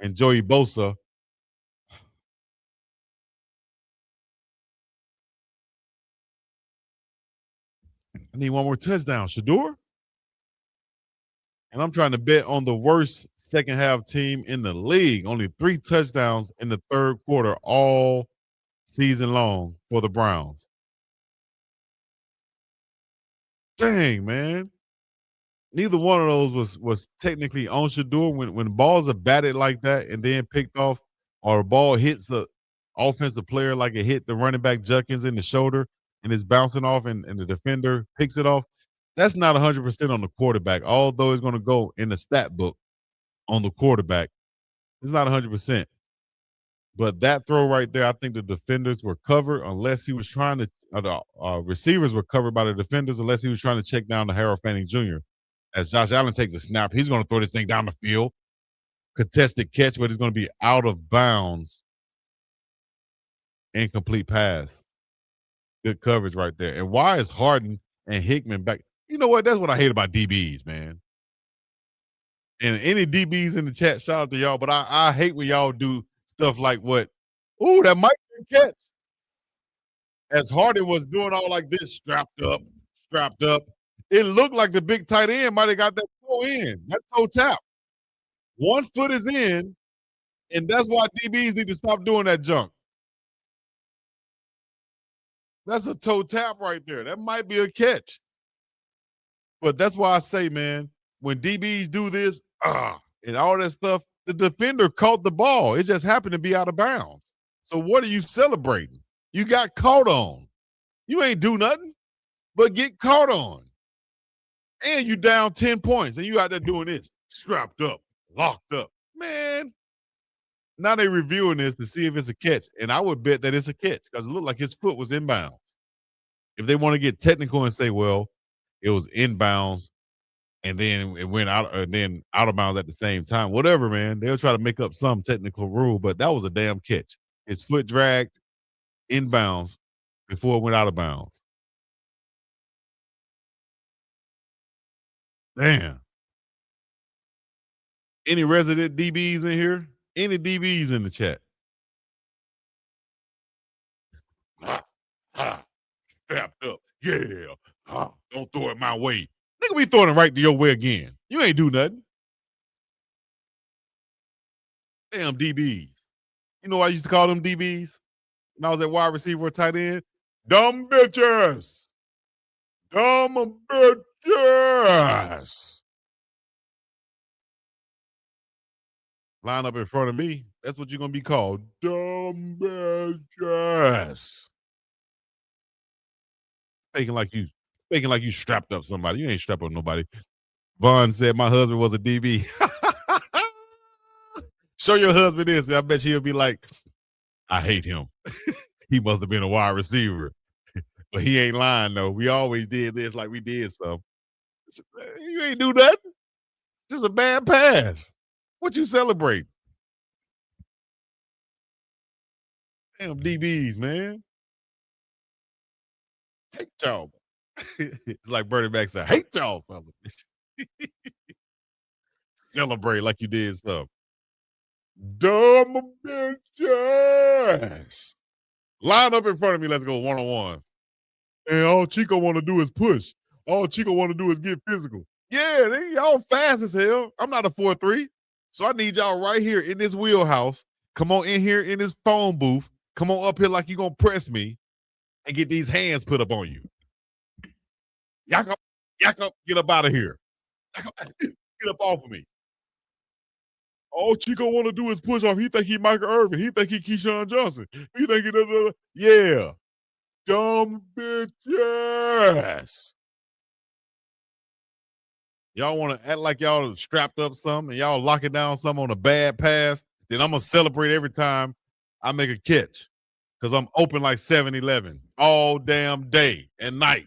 and Joey Bosa. I need one more touchdown. Shedeur? And I'm trying to bet on the worst second-half team in the league. Only 3 touchdowns in the third quarter all season long for the Browns. Dang, man. Neither one of those was technically on Shedeur. When balls are batted like that and then picked off, or a ball hits a offensive player like it hit the running back Judkins in the shoulder and it's bouncing off and the defender picks it off, that's not 100% on the quarterback, although it's going to go in the stat book on the quarterback. It's not 100%. But that throw right there, I think the defenders were covered unless he was trying to receivers were covered by the defenders unless he was trying to check down to Harold Fanning Jr. As Josh Allen takes a snap, he's going to throw this thing down the field. Contested catch, but it's going to be out of bounds. Incomplete pass. Good coverage right there. And why is Harden and Hickman back? You know what? That's what I hate about DBs, man. And any DBs in the chat, shout out to y'all. But I hate when y'all do stuff like what? Ooh, that might be a catch. As Harden was doing all like this, strapped up. It looked like the big tight end might have got that toe in. That toe tap. 1 foot is in, and that's why DBs need to stop doing that junk. That's a toe tap right there. That might be a catch. But that's why I say, man, when DBs do this, and all that stuff, the defender caught the ball. It just happened to be out of bounds. So what are you celebrating? You got caught on. You ain't do nothing but get caught on. And you down 10 points, and you out there doing this, strapped up, locked up. Man, now they reviewing this to see if it's a catch, and I would bet that it's a catch because it looked like his foot was inbounds. If they want to get technical and say, well, it was inbounds, and then it went out, and then out of bounds at the same time, whatever, man, they'll try to make up some technical rule, but that was a damn catch. His foot dragged inbounds before it went out of bounds. Damn. Any resident DBs in here? Any DBs in the chat? Strapped up. Yeah. Don't throw it my way. Nigga, we throwing it right to your way again. You ain't do nothing. Damn DBs. You know what I used to call them DBs? When I was at wide receiver or tight end? Dumb bitches. Dumb bitches. Line up in front of me. That's what you're going to be called. Dumb bitches. Faking like you strapped up somebody. You ain't strapped up nobody. Vaughn said my husband was a DB. Show your husband this. I bet he'll be like, I hate him. He must have been a wide receiver. But he ain't lying, though. We always did this like we did some. You ain't do nothing. Just a bad pass. What you celebrate? Damn DBs, man. Hate y'all. It's like Bernie Mac said, hate y'all, son. Celebrate like you did stuff. Dumb bitches. Line up in front of me. Let's go one-on-ones. And all Chico want to do is push. All Chico want to do is get physical. Yeah, y'all fast as hell. I'm not a 4-3. So I need y'all right here in this wheelhouse. Come on in here in this phone booth. Come on up here like you going to press me and get these hands put up on you. Yak up, get up out of here. Get up off of me. All Chico want to do is push off. He think he Michael Irvin. He think he Keyshawn Johnson. He think he does. Yeah. Dumb bitches. Y'all want to act like y'all strapped up something and y'all locking down something on a bad pass, then I'm going to celebrate every time I make a catch because I'm open like 7-Eleven all damn day and night.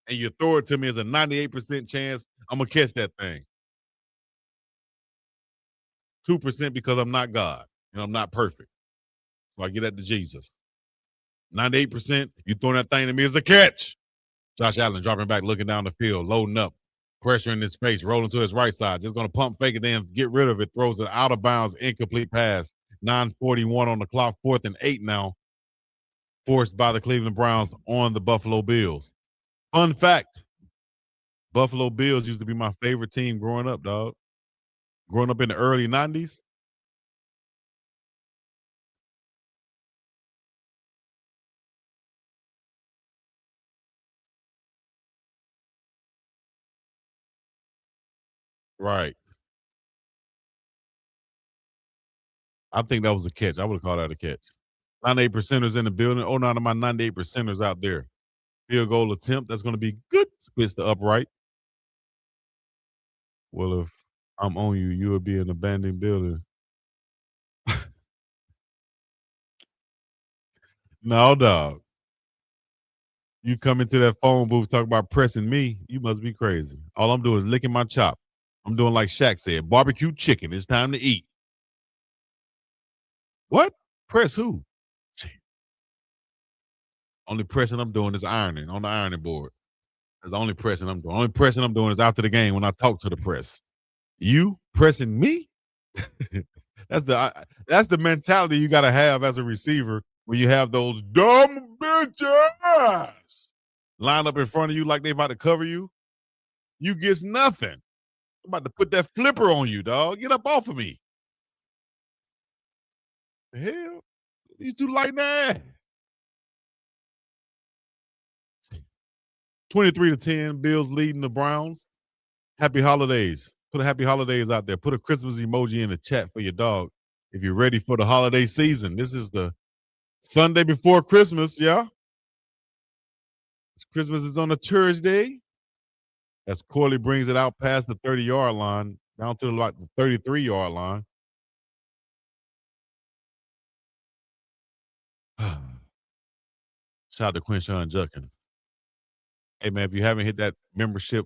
And you throw it to me as a 98% chance I'm going to catch that thing. 2% because I'm not God and I'm not perfect. So I get that to Jesus. 98%, you throwing that thing to me as a catch. Josh Allen dropping back, looking down the field, loading up. Pressure in his face, rolling to his right side. Just going to pump fake it, then get rid of it. Throws it out of bounds, incomplete pass. 9:41 on the clock, 4th and 8 now. Forced by the Cleveland Browns on the Buffalo Bills. Fun fact, Buffalo Bills used to be my favorite team growing up, dog. Growing up in the early 90s. Right. I think that was a catch. I would have called that a catch. 98%ers in the building. Oh, none of my 98%ers out there. Field goal attempt. That's going to be good. Spits the upright. Well, if I'm on you, you would be in an abandoned building. No, dog. You come into that phone booth talking about pressing me, you must be crazy. All I'm doing is licking my chop. I'm doing like Shaq said, barbecue chicken. It's time to eat. What? Press who? Only pressing I'm doing is ironing on the ironing board. That's the only pressing I'm doing. Only pressing I'm doing is after the game when I talk to the press. You pressing me? That's the mentality you got to have as a receiver when you have those dumb bitches line up in front of you like they about to cover you. You gets nothing. I'm about to put that flipper on you, dog. Get up off of me. The hell? You too light that. 23-10, Bills leading the Browns. Happy holidays. Put a happy holidays out there. Put a Christmas emoji in the chat for your dog if you're ready for the holiday season. This is the Sunday before Christmas, yeah? Christmas is on a Thursday. as Corley brings it out past the 30-yard line, down to like the 33-yard line. Shout out to Quinshawn Judkins. Hey, man, if you haven't hit that membership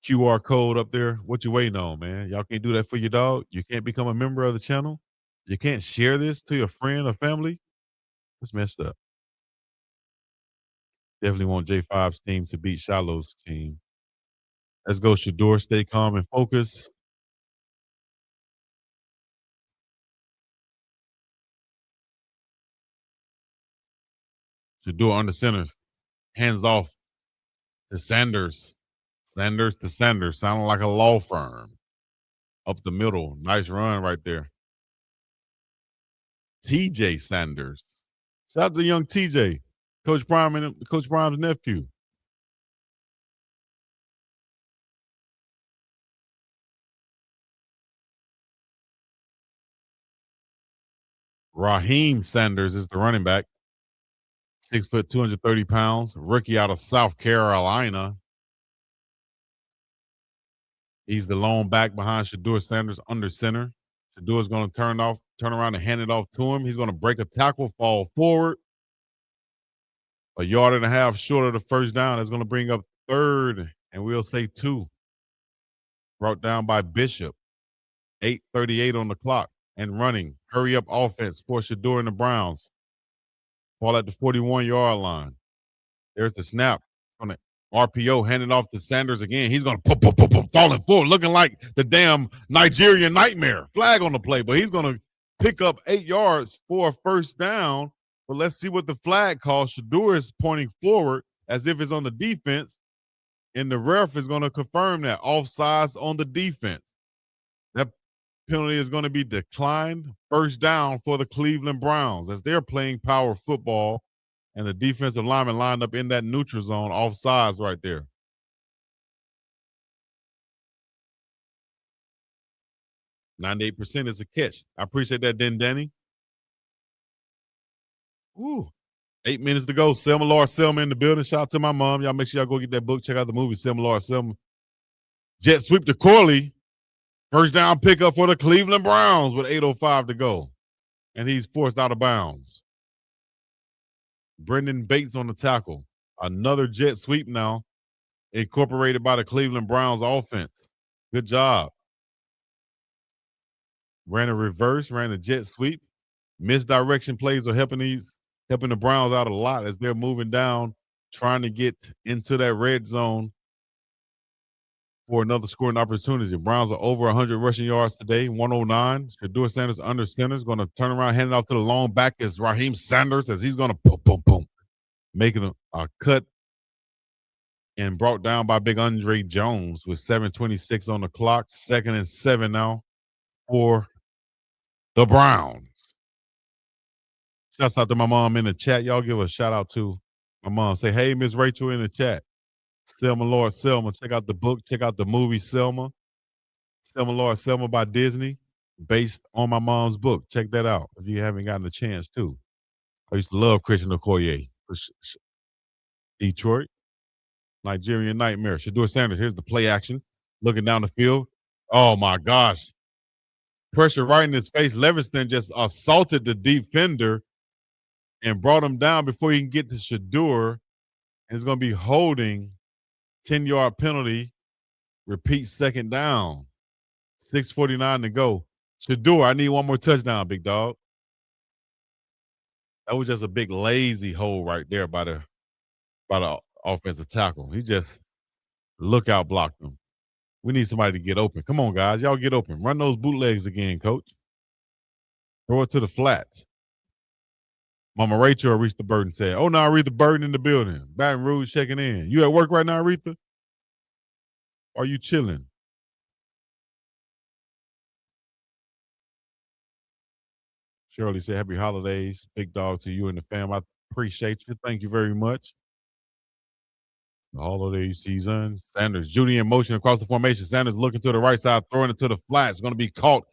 QR code up there, what you waiting on, man? Y'all can't do that for your dog. You can't become a member of the channel. You can't share this to your friend or family. It's messed up. Definitely want J5's team to beat Shiloh's team. Let's go, Shedeur. Stay calm and focus. Shedeur under center. Hands off to Sanders. Sanders to Sanders. Sounding like a law firm. Up the middle. Nice run right there. TJ Sanders. Shout out to young TJ. Coach Brian's nephew. Raheem Sanders is the running back. 6 foot, 230 pounds. Rookie out of South Carolina. He's the lone back behind Shedeur Sanders under center. Shedeur's going to turn around and hand it off to him. He's going to break a tackle, fall forward. A yard and a half short of the first down. That's going to bring up third, and we'll say 2. Brought down by Bishop. 8:38 on the clock and running. Hurry up offense for Shedeur and the Browns. Ball at the 41-yard line. There's the snap. On the RPO, handing off to Sanders again. He's going to falling forward, looking like the damn Nigerian nightmare. Flag on the play, but he's going to pick up 8 yards for a first down. But let's see what the flag calls. Shedeur is pointing forward as if it's on the defense, and the ref is going to confirm that offsides on the defense. That penalty is going to be declined. First down for the Cleveland Browns as they're playing power football, and the defensive lineman lined up in that neutral zone, offsides right there. %98 is a catch. I appreciate that, Danny. Ooh. 8 minutes to go. Selma Laura Selma in the building. Shout out to my mom. Y'all make sure y'all go get that book. Check out the movie, Selma Laura Selma. Jet sweep to Corley. First down pickup for the Cleveland Browns with 8:05 to go. And he's forced out of bounds. Brendan Bates on the tackle. Another jet sweep now, incorporated by the Cleveland Browns offense. Good job. Ran a reverse, ran a jet sweep. Misdirection plays are helping the Browns out a lot as they're moving down, trying to get into that red zone for another scoring opportunity. Browns are over 100 rushing yards today, 109. Shedeur Sanders under center is going to turn around, hand it off to the long back as Raheem Sanders as he's going to boom, making a cut and brought down by big Andre Jones with 7:26 on the clock. 2nd and 7 now for the Browns. Shouts out to my mom in the chat. Y'all give a shout out to my mom. Say, hey, Miss Rachel in the chat. Selma Laura Selma. Check out the book. Check out the movie Selma. Selma Laura Selma by Disney, based on my mom's book. Check that out if you haven't gotten a chance to. I used to love Christian Okoye. Detroit. Nigerian Nightmare. Shedeur Sanders. Here's the play action. Looking down the field. Oh, my gosh. Pressure right in his face. Leviston just assaulted the defender and brought him down before he can get to Shedeur. And it's going to be holding, 10-yard penalty. Repeat, 2nd down. 6:49 to go. Shedeur, I need one more touchdown, big dog. That was just a big lazy hole right there by the offensive tackle. He just lookout blocked him. We need somebody to get open. Come on, guys. Y'all get open. Run those bootlegs again, coach. Throw it to the flats. Mama Rachel, Aretha Burton said, oh, no, Aretha Burton in the building. Baton Rouge checking in. You at work right now, Aretha? Or are you chilling? Shirley said, happy holidays. Big dog to you and the fam. I appreciate you. Thank you very much. The holiday season. Sanders, Judy in motion across the formation. Sanders looking to the right side, throwing it to the flat. It's going to be caught.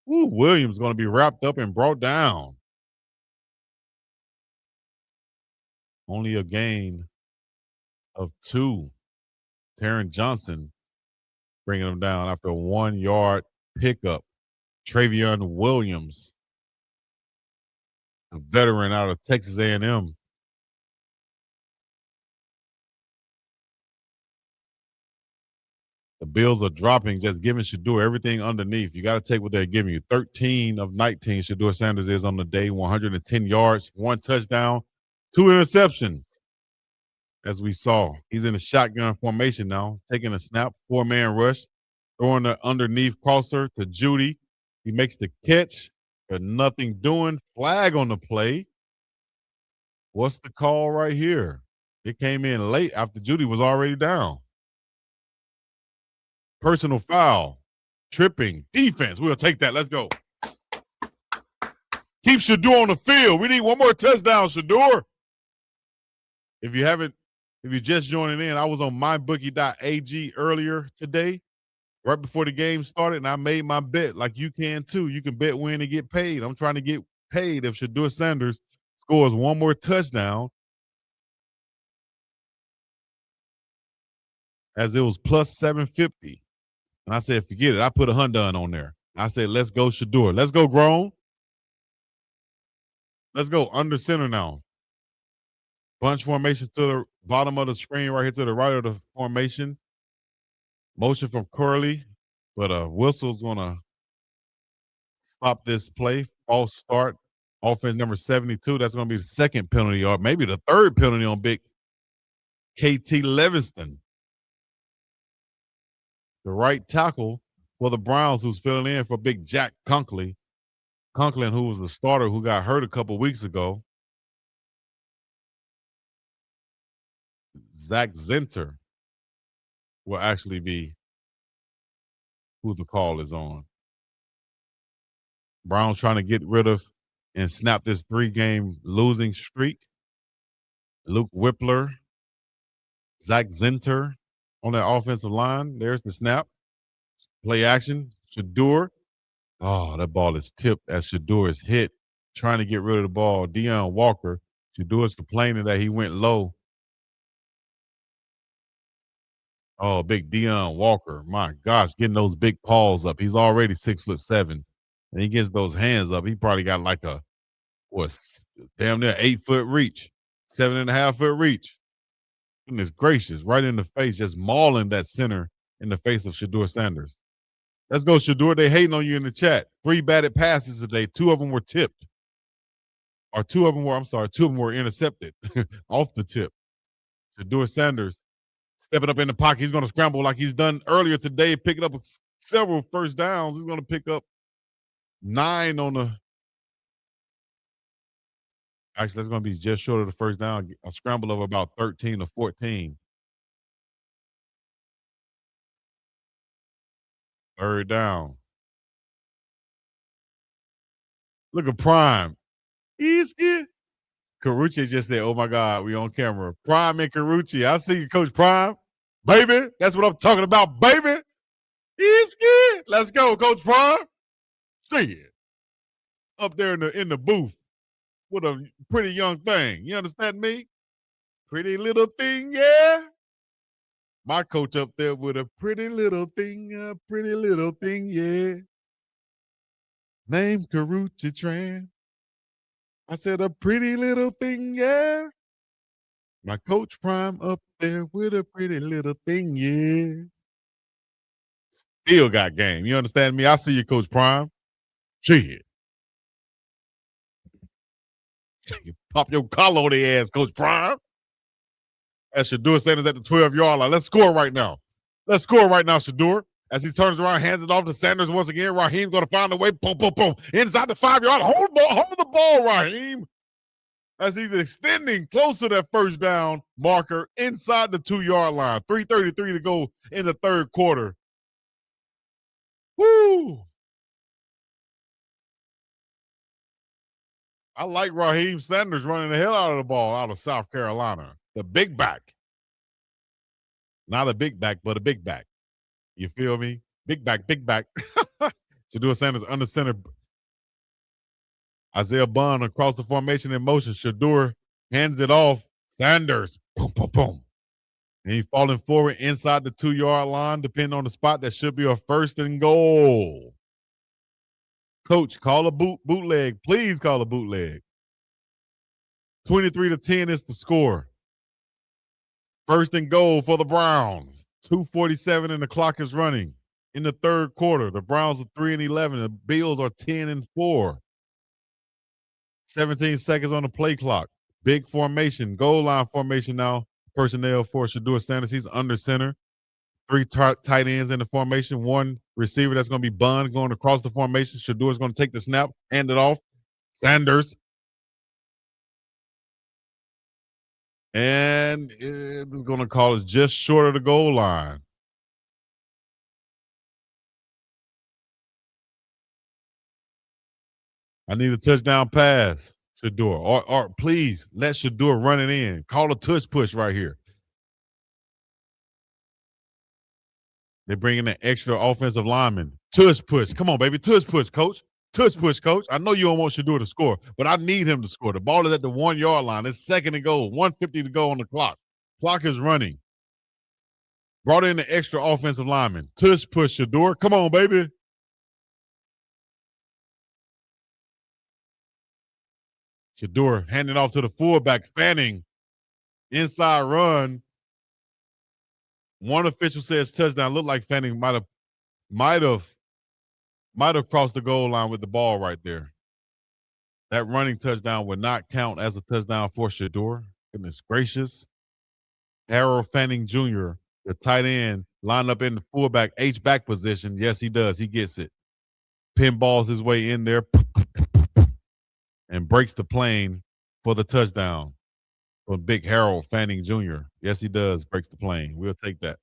Ooh, Williams going to be wrapped up and brought down. Only a gain of 2. Taron Johnson bringing him down after a 1-yard pickup. Travion Williams, a veteran out of Texas A&M. The Bills are dropping, just giving Shedeur everything underneath. You got to take what they're giving you. 13 of 19, Shedeur Sanders is on the day, 110 yards, 1 touchdown, 2 interceptions. As we saw, he's in a shotgun formation now, taking a snap, 4-man rush, throwing the underneath crosser to Judy. He makes the catch, but nothing doing. Flag on the play. What's the call right here? It came in late after Judy was already down. Personal foul, tripping, defense. We'll take that. Let's go. Keep Shedeur on the field. We need one more touchdown, Shedeur. If you're just joining in, I was on mybookie.ag earlier today, right before the game started, and I made my bet like you can too. You can bet, win, and get paid. I'm trying to get paid if Shedeur Sanders scores one more touchdown, as it was plus 750. And I said, forget it. I put $100 on there. I said, let's go Shedeur. Let's go grown. Let's go under center now. Bunch formation to the bottom of the screen right here to the right of the formation. Motion from Curley, but whistle's going to stop this play. False start. Offense number 72. That's going to be the second penalty, or maybe the third penalty on big KT Livingston. The right tackle for the Browns, who's filling in for big Jack Conklin, who was the starter who got hurt a couple weeks ago. Zach Zinter will actually be who the call is on. Browns trying to get rid of and snap this 3-game losing streak. Luke Whippler, Zach Zinter on that offensive line. There's the snap. Play action. Shedeur. Oh, that ball is tipped as Shedeur is hit, trying to get rid of the ball. Deion Walker. Shedeur is complaining that he went low. Oh, big Deion Walker. My gosh, getting those big paws up. He's already 6'7", and he gets those hands up. He probably got like a, damn near 8-foot reach, 7.5-foot reach. Goodness gracious, right in the face, just mauling that center in the face of Shedeur Sanders. Let's go, Shedeur. They hating on you in the chat. 3 batted passes today. 2 of them were tipped. Or 2 of them were intercepted off the tip. Shedeur Sanders stepping up in the pocket. He's going to scramble like he's done earlier today, picking up several first downs. He's going to pick up 9 on the. Actually, that's going to be just short of the first down. A scramble of about 13 or 14. Third down. Look at Prime. He's here. Carucci just said, oh, my God, we on camera. Prime and Carucci. I see you, Coach Prime. Baby, that's what I'm talking about, baby. He's good. Let's go, Coach Prime. See it. Up there in the booth with a pretty young thing. You understand me? Pretty little thing, yeah. My coach up there with a pretty little thing, yeah. Named Carucci Tran. I said a pretty little thing, yeah. My Coach Prime up there with a pretty little thing, yeah. Still got game. You understand me? I see you, Coach Prime. Shit. Pop your collar on the ass, Coach Prime. As Shedeur Sanders at the 12-yard line. Let's score right now. Shedeur. As he turns around, hands it off to Sanders once again. Raheem going to find a way. Boom, boom, boom. Inside the 5-yard. Hold the ball, Raheem. As he's extending close to that first down marker inside the 2-yard line. 3:33 to go in the third quarter. Woo! I like Raheem Sanders running the hell out of the ball out of South Carolina. The big back. Not a big back, but a big back. You feel me? Big back. Shedeur Sanders under center. Isaiah Bond across the formation in motion. Shedeur hands it off. Sanders. Boom, boom, boom. And he's falling forward inside the 2-yard line, depending on the spot. That should be a 1st and goal. Coach, call a bootleg. Please call a bootleg. 23-10 is the score. 1st and goal for the Browns. 2:47 and the clock is running. In the 3rd quarter, the Browns are 3-11. The Bills are 10-4. 17 seconds on the play clock. Big formation, goal line formation now. Personnel for Shedeur Sanders. He's under center. 3 tight ends in the formation. 1 receiver that's going to be Bun going across the formation. Shedeur is going to take the snap, hand it off. Sanders. And this is going to call us just short of the goal line. I need a touchdown pass, Shedeur. Or please let Shedeur run it in. Call a tush push right here. They're bringing an extra offensive lineman. Tush push. Come on, baby. Tush push, coach. Tush push, coach. I know you don't want Shedeur to score, but I need him to score. The ball is at the 1-yard line. It's 2nd and goal. 1:50 to go on the clock. Clock is running. Brought in the extra offensive lineman. Tush push, Shedeur. Come on, baby. Shedeur handing off to the fullback, Fanning. Inside run. One official says touchdown. Looked like Fanning might have crossed the goal line with the ball right there. That running touchdown would not count as a touchdown for Shedeur. Goodness gracious. Harold Fanning Jr., the tight end, lined up in the fullback H-back position. Yes, he does. He gets it. Pinballs his way in there and breaks the plane for the touchdown for big Harold Fanning Jr. Yes, he does. Breaks the plane. We'll take that.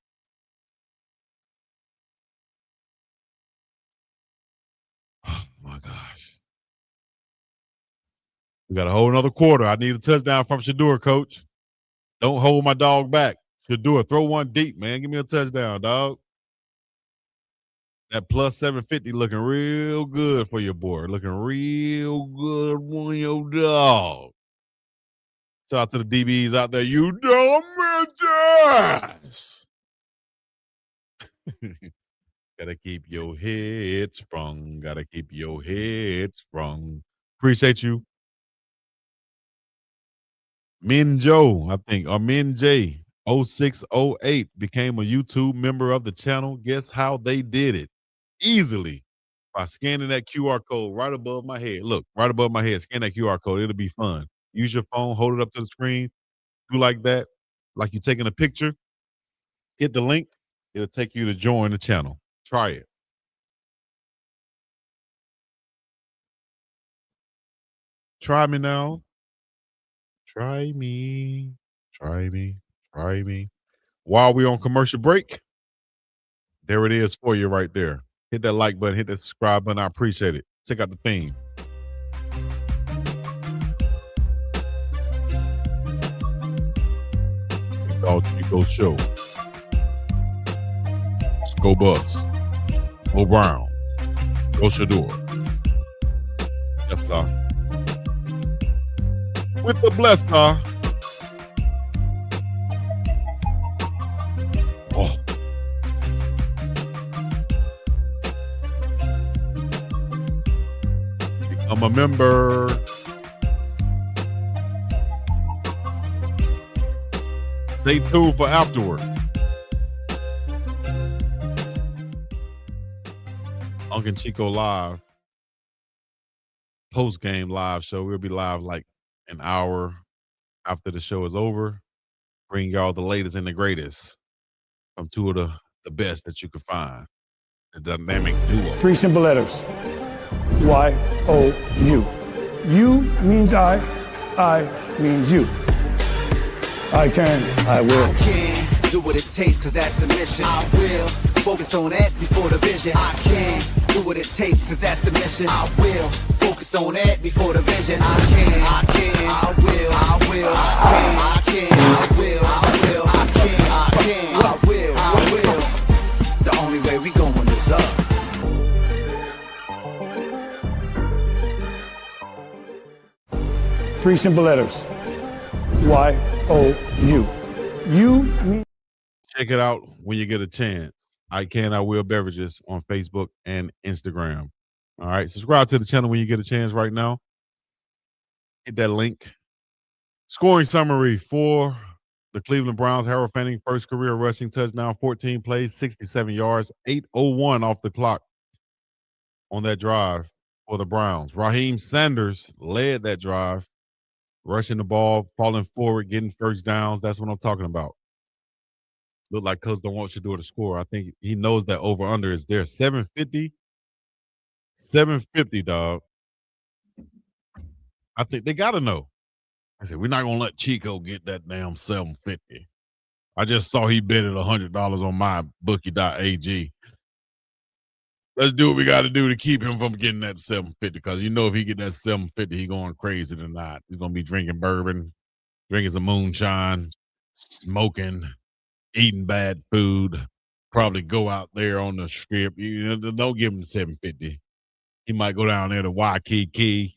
Oh, my gosh. We got a whole another quarter. I need a touchdown from Shedeur, coach. Don't hold my dog back. Shedeur, throw one deep, man. Give me a touchdown, dog. That plus 750 looking real good for your boy. Looking real good on your dog. Shout out to the DBs out there. You dumb bitches. Gotta keep your head sprung. Gotta keep your head sprung. Appreciate you. Min Joe, I think, or Min J 0608 became a YouTube member of the channel. Guess how they did it? Easily by scanning that QR code right above my head. Look, right above my head. Scan that QR code. It'll be fun. Use your phone, hold it up to the screen, do like that, like you're taking a picture. Hit the link. It'll take you to join the channel. Try it. Try me now. Try me. Try me. Try me. While we're on commercial break, there it is for you right there. Hit that like button, hit that subscribe button. I appreciate it. Check out the theme. It's all Chico Show. Let's go Bucks. Go Brown. Go Shedeur. Yes, sir. With the blessed, sir. Oh. Become a member. Stay tuned for afterward. Uncle Chico Live. Post-game live show. We'll be live like an hour after the show is over. Bring y'all the latest and the greatest from two of the best that you can find. The dynamic duo. 3 simple letters. Y-O-U. You means I means you. I can, I will. I can do what it takes, cause that's the mission. I will focus on that before the vision. I can do what it takes, cause that's the mission. I will focus on that before the vision. I can, I will, I can, I will, I can, I will. The only way we going is up. Three simple letters. Y-O-U. You mean Check it out when you get a chance. I will beverages on Facebook and Instagram. All right. Subscribe to the channel when you get a chance right now. Hit that link. Scoring summary for the Cleveland Browns. Harold Fanning, first career rushing touchdown, 14 plays, 67 yards, 8:01 off the clock on that drive for the Browns. Raheem Sanders led that drive, rushing the ball, falling forward, getting first downs. That's what I'm talking about. Look like Coach don't want Shedeur to score. I think he knows that over under is there. 750. 750, dog. I think they gotta know. I said, we're not gonna let Chico get that damn 750. I just saw he bet it $100 on my bookie.ag. Let's do what we got to do to keep him from getting that 750. Because you know if he get that 750, he going crazy tonight. He's gonna be drinking bourbon, drinking some moonshine, smoking, eating bad food. Probably go out there on the strip. You know, don't give him the 750. He might go down there to Waikiki.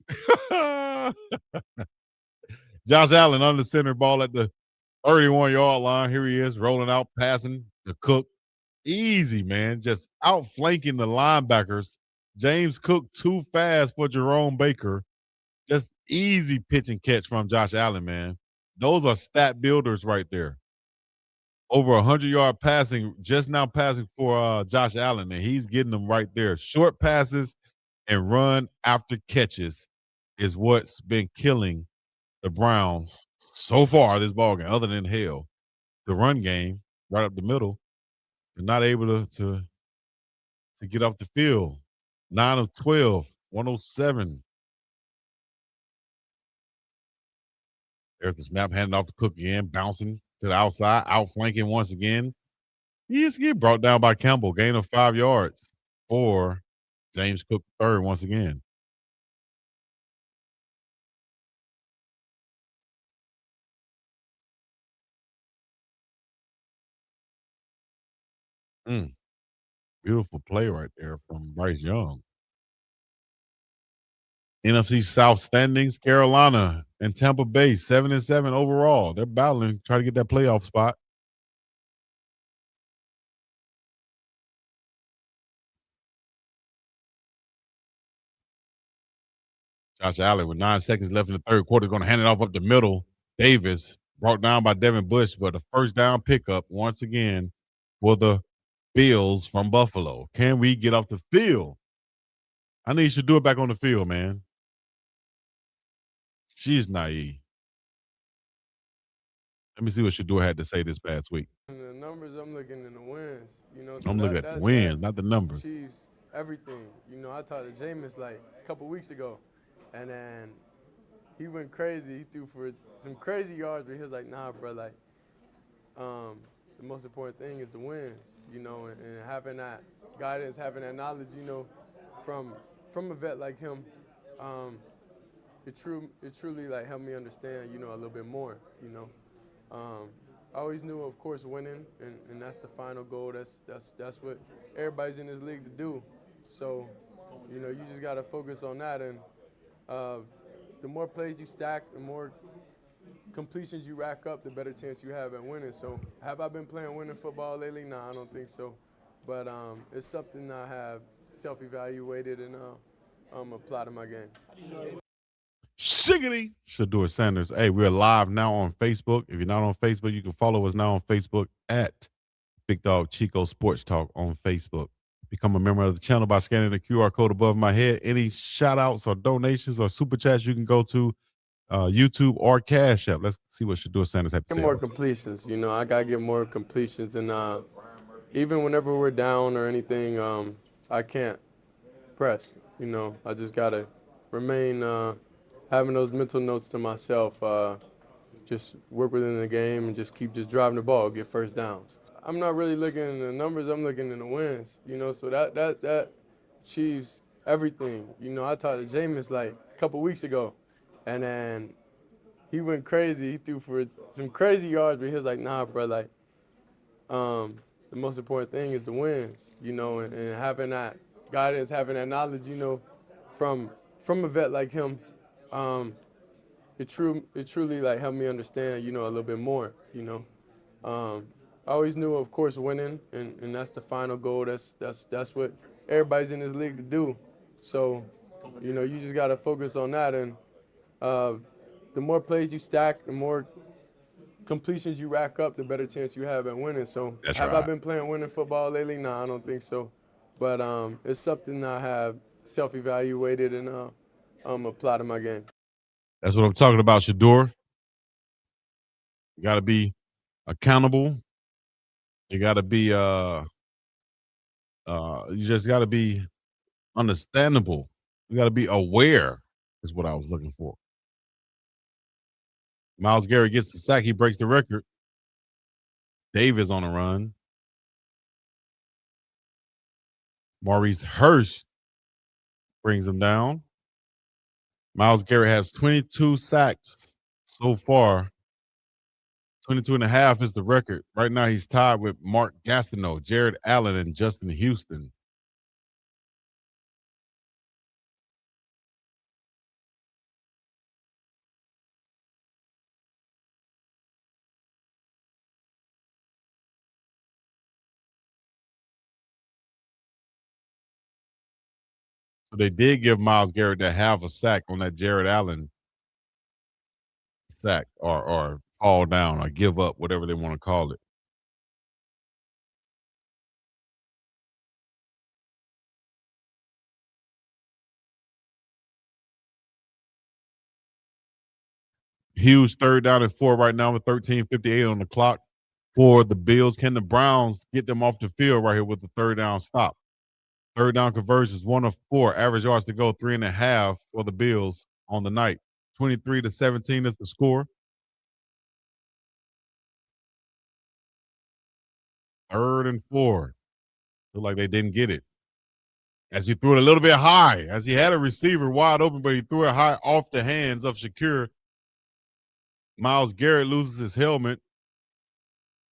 Josh Allen under center, ball at the 31-yard line. Here he is, rolling out, passing to Cook. Easy, man. Just outflanking the linebackers. James Cook too fast for Jerome Baker. Just easy pitch and catch from Josh Allen, man. Those are stat builders right there. Over 100-yard passing, just now passing for Josh Allen, and he's getting them right there. Short passes and run after catches is what's been killing the Browns so far this ball game, other than hell. The run game, right up the middle, they're not able to get off the field. 9 of 12, 107. There's the snap, handing off to Cook again, bouncing to the outside, outflanking once again. He just get brought down by Campbell, gain of 5 yards for James Cook third once again. Beautiful play right there from Bryce Young. NFC South standings, Carolina and Tampa Bay, 7-7 overall. They're battling, try to get that playoff spot. Josh Allen with 9 seconds left in the third quarter, going to hand it off up the middle. Davis brought down by Devin Bush, but a first down pickup once again for the Bills from Buffalo. Can we get off the field? I need you to do it back on the field, man. She's naive. Let me see what Shedeur had to say this past week. In the numbers, I'm looking in the wins. You know, I'm looking at the wins, not the numbers. Chiefs, everything. You know, I talked to Jameis like a couple weeks ago, and then he went crazy. He threw for some crazy yards, but he was like, nah, bro, like, the most important thing is the wins, you know, and having that guidance, having that knowledge, you know, from a vet like him, it truly like helped me understand, you know, a little bit more, you know. I always knew, of course, winning, and that's the final goal. That's what everybody's in this league to do. So, you know, you just got to focus on that. And the more plays you stack, the more completions you rack up, the better chance you have at winning. So, have I been playing winning football lately? Nah, I don't think so. But it's something I have self-evaluated and applied to my game. Shiggity, Shedeur Sanders. Hey, we're live now on Facebook. If you're not on Facebook, you can follow us now on Facebook at Big Dog Chico Sports Talk on Facebook. Become a member of the channel by scanning the QR code above my head. Any shout outs or donations or super chats, you can go to YouTube or Cash App. Let's see what Shedeur Sanders had to say. Get more completions. You know, I got to get more completions. And even whenever we're down or anything, I can't press. You know, I just got to remain having those mental notes to myself, just work within the game and just keep driving the ball, get first downs. I'm not really looking in the numbers, I'm looking in the wins, you know, so that achieves everything. You know, I talked to Jameis like a couple weeks ago, and then he went crazy. He threw for some crazy yards, but he was like, nah, bro, like, the most important thing is the wins, you know, and having that guidance, having that knowledge, you know, from a vet like him, it truly like helped me understand, you know, a little bit more, you know. I always knew, of course, winning, and that's the final goal. That's what everybody's in this league to do. So, you know, you just got to focus on that. And the more plays you stack, the more completions you rack up, the better chance you have at winning. So, That's have I right. been playing winning football lately? No, I don't think so. But it's something I have self-evaluated and apply to my game. That's what I'm talking about, Shedeur. You got to be accountable. You got to be you just got to be understandable. You got to be aware. Is what I was looking for. Myles Garrett gets the sack. He breaks the record. Davis on a run. Maurice Hurst brings him down. Myles Garrett has 22 sacks so far. 22 and a half is the record. Right now, he's tied with Mark Gastineau, Jared Allen, and Justin Houston. So they did give Myles Garrett that half a sack on that Jared Allen sack or fall down or give up, whatever they want to call it. Huge 3rd down and 4 right now with 13:58 on the clock for the Bills. Can the Browns get them off the field right here with the 3rd down stop? 3rd down conversions, 1 of 4. Average yards to go, 3.5 for the Bills on the night. 23-17 is the score. 3rd and 4. Feel like they didn't get it. As he threw it a little bit high, as he had a receiver wide open, but he threw it high off the hands of Shedeur. Myles Garrett loses his helmet,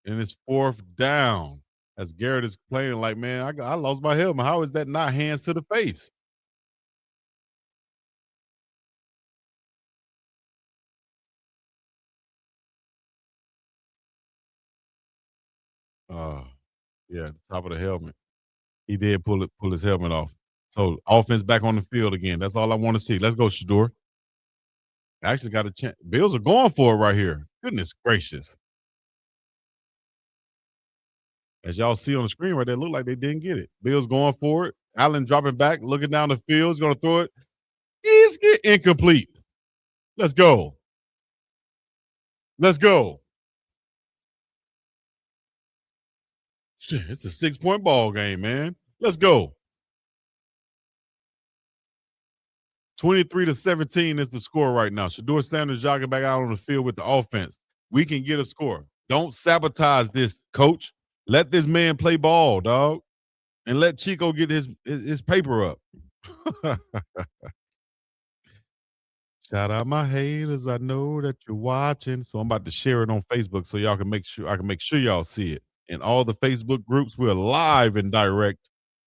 and it's 4th down. As Garrett is playing like, man, I lost my helmet. How is that not hands to the face? Yeah, the top of the helmet. He did pull his helmet off. So offense back on the field again. That's all I want to see. Let's go, Shedeur. Actually got a chance. Bills are going for it right here. Goodness gracious. As y'all see on the screen right there, look like they didn't get it. Bills going for it. Allen dropping back, looking down the field. He's going to throw it. He's incomplete. Let's go. Let's go. Shit, it's a 6-point ball game, man. Let's go. 23-17 is the score right now. Shedeur Sanders jogging back out on the field with the offense. We can get a score. Don't sabotage this, coach. Let this man play ball, dog. And let Chico get his paper up. Shout out my haters. I know that you're watching. So I'm about to share it on Facebook so y'all can make sure I can make sure y'all see it. In all the Facebook groups, we're live and direct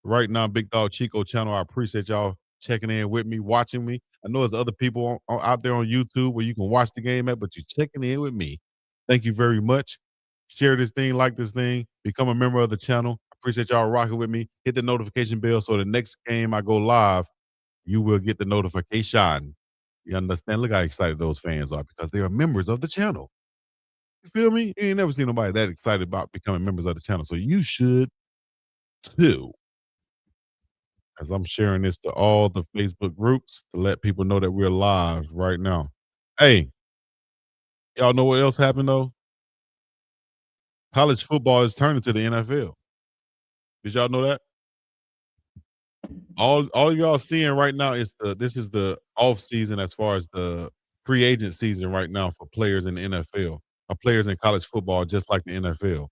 right now. Big Dog Chico channel. I appreciate y'all checking in with me, watching me. I know there's other people out there on YouTube where you can watch the game at, but you're checking in with me. Thank you very much. Share this thing, like this thing, become a member of the channel. Appreciate y'all rocking with me. Hit the notification bell so the next game I go live, you will get the notification. You understand? Look how excited those fans are because they are members of the channel. You feel me? You ain't never seen nobody that excited about becoming members of the channel. So you should too. As I'm sharing this to all the Facebook groups to let people know that we're live right now. Hey, y'all know what else happened though? College football is turning to the NFL. Did y'all know that? All of y'all seeing right now is this is the off season as far as the free agent season right now for players in the NFL or players in college football, just like the NFL.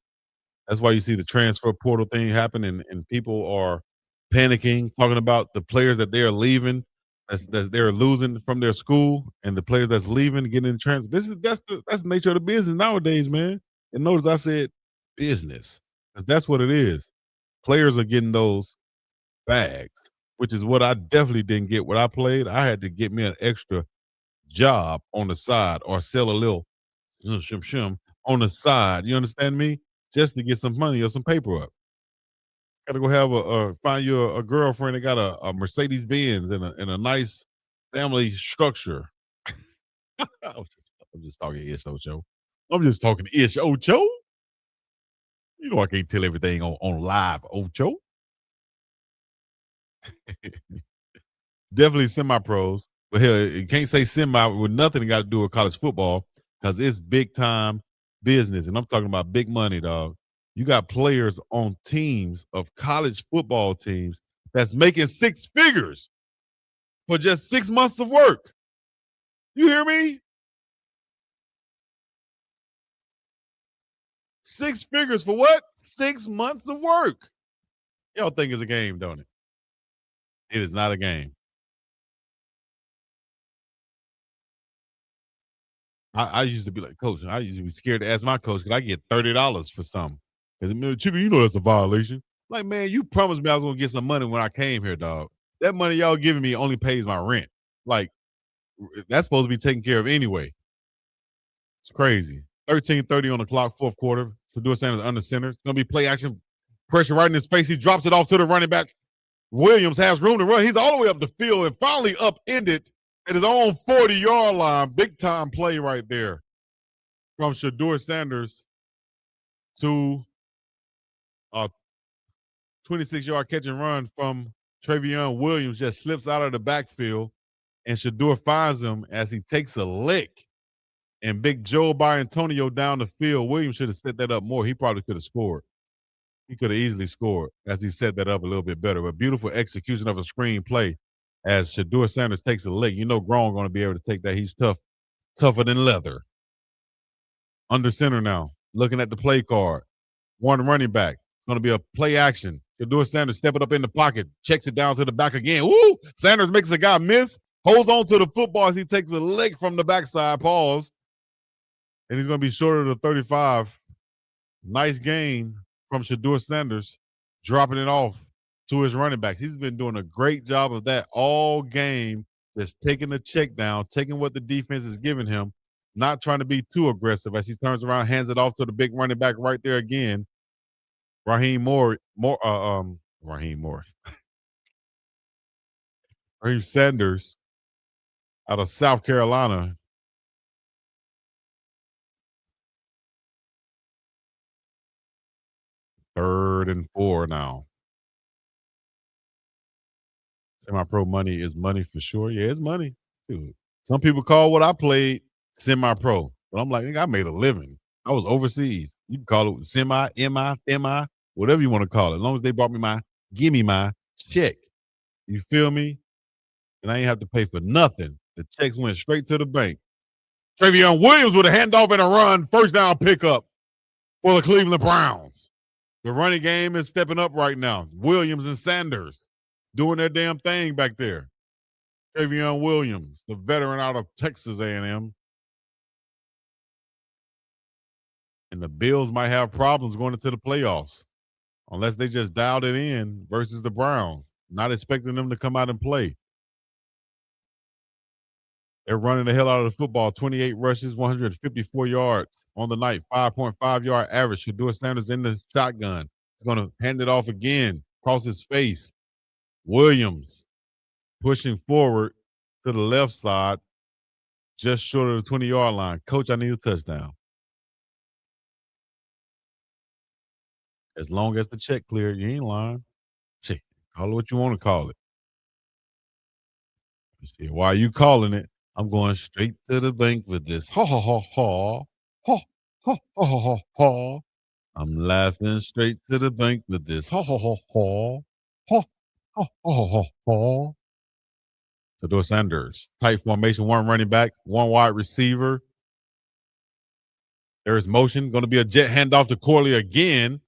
That's why you see the transfer portal thing happen and people are panicking, talking about the players that they're leaving, that they're losing from their school, and the players that's leaving, getting in transfer. That's the nature of the business nowadays, man. And notice I said business, because that's what it is. Players are getting those bags, which is what I definitely didn't get when I played. I had to get me an extra job on the side or sell a little shim on the side. You understand me? just to get some money or some paper up. Gotta go have find you a girlfriend that got a Mercedes Benz and a nice family structure. I'm just talking ish, Ocho. I'm just talking ish, Ocho. You know I can't tell everything on live, Ocho. Definitely semi-pros, but hell, you can't say semi with nothing got to do with college football because it's big time business, and I'm talking about big money, dog. You got players on teams of college football teams that's making six figures for just 6 months of work. You hear me? Six figures for what? 6 months of work. Y'all think it's a game, don't it? It is not a game. I used to be like, Coach, I used to be scared to ask my coach because I get $30 for something. Because, Chicken, you know that's a violation. Like, man, you promised me I was going to get some money when I came here, dog. That money y'all giving me only pays my rent. Like, that's supposed to be taken care of anyway. It's crazy. 13:30 on the clock, fourth quarter. Shedeur Sanders under center. It's going to be play action. Pressure right in his face. He drops it off to the running back. Williams has room to run. He's all the way up the field and finally upended at his own 40-yard line. Big time play right there from Shedeur Sanders to a 26-yard catch and run from Travion Williams. Just slips out of the backfield, and Shedeur finds him as he takes a lick. And Big Joe by Antonio down the field. Williams should have set that up more. He probably could have scored. He could have easily scored as he set that up a little bit better. But beautiful execution of a screen play as Shedeur Sanders takes a lick. You know Grown going to be able to take that. He's tougher than leather. Under center now, looking at the play card. One running back. It's going to be a play action. Shedeur Sanders stepping up in the pocket, checks it down to the back again. Woo! Sanders makes a guy miss, holds on to the football as he takes a lick from the backside, pause. And he's going to be short of the 35. Nice gain from Shedeur Sanders, dropping it off to his running backs. He's been doing a great job of that all game, just taking the check down, taking what the defense is giving him, not trying to be too aggressive as he turns around, hands it off to the big running back right there again. Raheem Sanders out of South Carolina. Third and 4 now. Semi-pro money is money for sure. Yeah, it's money. Dude, some people call what I played semi-pro. But I'm like, nigga, I made a living. I was overseas. You can call it semi, MI, whatever you want to call it. As long as they brought me give me my check. You feel me? And I ain't have to pay for nothing. The checks went straight to the bank. Travion Williams with a handoff and a run. First down pickup for the Cleveland Browns. The running game is stepping up right now. Williams and Sanders doing their damn thing back there. Travion Williams, the veteran out of Texas A&M. And the Bills might have problems going into the playoffs unless they just dialed it in versus the Browns. Not expecting them to come out and play. They're running the hell out of the football. 28 rushes, 154 yards on the night, 5.5-yard average. Shedeur Sanders in the shotgun. He's going to hand it off again, across his face. Williams pushing forward to the left side, just short of the 20-yard line. Coach, I need a touchdown. As long as the check cleared, you ain't lying. Check. Call it what you want to call it. Why are you calling it? I'm going straight to the bank with this. Ha ha ha ha. Ha ha ha ha ha ha. I'm laughing straight to the bank with this. Ha ha ha ha. Ha ha ha ha ha. Shedeur Sanders. Tight formation, one running back, one wide receiver. There's motion. Going to be a jet handoff to Corley again.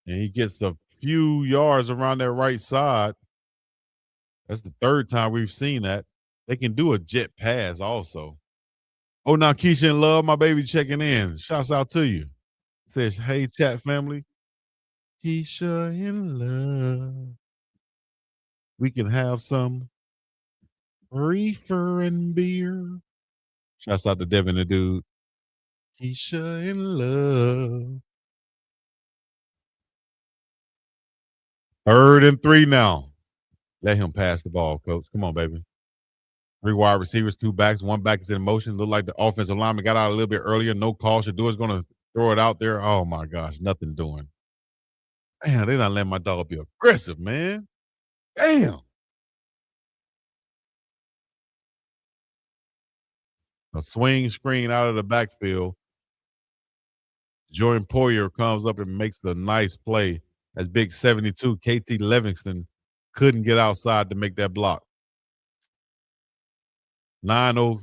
And he gets a few yards around that right side. That's the third time we've seen that. They can do a jet pass also. Oh, now Keisha in Love, my baby checking in. Shouts out to you. Says, hey, chat family. Keisha in Love. We can have some reefer and beer. Shouts out to Devin the dude. Keisha in love. 3rd and 3 now. Let him pass the ball, coach. Come on, baby. 3 wide receivers, 2 backs. 1 back is in motion. Look like the offensive lineman got out a little bit earlier. No call. Shadeur's going to throw it out there. Oh, my gosh. Nothing doing. Damn, they not letting my dog be aggressive, man. Damn. A swing screen out of the backfield. Jordan Poyer comes up and makes a nice play. That's big 72. KT Livingston couldn't get outside to make that block. 9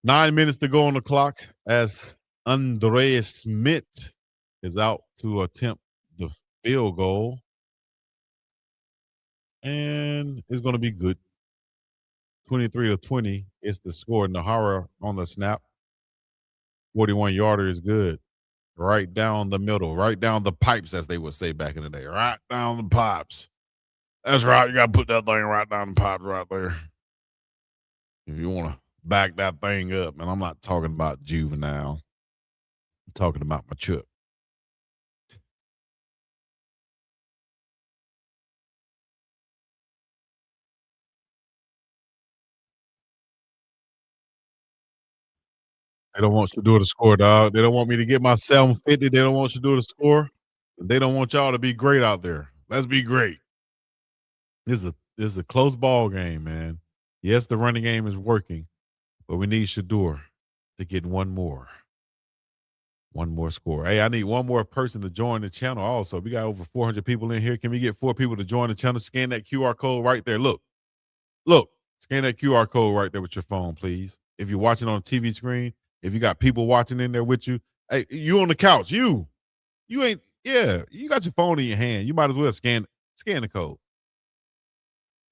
minutes to go on the clock as Andreas Smith is out to attempt the field goal. And it's going to be good. 23-20 is the score. Nahara on the snap. 41-yarder is good. Right down the middle. Right down the pipes, as they would say back in the day. Right down the pipes. That's right. You got to put that thing right down the pipes right there. If you want to back that thing up. And I'm not talking about juvenile. I'm talking about mature. They don't want Shedeur to score, dog. They don't want me to get my 750. They don't want Shedeur to score. They don't want y'all to be great out there. Let's be great. This is a close ball game, man. Yes, the running game is working, but we need Shedeur to get one more score. Hey, I need one more person to join the channel also. We got over 400 people in here. Can we get 4 people to join the channel? Scan that QR code right there. Look, scan that QR code right there with your phone, please. If you're watching on a TV screen, if you got people watching in there with you, hey, you on the couch, you ain't, you got your phone in your hand. You might as well scan the code.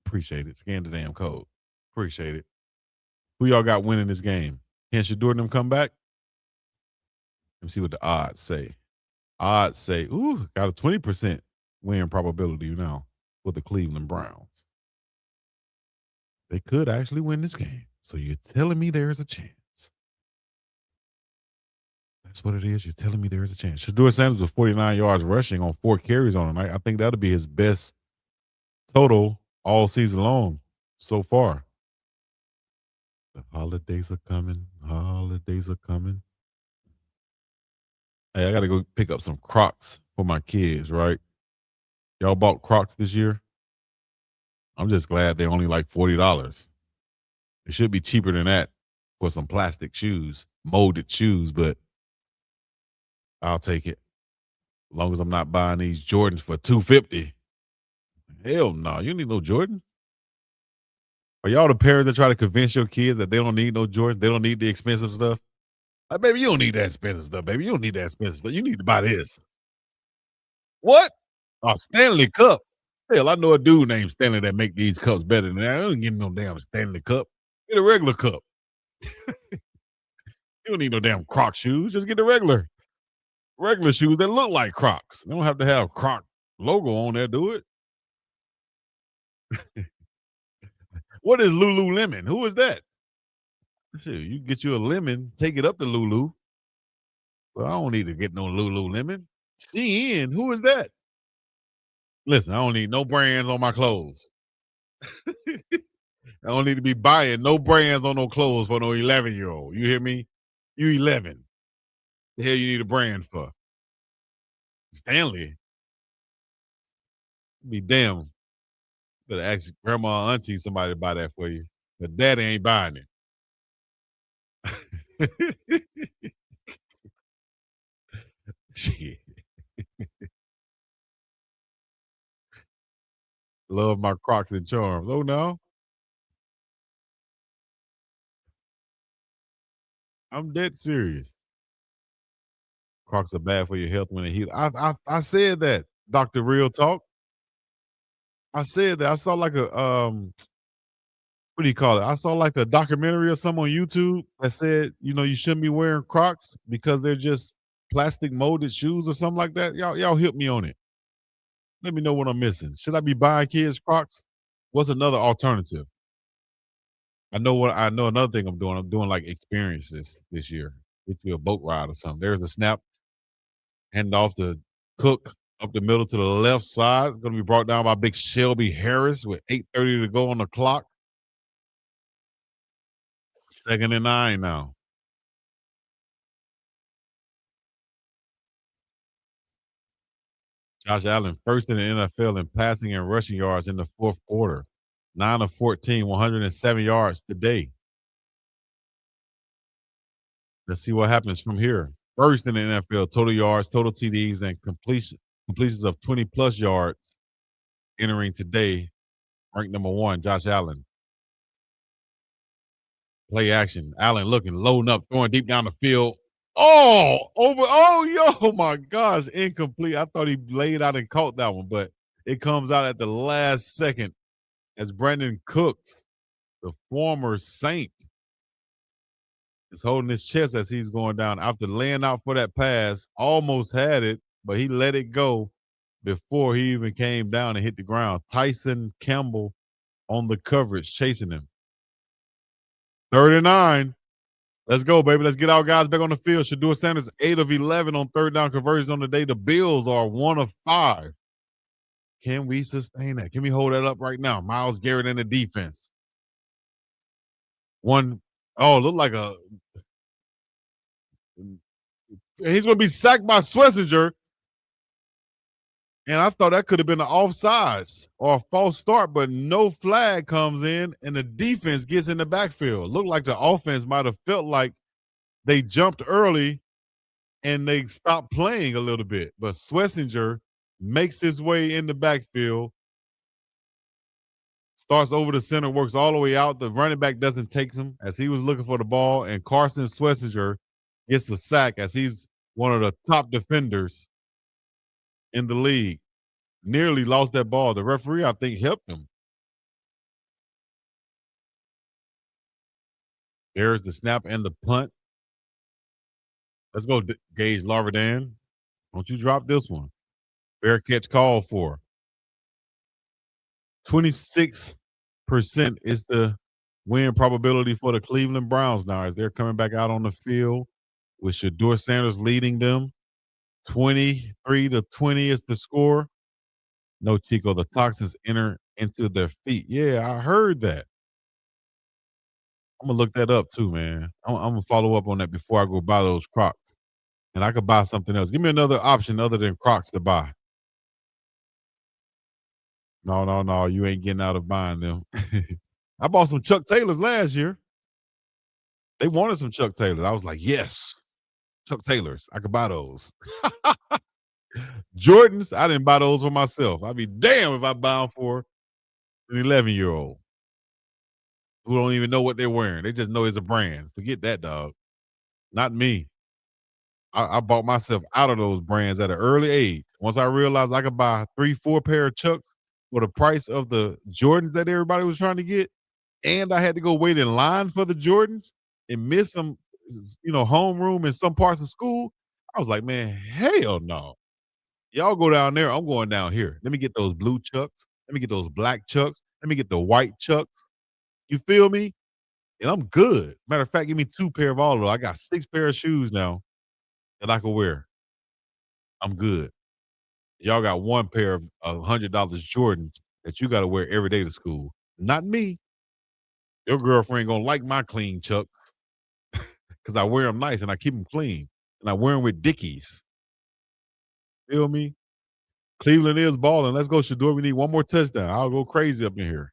Appreciate it. Scan the damn code. Appreciate it. Who y'all got winning this game? Can Shedeur and them come back? Let me see what the odds say. Odds say, got a 20% win probability now with the Cleveland Browns. They could actually win this game. So you're telling me there is a chance. That's what it is. You're telling me there is a chance. Shedeur Sanders with 49 yards rushing on 4 carries on the night. I think that'll be his best total all season long so far. The holidays are coming. Holidays are coming. Hey, I got to go pick up some Crocs for my kids, right? Y'all bought Crocs this year? I'm just glad they're only like $40. It should be cheaper than that for some plastic shoes, molded shoes, but I'll take it. As long as I'm not buying these Jordans for $250. Hell no, you need no Jordans. Are y'all the parents that try to convince your kids that they don't need no Jordans? They don't need the expensive stuff? Baby, you don't need that expensive stuff, baby. You don't need that expensive stuff. You need to buy this. What? A Stanley Cup. Hell, I know a dude named Stanley that make these cups better than that. I don't get no damn Stanley Cup. Get a regular cup. You don't need no damn Croc shoes. Just get the regular shoes that look like Crocs. They don't have to have Croc logo on there, do it. What is Lululemon? Who is that? Shit, you get you a lemon, take it up to Lulu. Well, I don't need to get no Lululemon. Shein, who is that? Listen, I don't need no brands on my clothes. I don't need to be buying no brands on no clothes for no 11-year-old. You hear me? You 11. The hell you need a brand for? Stanley. Be damn. Better ask your grandma or auntie somebody to buy that for you. But daddy ain't buying it. Shit. Love my Crocs and charms. Oh no. I'm dead serious. Crocs are bad for your health when they heal. I said that, Dr. Real Talk. I said that. I saw like a what do you call it? I saw like a documentary or something on YouTube that said, you shouldn't be wearing Crocs because they're just plastic molded shoes or something like that. Y'all hit me on it. Let me know what I'm missing. Should I be buying kids Crocs? What's another alternative? I know another thing I'm doing. I'm doing like experiences this year. Get you a boat ride or something. There's the snap. Hand off to Cook up the middle to the left side. It's going to be brought down by big Shelby Harris with 8:30 to go on the clock. 2nd and 9 now. Josh Allen, first in the NFL in passing and rushing yards in the fourth quarter. 9 of 14, 107 yards today. Let's see what happens from here. First in the NFL, total yards, total TDs, and completions of 20-plus yards entering today. Ranked number 1, Josh Allen. Play action. Allen looking, loading up, throwing deep down the field. Oh, my gosh, incomplete. I thought he laid out and caught that one, but it comes out at the last second as Brandon Cooks, the former Saint, is holding his chest as he's going down after laying out for that pass. Almost had it, but he let it go before he even came down and hit the ground. Tyson Campbell on the coverage, chasing him. 3rd and 9. Let's go, baby. Let's get our guys back on the field. Shedeur Sanders, 8 of 11 on third down conversions on the day. The Bills are 1 of 5. Can we sustain that? Can we hold that up right now? Myles Garrett in the defense. Look like he's going to be sacked by Schlesinger. And I thought that could have been an offsides or a false start, but no flag comes in and the defense gets in the backfield. Looked like the offense might have felt like they jumped early and they stopped playing a little bit. But Schlesinger makes his way in the backfield, starts over the center, works all the way out. The running back doesn't take him as he was looking for the ball, and Carson Schlesinger gets a sack as he's one of the top defenders in the league. Nearly lost that ball. The referee, I think, helped him. There's the snap and the punt. Let's go, Gage Larvadan. Don't you drop this one. Fair catch called for. 26% is the win probability for the Cleveland Browns now as they're coming back out on the field with Shedeur Sanders leading them. 23-20 is the score. No, Chico, the toxins enter into their feet. Yeah, I heard that. I'm going to look that up too, man. I'm going to follow up on that before I go buy those Crocs. And I could buy something else. Give me another option other than Crocs to buy. No. You ain't getting out of buying them. I bought some Chuck Taylors last year. They wanted some Chuck Taylors. I was like, yes, Chuck Taylors. I could buy those. Jordans, I didn't buy those for myself. I'd be damned if I buy them for an 11-year-old who don't even know what they're wearing. They just know it's a brand. Forget that, dog. Not me. I bought myself out of those brands at an early age. Once I realized I could buy 3-4 pair of Chucks for the price of the Jordans that everybody was trying to get, and I had to go wait in line for the Jordans and miss some, homeroom in some parts of school, I was like, man, hell no. Y'all go down there. I'm going down here. Let me get those blue Chucks. Let me get those black Chucks. Let me get the white Chucks. You feel me? And I'm good. Matter of fact, give me 2 pair of all of them. I got 6 pair of shoes now that I can wear. I'm good. Y'all got 1 pair of $100 Jordans that you got to wear every day to school. Not me. Your girlfriend gonna like my clean Chucks because I wear them nice and I keep them clean and I wear them with Dickies. Feel me? Cleveland is balling. Let's go, Shedeur. We need 1 more touchdown. I'll go crazy up in here.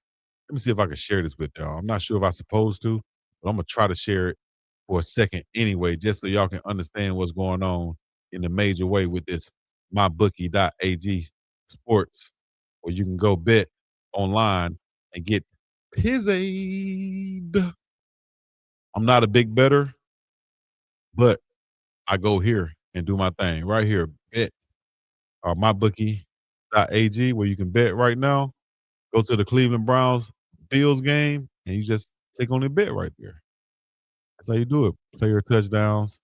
Let me see if I can share this with y'all. I'm not sure if I'm supposed to, but I'm gonna try to share it for a second anyway, just so y'all can understand what's going on in a major way with this mybookie.ag sports, where you can go bet online and get pizzied. I'm not a big bettor, but I go here and do my thing right here. Bet or mybookie.ag, where you can bet right now. Go to the Cleveland Browns Bills game and you just click on the bet right there. That's how you do it. Player touchdowns.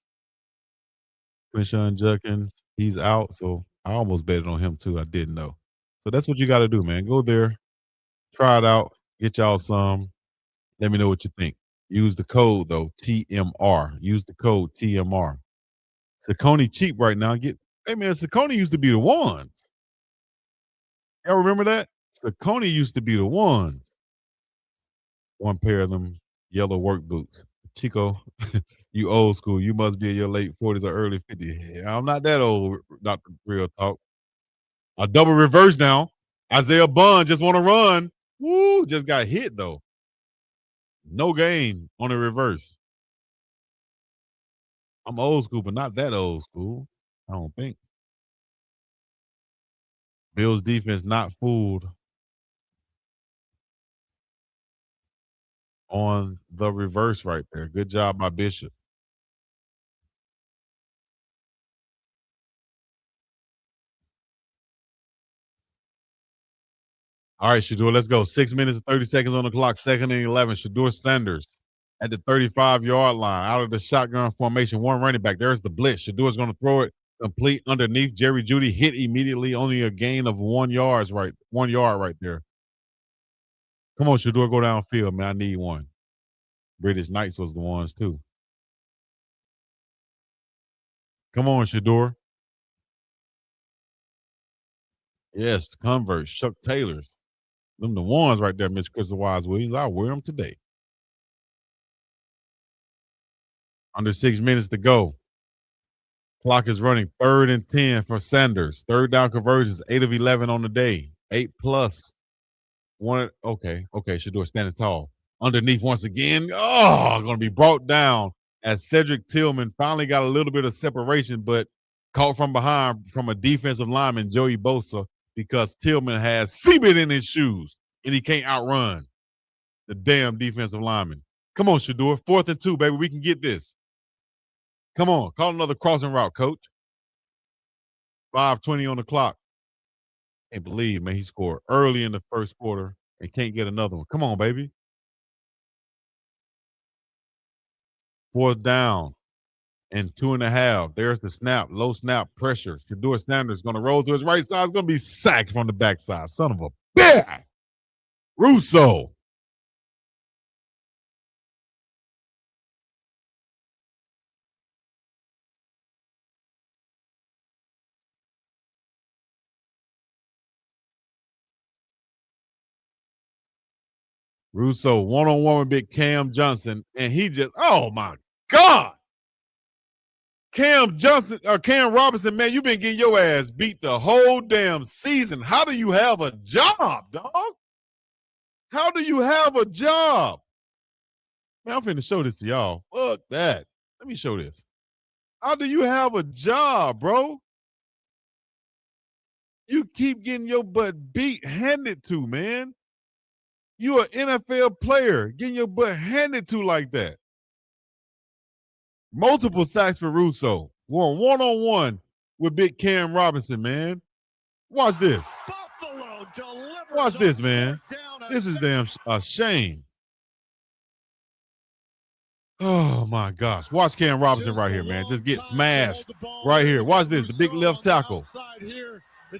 Quinshon Judkins, he's out, so I almost betted on him too. I didn't know. So that's what you got to do, man. Go there, try it out, get y'all some. Let me know what you think. Use the code though, TMR. Use the code TMR. Saucony cheap right now. Hey man, Saucony used to be the ones. Y'all remember that? Saucony used to be the ones. One pair of them yellow work boots. Chico, you old school. You must be in your late 40s or early 50s. Yeah, I'm not that old, Dr. Real Talk. A double reverse now. Isaiah Bond just want to run. Woo, just got hit though. No gain on a reverse. I'm old school, but not that old school. I don't think. Bills defense not fooled on the reverse right there. Good job by Bishop. All right, Shedeur, let's go. 6 minutes and 30 seconds on the clock. 2nd and 11. Shedeur Sanders at the 35-yard line out of the shotgun formation. One running back. There's the blitz. Shedeur's going to throw it complete underneath. Jerry Jeudy hit immediately. Only a gain of 1 yard right there. Come on, Shedeur, go downfield, man. I need one. British Knights was the ones, too. Come on, Shedeur. Yes, Converse, Chuck Taylors. Them the ones right there, Mr. Crystal Wise Williams. I'll wear them today. Under 6 minutes to go. Clock is running. 3rd and 10 for Sanders. 3rd down conversions, 8 of 11 on the day. 8 plus. One. Okay. Shedeur standing tall. Underneath once again. Oh, going to be brought down as Cedric Tillman finally got a little bit of separation, but caught from behind from a defensive lineman, Joey Bosa, because Tillman has cement in his shoes and he can't outrun the damn defensive lineman. Come on, Shedeur. 4th and 2, baby. We can get this. Come on. Call another crossing route, coach. 5:20 on the clock. Can't believe, man, he scored early in the first quarter and can't get another one. Come on, baby. 4th down and 2.5. There's the snap. Low snap pressure. Shedeur Sanders going to roll to his right side. It's going to be sacked from the backside. Son of a bitch. Russo. Russo one-on-one with big Cam Johnson, and he just, oh my God. Cam Robinson, man, you've been getting your ass beat the whole damn season. How do you have a job, dog? How do you have a job? Man, I'm finna show this to y'all. Fuck that. Let me show this. How do you have a job, bro? You keep getting your butt beat, handed to, man. You an NFL player, getting your butt handed to like that. Multiple sacks for Russo. One-on-one with big Cam Robinson, man. Watch this. Watch this, man. This is damn a shame. Oh, my gosh. Watch Cam Robinson right here, man. Just get smashed right here. Watch this. The big left tackle.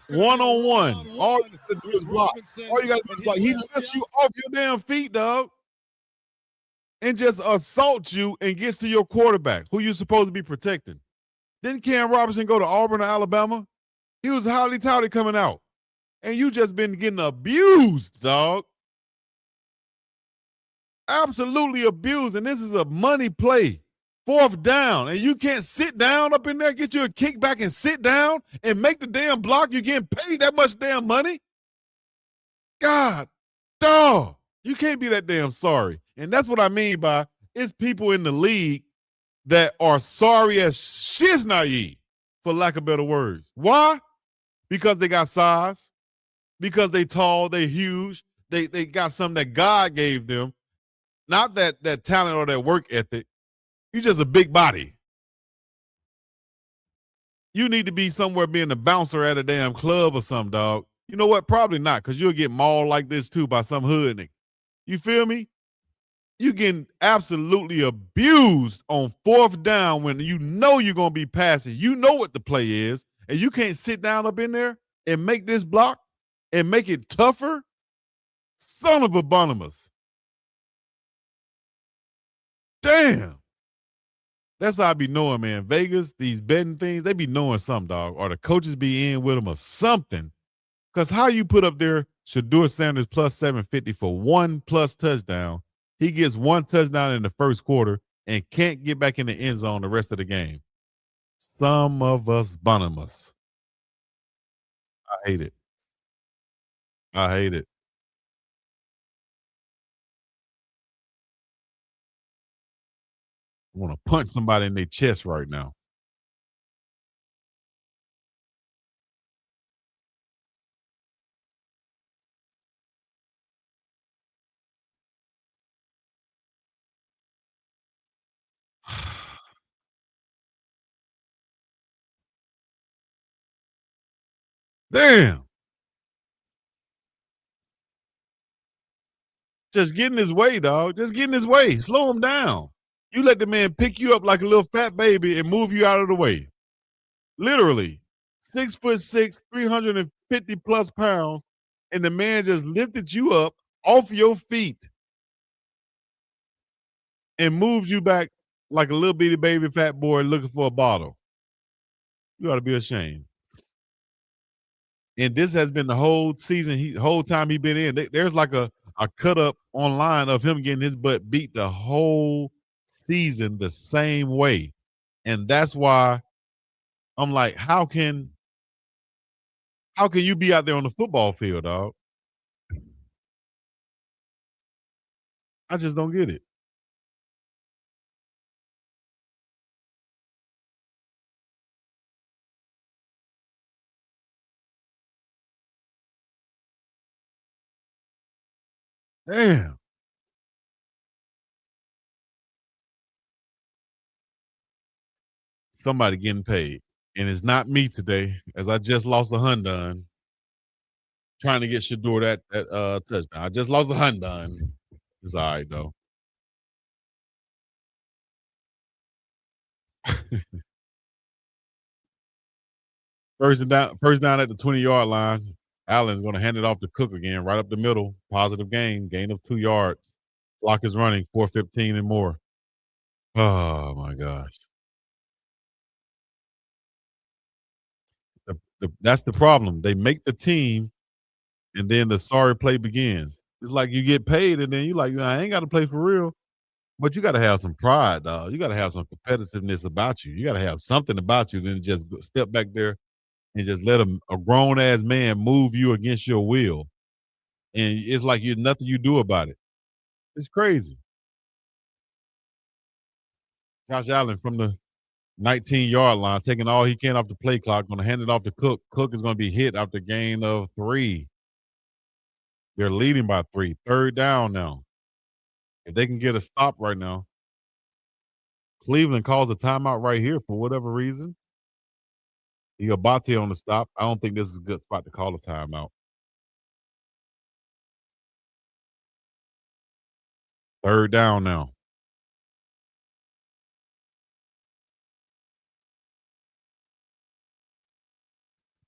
One-on-one. All you got to do is block. All you got to do is block. He lifts you off your damn feet, dog, and just assaults you and gets to your quarterback, who you're supposed to be protecting. Didn't Cam Robinson go to Auburn or Alabama? He was highly touted coming out. And you just been getting abused, dog. Absolutely abused. And this is a money play. 4th down. And you can't sit down up in there, get you a kickback and sit down and make the damn block. You're getting paid that much damn money. God, dog. You can't be that damn sorry. And that's what I mean by it's people in the league that are sorry as shiznai, for lack of better words. Why? Because they got size. Because they tall, they huge. They got something that God gave them. Not that talent or that work ethic. You just a big body. You need to be somewhere being a bouncer at a damn club or something, dog. You know what? Probably not, because you'll get mauled like this too by some hood nigga. You feel me? You getting absolutely abused on 4th down when you know you're going to be passing. You know what the play is, and you can't sit down up in there and make this block and make it tougher. Son of a Bonimus. Damn. That's how I be knowing, man. Vegas, these betting things, they be knowing something, dog. Or the coaches be in with them or something. Because how you put up there Shedeur Sanders plus 750 for 1+ touchdown. He gets 1 touchdown in the first quarter and can't get back in the end zone the rest of the game. Some of us Bonnemus. I hate it. I hate it. I want to punch somebody in their chest right now. Damn. Just get in his way, dog. Just get in his way. Slow him down. You let the man pick you up like a little fat baby and move you out of the way. Literally. 6'6", 350 plus pounds, and the man just lifted you up off your feet and moved you back like a little bitty baby fat boy looking for a bottle. You ought to be ashamed. And this has been the whole season, whole time he been in. There's like a cut up online of him getting his butt beat the whole season the same way. And that's why I'm like, how can you be out there on the football field, dog? I just don't get it. Damn. Somebody getting paid. And it's not me today, as I just lost a Hyundai trying to get Shedeur that touchdown. I just lost a Hyundai. It's all right, though. First down at the 20-yard line. Allen's going to hand it off to Cook again, right up the middle. Positive gain of 2 yards. Clock is running, 4:15 and more. Oh, my gosh. That's the problem. They make the team, and then the sorry play begins. It's like you get paid, and then you like, I ain't got to play for real. But you got to have some pride, dog. You got to have some competitiveness about you. You got to have something about you, then just step back there and just let a grown-ass man move you against your will. And it's like nothing you do about it. It's crazy. Josh Allen from the 19-yard line, taking all he can off the play clock, going to hand it off to Cook. Cook is going to be hit after gain of 3. They're leading by 3. Third down now. If they can get a stop right now, Cleveland calls a timeout right here for whatever reason. Iobate on the stop. I don't think this is a good spot to call a timeout. Third down now.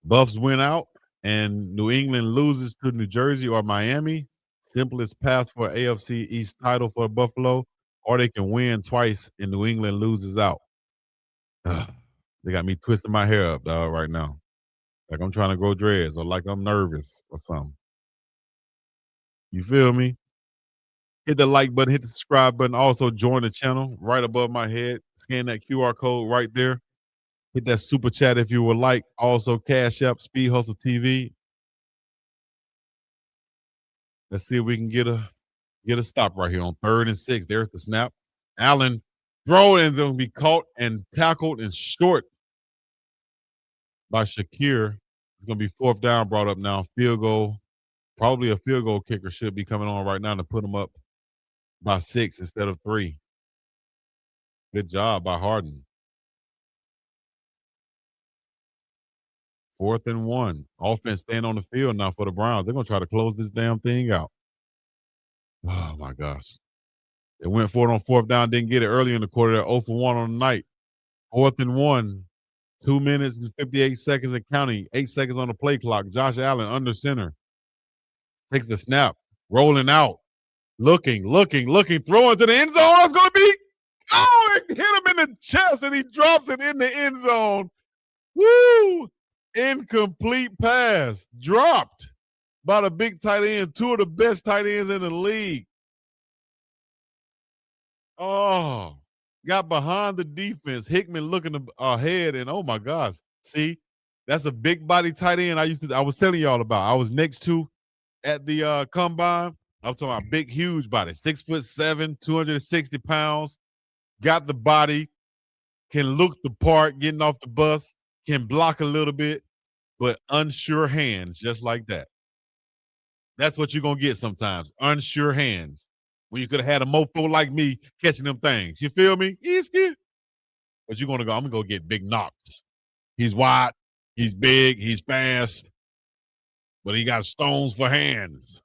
Buffs win out, and New England loses to New Jersey or Miami. Simplest path for AFC East title for Buffalo, or they can win twice and New England loses out. They got me twisting my hair up, dog, right now. Like I'm trying to grow dreads or like I'm nervous or something. You feel me? Hit the like button, hit the subscribe button. Also join the channel right above my head. Scan that QR code right there. Hit that super chat if you would like. Also, Cash App, Speed Hustle TV. Let's see if we can get a stop right here on 3rd and 6. There's the snap. Allen throw and going to be caught and tackled and short by Shakir. It's going to be 4th down brought up now. Field goal. Probably a field goal kicker should be coming on right now to put them up by 6 instead of 3. Good job by Harden. 4th and 1. Offense staying on the field now for the Browns. They're going to try to close this damn thing out. Oh, my gosh. They went for it on 4th down, didn't get it early in the quarter. They're 0 for 1 on the night. 4th and 1. 2 minutes and 58 seconds and counting. 8 seconds on the play clock. Josh Allen under center. Takes the snap. Rolling out. Looking. Throwing to the end zone. It's going to be Oh, it hit him in the chest and he drops it in the end zone. Woo! Incomplete pass. Dropped by the big tight end. Two of the best tight ends in the league. Oh, got behind the defense. Hickman looking ahead, and oh my gosh. See, that's a big body tight end I was telling y'all about. I was next to at the combine. I'm talking about big, huge body, 6'7", 260 pounds, got the body, can look the part, getting off the bus, can block a little bit, but unsure hands, just like that. That's what you're gonna get sometimes. Unsure hands. When you could have had a mofo like me catching them things. You feel me? Easy. But I'm gonna go get Big Knox. He's wide, he's big, he's fast, but he got stones for hands.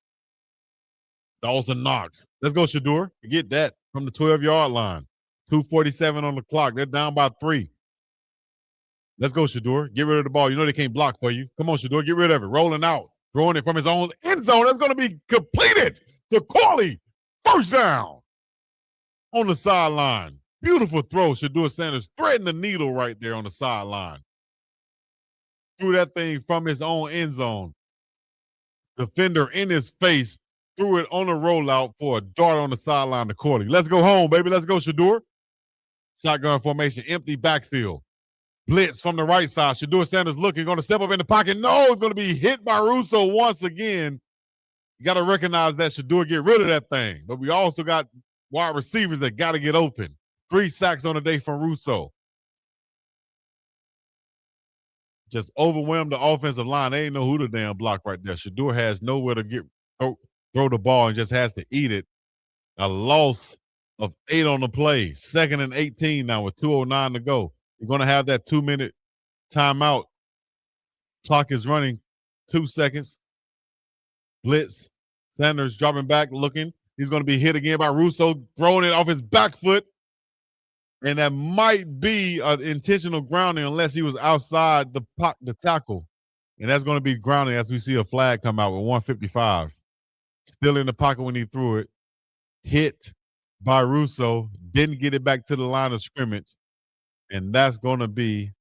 Dawson Knox. Let's go, Shedeur. Get that from the 12-yard line. 2:47 on the clock. They're down by 3. Let's go, Shedeur. Get rid of the ball. You know they can't block for you. Come on, Shedeur. Get rid of it. Rolling out. Throwing it from his own end zone. That's going to be completed to Corley. First down on the sideline. Beautiful throw. Shedeur Sanders threading the needle right there on the sideline. Threw that thing from his own end zone. Defender in his face. Threw it on a rollout for a dart on the sideline to Corley. Let's go home, baby. Let's go, Shedeur. Shotgun formation. Empty backfield. Blitz from the right side. Shedeur Sanders looking, going to step up in the pocket. No, it's going to be hit by Russo once again. You got to recognize that Shedeur get rid of that thing. But we also got wide receivers that got to get open. 3 sacks on the day from Russo. Just overwhelmed the offensive line. They ain't know who the damn block right there. Shedeur has nowhere to throw the ball and just has to eat it. A loss of 8 on the play. 2nd and 18 now with 2:09 to go. You're going to have that 2-minute timeout. Clock is running 2 seconds. Blitz. Sanders dropping back, looking. He's going to be hit again by Russo, throwing it off his back foot. And that might be an intentional grounding unless he was outside the tackle. And that's going to be grounding as we see a flag come out with 1:55. Still in the pocket when he threw it. Hit by Russo. Didn't get it back to the line of scrimmage. And that's going to be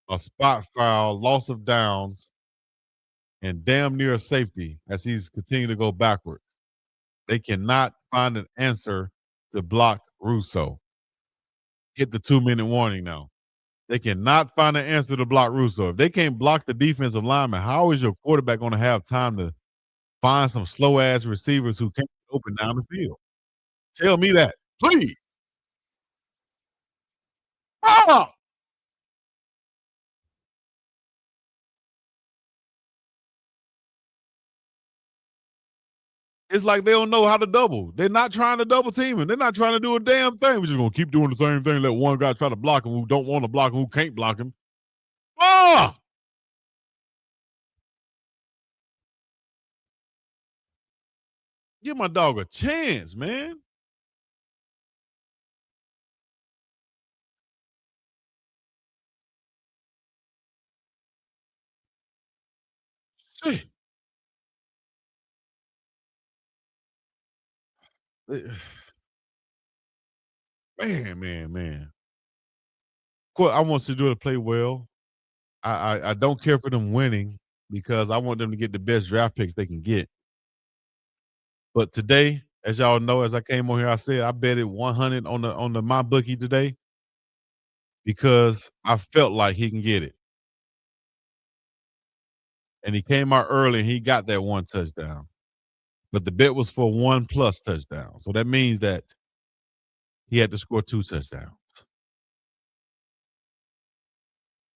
a spot foul, loss of downs, and damn near a safety as he's continuing to go backwards. They cannot find an answer to block Russo. Hit the 2-minute warning now. They cannot find an answer to block Russo. If they can't block the defensive lineman, how is your quarterback going to have time to find some slow-ass receivers who can't open down the field? Tell me that, please. Ah! It's like they don't know how to double. They're not trying to double team him. They're not trying to do a damn thing. We're just going to keep doing the same thing. Let one guy try to block him who don't want to block him, who can't block him. Ah! Give my dog a chance, man. Shit. Man. Of course, I want Shedeur to play well. I don't care for them winning because I want them to get the best draft picks they can get. But today, as y'all know, as I came on here, I said I bet it 100 on the my bookie today because I felt like he can get it. And he came out early and he got that 1 touchdown. But the bet was for 1+ touchdown. So that means that he had to score 2 touchdowns.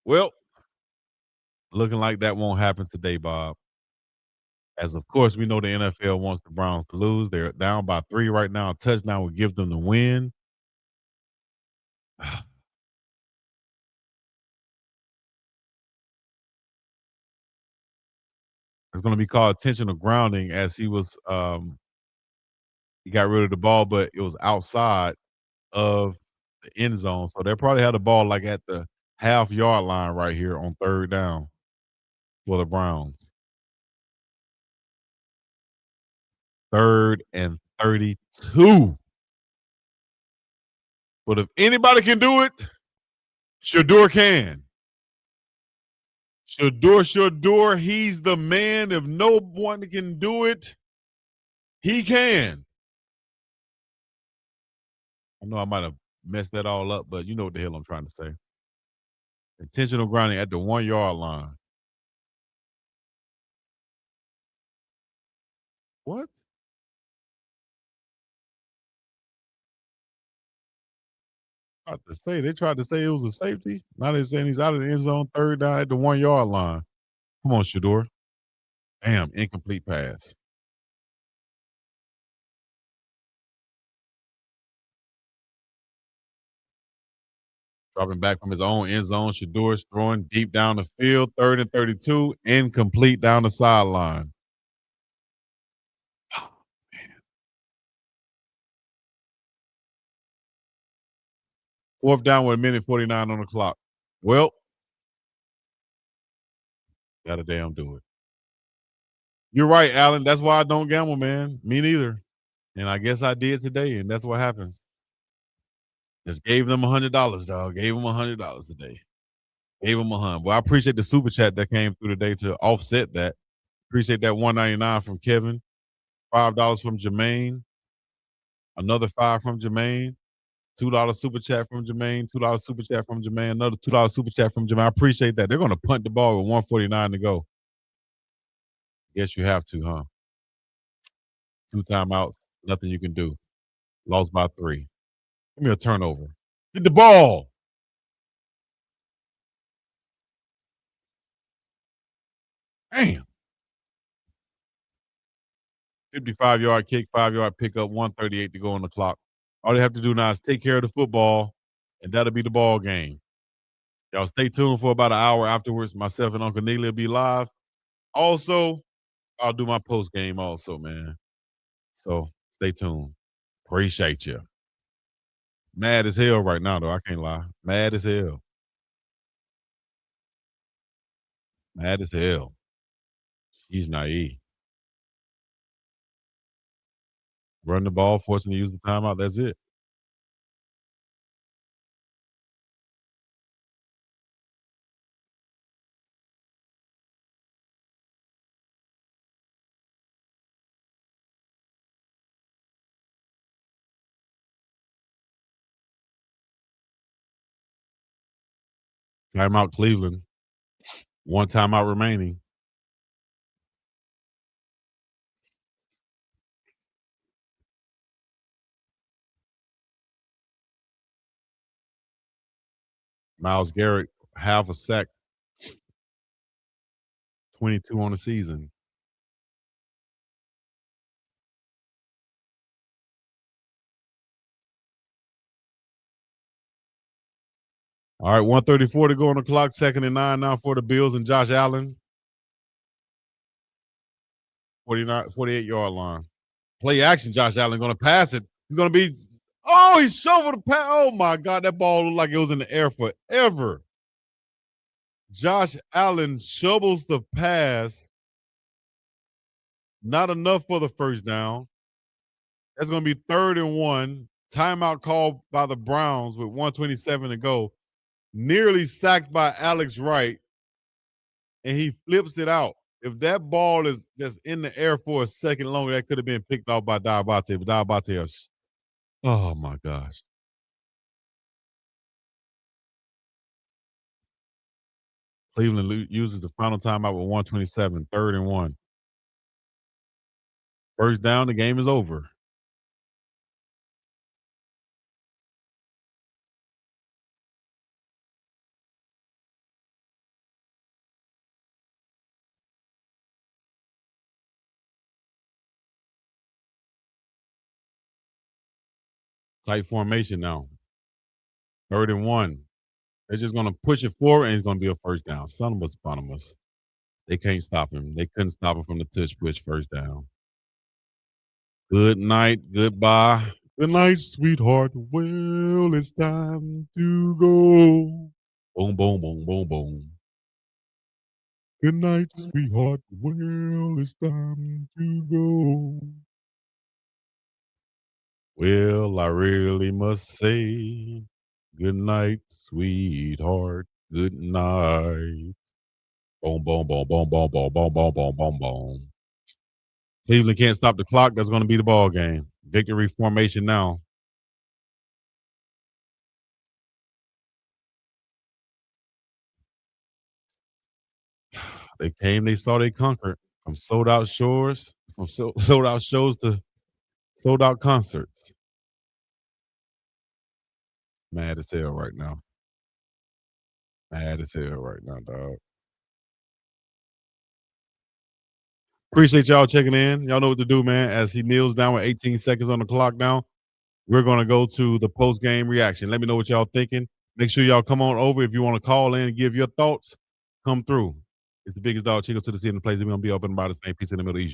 Well, looking like that won't happen today, Bob. As of course, we know the NFL wants the Browns to lose. They're down by 3 right now. A touchdown would give them the win. It's going to be called intentional grounding as he was he got rid of the ball, but it was outside of the end zone. So they probably had the ball like at the half-yard line right here on 3rd down for the Browns. 3rd and 32. But if anybody can do it, Shedeur can. Shedeur, he's the man. If no one can do it, he can. I know I might have messed that all up, but you know what the hell I'm trying to say. Intentional grounding at the 1 yard line. What? They tried to say it was a safety. Now they're saying he's out of the end zone, third down at the 1 yard line. Come on, Shedeur. Damn, incomplete pass. Dropping back from his own end zone. Shedeur's throwing deep down the field, 3rd and 32, incomplete down the sideline. Oh, man. 4th down with 1:49 on the clock. Well, gotta damn do it. You're right, Alan. That's why I don't gamble, man. Me neither. And I guess I did today, and that's what happens. Just gave them $100, dog. Gave them $100 today. Gave them 100. Well, I appreciate the super chat that came through today to offset that. Appreciate that $1.99 from Kevin, $5 from Jermaine, another $5 from Jermaine, $2 super chat from Jermaine, $2 super chat from Jermaine, another $2 super chat from Jermaine. I appreciate that. They're going to punt the ball with 1:49 to go. Guess you have to, huh? 2 timeouts, nothing you can do. Lost by 3. Give me a turnover. Get the ball. Damn. 55-yard kick, 5-yard pickup, 1:38 to go on the clock. All they have to do now is take care of the football, and that'll be the ball game. Y'all stay tuned for about an hour afterwards. Myself and Uncle Neely will be live. Also, I'll do my post game also, man. So stay tuned. Appreciate you. Mad as hell right now, though. I can't lie. Mad as hell. Mad as hell. She's naive. Run the ball, force him to use the timeout. That's it. Timeout Cleveland. 1 timeout remaining. Myles Garrett, half a sack. 22 on the season. All right, 1:34 to go on the clock. 2nd and 9 now for the Bills and Josh Allen. 48-yard line. Play action, Josh Allen going to pass it. He's going to be, he shoveled the pass. Oh, my God, that ball looked like it was in the air forever. Josh Allen shovels the pass. Not enough for the first down. That's going to be 3rd and 1. Timeout called by the Browns with 1:27 to go. Nearly sacked by Alex Wright, and he flips it out. If that ball is just in the air for a second longer, that could have been picked off by Diabate. But Diabate, oh my gosh. Cleveland uses the final timeout with 1:27, 3rd and 1. First down, the game is over. Tight formation now. 3rd and 1. They're just going to push it forward, and it's going to be a first down. Son of a Sponomus. They can't stop him. They couldn't stop him from the tush push first down. Good night. Goodbye. Good night, sweetheart. Well, it's time to go. Boom, boom, boom, boom, boom. Good night, sweetheart. Well, it's time to go. Well, I really must say, good night, sweetheart. Good night. Boom, boom, boom, boom, boom, boom, boom, boom, boom, boom, boom. Cleveland can't stop the clock. That's going to be the ball game. Victory formation now. They came, they saw, they conquered. From sold out shores, from sold out shows to sold out concerts. Mad as hell right now. Mad as hell right now, dog. Appreciate y'all checking in. Y'all know what to do, man. As he kneels down with 18 seconds on the clock now, we're going to go to the post game reaction. Let me know what y'all thinking. Make sure y'all come on over if you want to call in and give your thoughts. Come through. It's the biggest dog Chico to the city in the place. We're going to be open by the same piece in the Middle East.